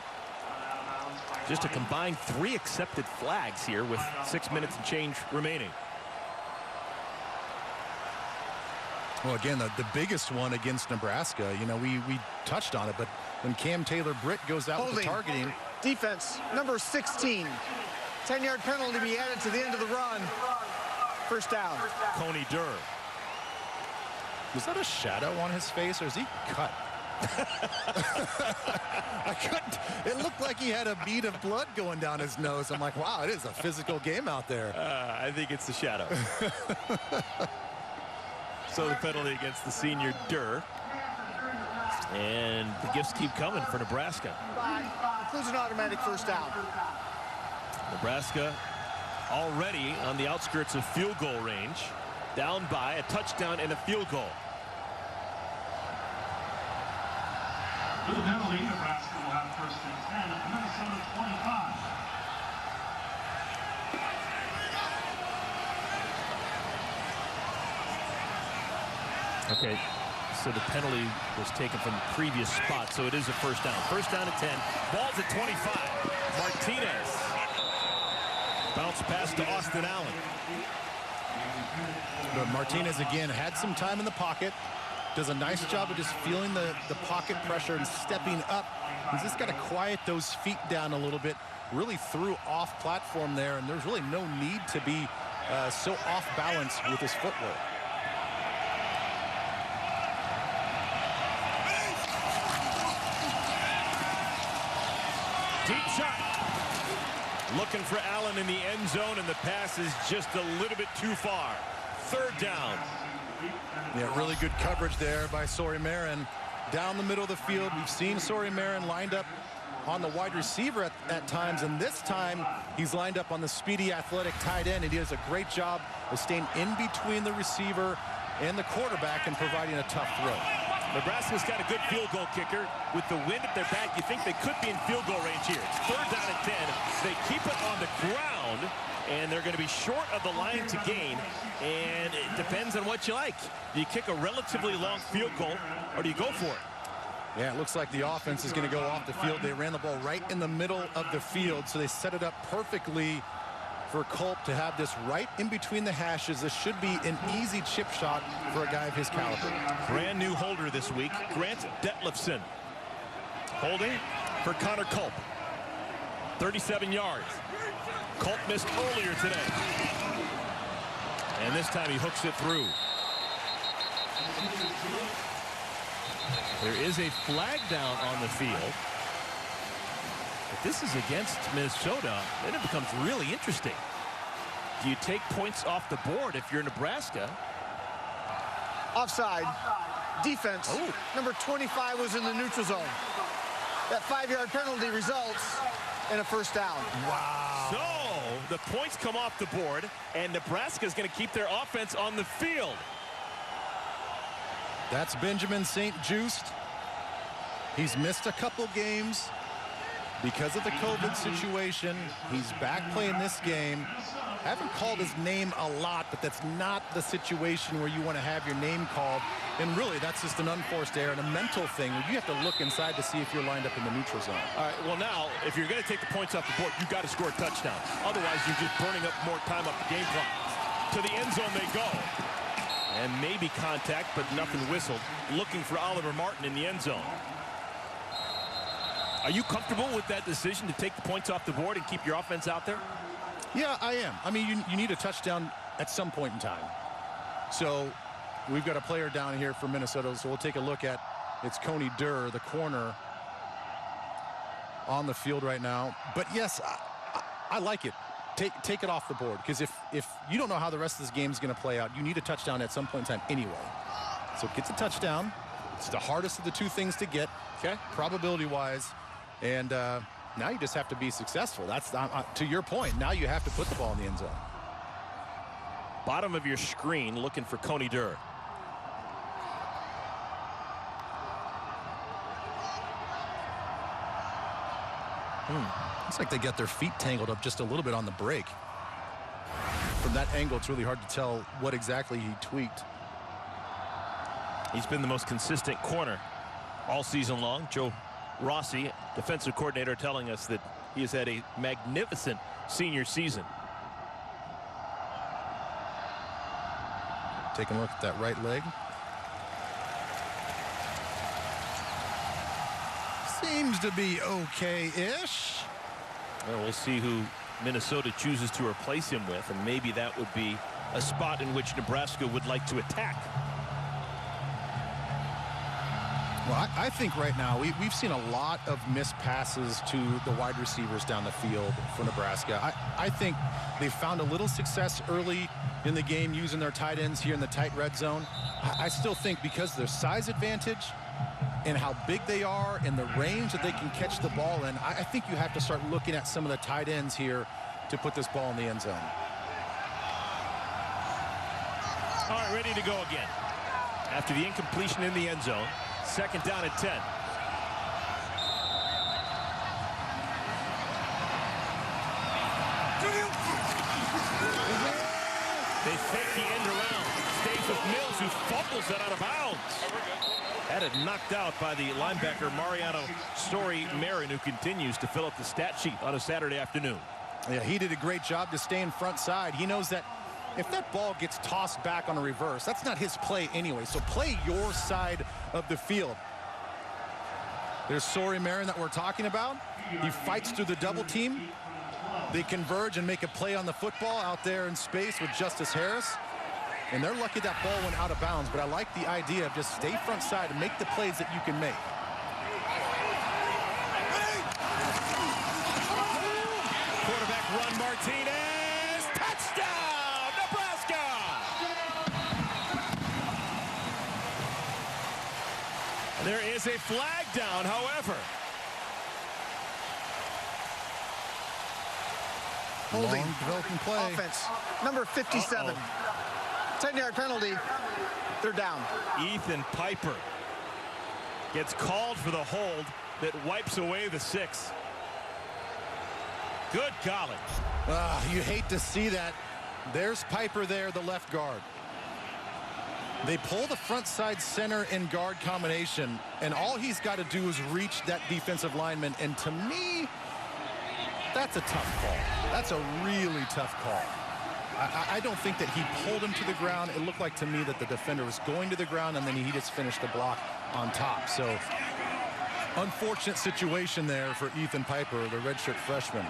Just a combined 3 accepted flags here with 6 minutes and change remaining. Well, again, the biggest one against Nebraska, you know, we touched on it, but when Cam Taylor-Britt goes out with the targeting. Defense, number 16. 10-yard penalty to be added to the end of the run. First down. Coney Durr. Was that a shadow on his face, or is he cut? I couldn't. It looked like he had a bead of blood going down his nose. I'm like, wow, it is a physical game out there. I think it's the shadow. So the penalty against the senior Durr. And the gifts keep coming for Nebraska. Includes an automatic first down. Nebraska already on the outskirts of field goal range. Down by a touchdown and a field goal. With the penalty, Nebraska will have first and 10 at Minnesota 25. Okay, so the penalty was taken from the previous spot, so it is a first down. First down at 10, ball's at 25. Martinez. Bounce pass to Austin Allen. But Martinez again had some time in the pocket. does a nice job of just feeling the pocket pressure and stepping up. He's just got to quiet those feet down a little bit. Really threw off platform there, and there's really no need to be so off balance with his footwork. Deep shot. Looking for Allen in the end zone, and the pass is just a little bit too far. Third down. Yeah, really good coverage there by Sori Marin. Down the middle of the field, we've seen Sori Marin lined up on the wide receiver at times, and this time he's lined up on the speedy, athletic tight end, and he does a great job of staying in between the receiver and the quarterback and providing a tough throw. Nebraska's got a good field goal kicker. With the wind at their back, you think they could be in field goal range here. It's 3rd down and 10. They keep it on the ground, and they're going to be short of the line to gain, and it depends on what you like. Do you kick a relatively long field goal, or do you go for it? Yeah, it looks like the offense is going to go off the field. They ran the ball right in the middle of the field, so they set it up perfectly for Culp to have this right in between the hashes. This should be an easy chip shot for a guy of his caliber. Brand new holder this week, Grant Detlefson. Holding for Connor Culp. 37 yards. Culp missed earlier today. And this time he hooks it through. There is a flag down on the field. If this is against Minnesota, then it becomes really interesting. Do you take points off the board if you're Nebraska? Offside. Defense. Oh. Number 25 was in the neutral zone. That 5-yard penalty results in a first down. Wow. So the points come off the board, and Nebraska is going to keep their offense on the field. That's Benjamin St. Just. He's missed a couple games because of the COVID situation. He's back playing this game. Haven't called his name a lot, but that's not the situation where you want to have your name called. And really, that's just an unforced error and a mental thing where you have to look inside to see if you're lined up in the neutral zone. All right, well now, if you're going to take the points off the board, you've got to score a touchdown. Otherwise, you're just burning up more time off the game clock. To the end zone they go. And maybe contact, but nothing whistled. Looking for Oliver Martin in the end zone. Are you comfortable with that decision to take the points off the board and keep your offense out there? Yeah, I am. I mean, you need a touchdown at some point in time. So we've got a player down here for Minnesota, so we'll take a look at, it's Coney Durr, the corner, on the field right now. But yes, I like it. Take it off the board, because if you don't know how the rest of this game is going to play out, you need a touchdown at some point in time anyway. So get the touchdown. It's the hardest of the two things to get, okay, probability-wise. And now you just have to be successful. That's to your point. Now you have to put the ball in the end zone. Bottom of your screen, looking for Coney Durr. Looks like they got their feet tangled up just a little bit on the break. From that angle, it's really hard to tell what exactly he tweaked. He's been the most consistent corner all season long. Joe Rossi, defensive coordinator, telling us that he has had a magnificent senior season. Taking a look at that right leg. Seems to be okay-ish. Well, we'll see who Minnesota chooses to replace him with, and maybe that would be a spot in which Nebraska would like to attack. Well, I think right now we've seen a lot of missed passes to the wide receivers down the field for Nebraska. I think they found a little success early in the game using their tight ends here in the tight red zone. I still think because of their size advantage and how big they are and the range that they can catch the ball in, I think you have to start looking at some of the tight ends here to put this ball in the end zone. All right, ready to go again. After the incompletion in the end zone, 2nd down at 10. They fake the end around. Stays with Mills, who fumbles it out of bounds. Had it knocked out by the linebacker Mariano Sori Marin, who continues to fill up the stat sheet on a Saturday afternoon. Yeah, he did a great job to stay in front side. He knows that if that ball gets tossed back on a reverse, that's not his play anyway. So play your side of the field. There's Sori Marin that we're talking about. He fights through the double team. They converge and make a play on the football out there in space with Justice Harris. And they're lucky that ball went out of bounds, but I like the idea of just stay front side and make the plays that you can make. Quarterback run, Martinez. Touchdown, Nebraska! There is a flag down, however. Holding. Long developing play. Offense. Number 57. 10-yard penalty. They're down. Ethan Piper gets called for the hold that wipes away the 6. Good golly. You hate to see that. There's Piper there, the left guard. They pull the front side center and guard combination, and all he's got to do is reach that defensive lineman. And to me, that's a tough call. That's a really tough call. I don't think that he pulled him to the ground. It looked like to me that the defender was going to the ground, and then he just finished the block on top. So unfortunate situation there for Ethan Piper, the redshirt freshman.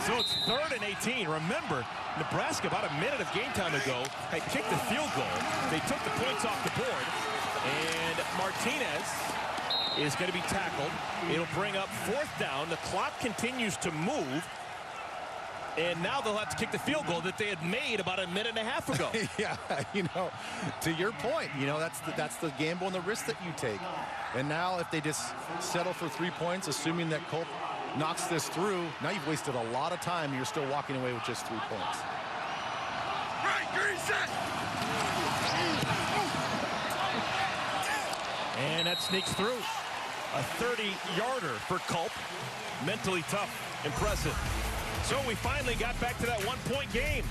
So it's 3rd and 18. Remember, Nebraska about a minute of game time ago had kicked the field goal. They took the points off the board, and Martinez is going to be tackled. It'll bring up 4th down. The clock continues to move, and now they'll have to kick the field goal that they had made about a minute and a half ago. Yeah, you know, to your point, you know, that's the gamble and the risk that you take. And now if they just settle for 3 points, assuming that Colt knocks this through, now you've wasted a lot of time. You're still walking away with just 3 points. And that sneaks through. A 30-yarder for Culp. Mentally tough. Impressive. So we finally got back to that 1-point game.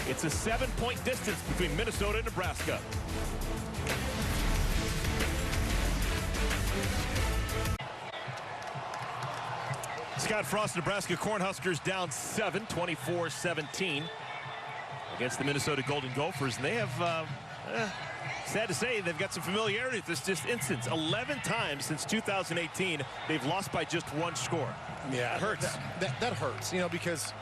It's a 7-point distance between Minnesota and Nebraska. Scott Frost, Nebraska Cornhuskers down 7, 24-17 against the Minnesota Golden Gophers. And they have, sad to say, they've got some familiarity with this instance. 11 times since 2018, they've lost by just 1 score. Yeah, it hurts. That hurts, you know, because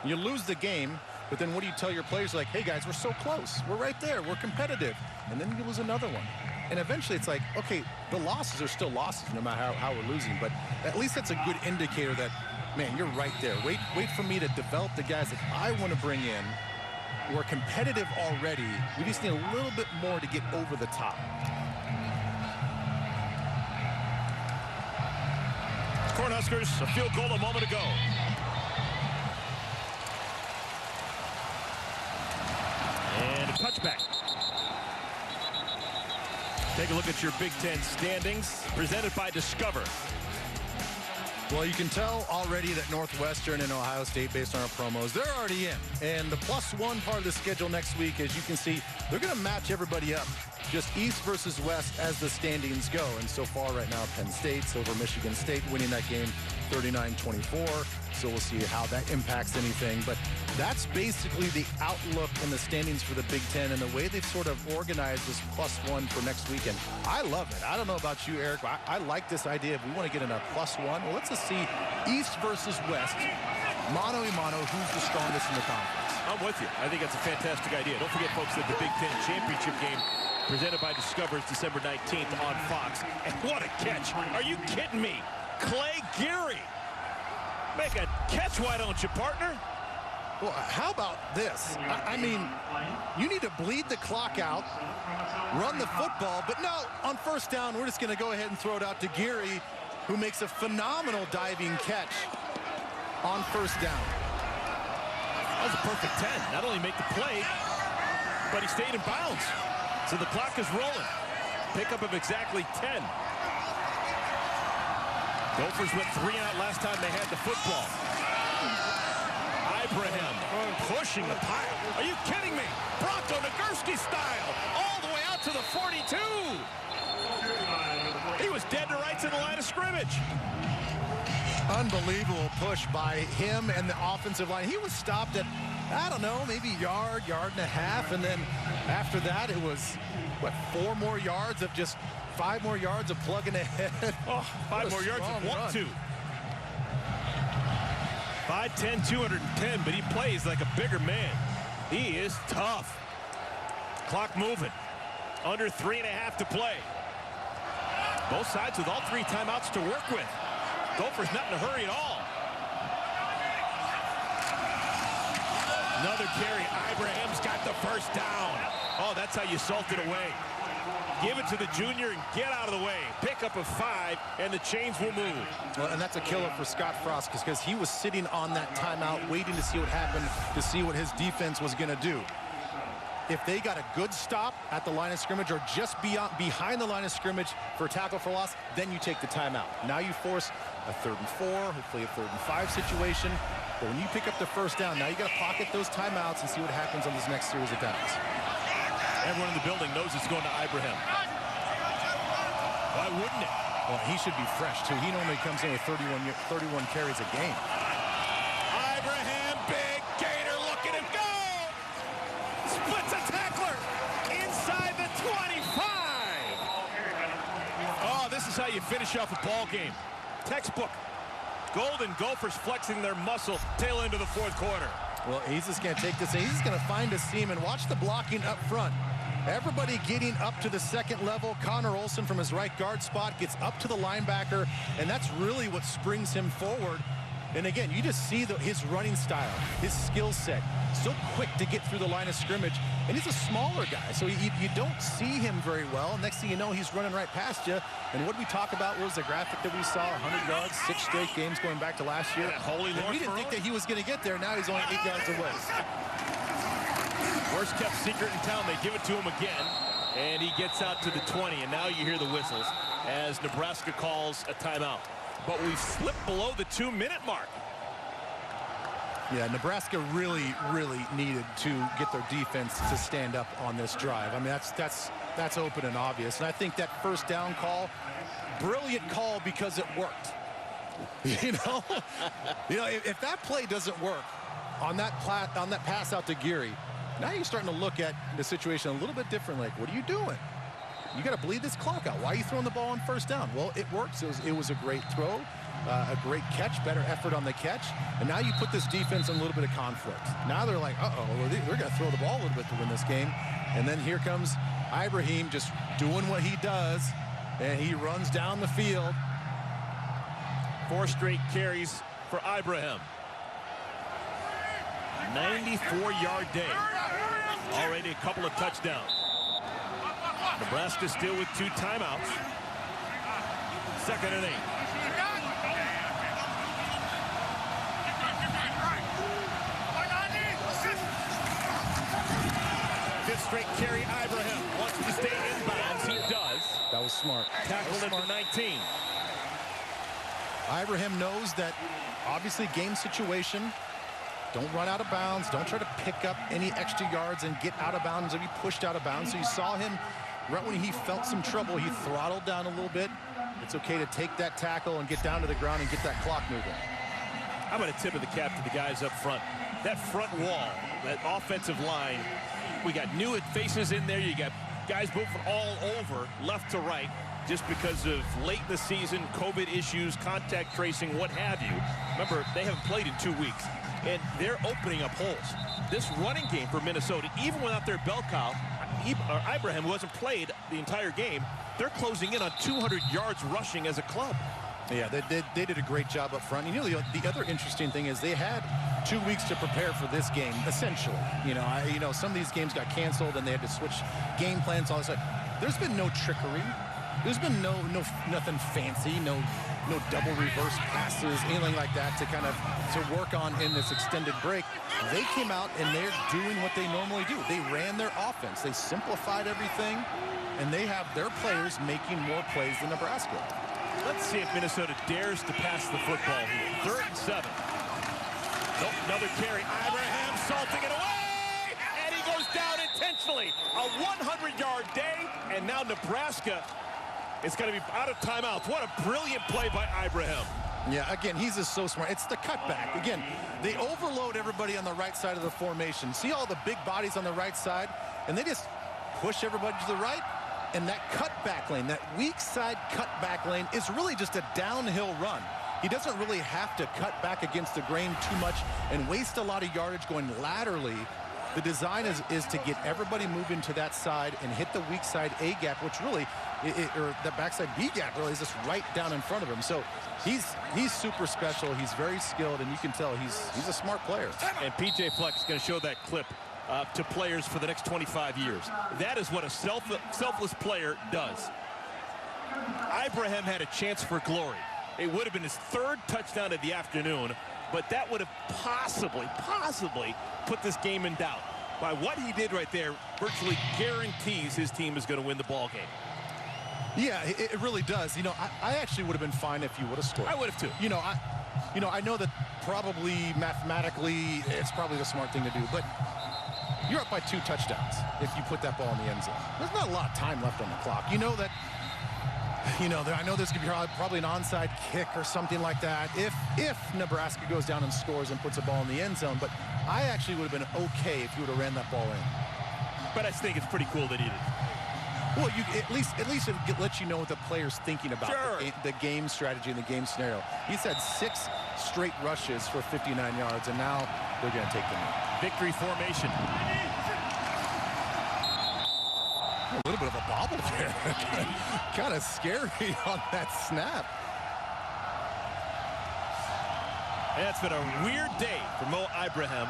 you lose the game, but then what do you tell your players? Like, hey, guys, we're so close. We're right there. We're competitive. And then you lose another one. And eventually it's like, okay, the losses are still losses no matter how we're losing. But at least that's a good indicator that, man, you're right there. Wait for me to develop the guys that I want to bring in. We're competitive already. We just need a little bit more to get over the top. Cornhuskers, a field goal a moment ago. And a touchback. Take a look at your Big Ten standings, presented by Discover. Well, you can tell already that Northwestern and Ohio State, based on our promos, they're already in. And the +1 part of the schedule next week, as you can see, they're going to match everybody up. Just East versus West as the standings go. And so far right now, Penn State's over Michigan State, winning that game 39-24. So we'll see how that impacts anything. But that's basically the outlook and the standings for the Big Ten and the way they've sort of organized this +1 for next weekend. I love it. I don't know about you, Eric, but I like this idea. If we want to get in a +1, well, let's just see East versus West. Mano a mano, who's the strongest in the conference? I'm with you. I think that's a fantastic idea. Don't forget, folks, that the Big Ten championship game presented by Discover is December 19th on Fox. And what a catch. Are you kidding me? Clay Geary. Make a catch, why don't you, partner? Well, how about this? I mean, you need to bleed the clock out, run the football, but no, on first down, we're just going to go ahead and throw it out to Geary, who makes a phenomenal diving catch on first down. That was a perfect 10. Not only make the play, but he stayed in bounds. So the clock is rolling. Pickup of exactly 10. Gophers went 3 out last time they had the football. Ibrahim pushing the pile. Are you kidding me? Bronco Nagurski style. All the way out to the 42. He was dead to rights in the line of scrimmage. Unbelievable push by him and the offensive line. He was stopped at, I don't know, maybe yard and a half. And then after that, it was, what, 4 more yards of just 5 more yards of plugging ahead. Oh, 5 more yards of 1-2. 5'10", 210, but he plays like a bigger man. He is tough. Clock moving. Under 3.5 to play. Both sides with all 3 timeouts to work with. Gophers not in a hurry at all. Another carry. Ibrahim's got the first down. Oh, that's how you salt it away. Give it to the junior and get out of the way. Pick up a 5, and the chains will move. Well, and that's a killer for Scott Frost because he was sitting on that timeout waiting to see what happened, to see what his defense was going to do. If they got a good stop at the line of scrimmage or just behind the line of scrimmage for a tackle for loss, then you take the timeout. Now you force a 3rd and 4, hopefully a 3rd and 5 situation. But when you pick up the first down, now you got to pocket those timeouts and see what happens on this next series of downs. Everyone in the building knows it's going to Ibrahim. Why wouldn't it? Well, he should be fresh, too. He normally comes in with 31 carries a game. Ibrahim, big gainer, look at him go! Splits a tackler inside the 25. Oh, this is how you finish off a ball game. Textbook. Golden Gophers flexing their muscle tail into the 4th quarter. Well, he's just going to take this. He's just going to find a seam and watch the blocking up front. Everybody getting up to the 2nd level. Connor Olsen from his right guard spot gets up to the linebacker, and that's really what springs him forward. And again, you just see his running style, his skill set. So quick to get through the line of scrimmage. And he's a smaller guy, so you don't see him very well. Next thing you know, he's running right past you. And what we talk about was the graphic that we saw, 100 yards, 6 straight games going back to last year. Holy Lord, we didn't think that he was going to get there. Now he's only 8 yards away. Worst kept secret in town. They give it to him again. And he gets out to the 20. And now you hear the whistles as Nebraska calls a timeout. But we've slipped below the 2-minute mark. Yeah, Nebraska really needed to get their defense to stand up on this drive. I mean, that's open and obvious. And I think that first down call, brilliant call because it worked. You know, if that play doesn't work on that pass out to Geary, now you're starting to look at the situation a little bit differently. Like, what are you doing? You got to bleed this clock out. Why are you throwing the ball on first down? Well, it works. It was a great throw, a great catch, better effort on the catch. And now you put this defense in a little bit of conflict. Now they're like, uh-oh, well, they're going to throw the ball a little bit to win this game. And then here comes Ibrahim just doing what he does, and he runs down the field. 4 straight carries for Ibrahim. 94-yard day. Already a couple of touchdowns. Nebraska still with 2 timeouts. 2nd and 8. Fifth straight carry. Ibrahim wants to stay inbounds. He does. That was smart. Tackled at the 19. Ibrahim knows that obviously game situation. Don't run out of bounds. Don't try to pick up any extra yards and get out of bounds or be pushed out of bounds. So you saw him right when he felt some trouble, he throttled down a little bit. It's okay to take that tackle and get down to the ground and get that clock moving. How about a tip of the cap to the guys up front? That front wall, that offensive line, we got new faces in there. You got guys moving all over, left to right, just because of late in the season, COVID issues, contact tracing, what have you. Remember, they haven't played in 2 weeks, and they're opening up holes. This running game for Minnesota, even without their bell cow, Ibrahim, who hasn't played the entire game, they're closing in on 200 yards rushing as a club. Yeah, they did a great job up front. You know, the other interesting thing is they had 2 weeks to prepare for this game, essentially. You know, some of these games got canceled and they had to switch game plans, all this stuff. There's been no trickery. There's been nothing fancy, no double reverse passes, anything like that to work on in this extended break. They came out and they're doing what they normally do. They ran their offense. They simplified everything, and they have their players making more plays than Nebraska. Let's see if Minnesota dares to pass the football here. 3rd and 7. Nope, another carry. Ibrahim salting it away, and he goes down intentionally. A 100-yard day, and now Nebraska It's going to be out of timeouts. What a brilliant play by Ibrahim. Yeah, again, he's just so smart. It's the cutback. Again, they overload everybody on the right side of the formation. See all the big bodies on the right side? And they just push everybody to the right. And that cutback lane, that weak side cutback lane is really just a downhill run. He doesn't really have to cut back against the grain too much and waste a lot of yardage going laterally. The design is to get everybody moving to that side and hit the weak side A gap, which really, or the backside B gap really is just right down in front of him. So he's super special. He's very skilled, and you can tell he's a smart player. And P.J. Fleck is going to show that clip to players for the next 25 years. That is what a selfless player does. Ibrahim had a chance for glory. It would have been his third touchdown of the afternoon, but that would have possibly put this game in doubt. By what he did right there, virtually guarantees his team is going to win the ball game. Yeah, it really does. You know, I actually would have been fine if you would have scored. I would have too. I know that probably mathematically it's probably the smart thing to do, but you're up by 2 touchdowns if you put that ball in the end zone. There's not a lot of time left on the clock. I know there's going to be probably an onside kick or something like that if Nebraska goes down and scores and puts a ball in the end zone. But I actually would have been okay if you would have ran that ball in. But I think it's pretty cool that he did. Well, at least it lets you know what the player's thinking about. Sure. The game strategy and the game scenario. He's had 6 straight rushes for 59 yards, and now they're going to take them out. Victory formation. A little bit of a bobble there. Kind of scary on that snap. And it's been a weird day for Mo Ibrahim.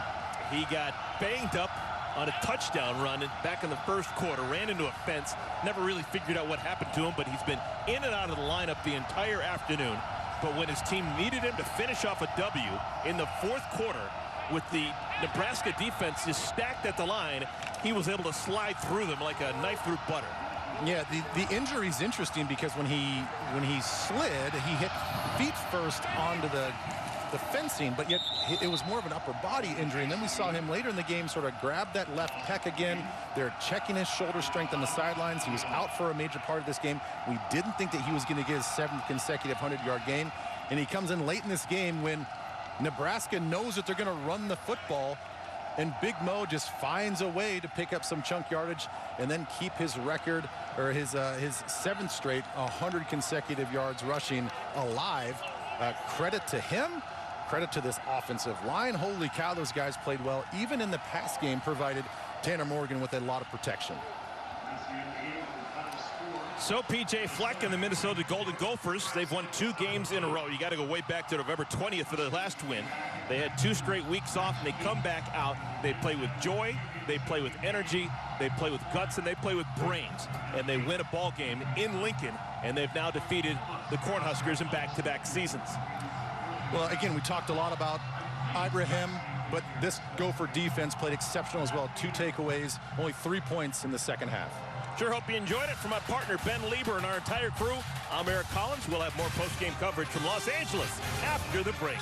He got banged up on a touchdown run back in the first quarter, ran into a fence, never really figured out what happened to him, but he's been in and out of the lineup the entire afternoon. But when his team needed him to finish off a W in the fourth quarter, with the Nebraska defense just stacked at the line, he was able to slide through them like a knife through butter. Yeah, the injury's interesting because when he slid, he hit feet first onto the fencing, but yet it was more of an upper body injury. And then we saw him later in the game sort of grab that left pec again. They're checking his shoulder strength on the sidelines. He was out for a major part of this game. We didn't think that he was going to get his 7th consecutive 100-yard game. And he comes in late in this game when Nebraska knows that they're going to run the football, and Big Mo just finds a way to pick up some chunk yardage and then keep his record, or his 7th straight 100 consecutive yards rushing alive. Credit to him. Credit to this offensive line. Holy cow, those guys played well. Even in the pass game, provided Tanner Morgan with a lot of protection. So P.J. Fleck and the Minnesota Golden Gophers, they've won 2 games in a row. You got to go way back to November 20th for the last win. They had 2 straight weeks off, and they come back out. They play with joy, they play with energy, they play with guts, and they play with brains. And they win a ball game in Lincoln, and they've now defeated the Cornhuskers in back-to-back seasons. Well, again, we talked a lot about Ibrahim, but this Gopher defense played exceptional as well. 2 takeaways, only 3 points in the second half. Sure hope you enjoyed it. From my partner Ben Lieber and our entire crew, I'm Eric Collins. We'll have more post-game coverage from Los Angeles after the break.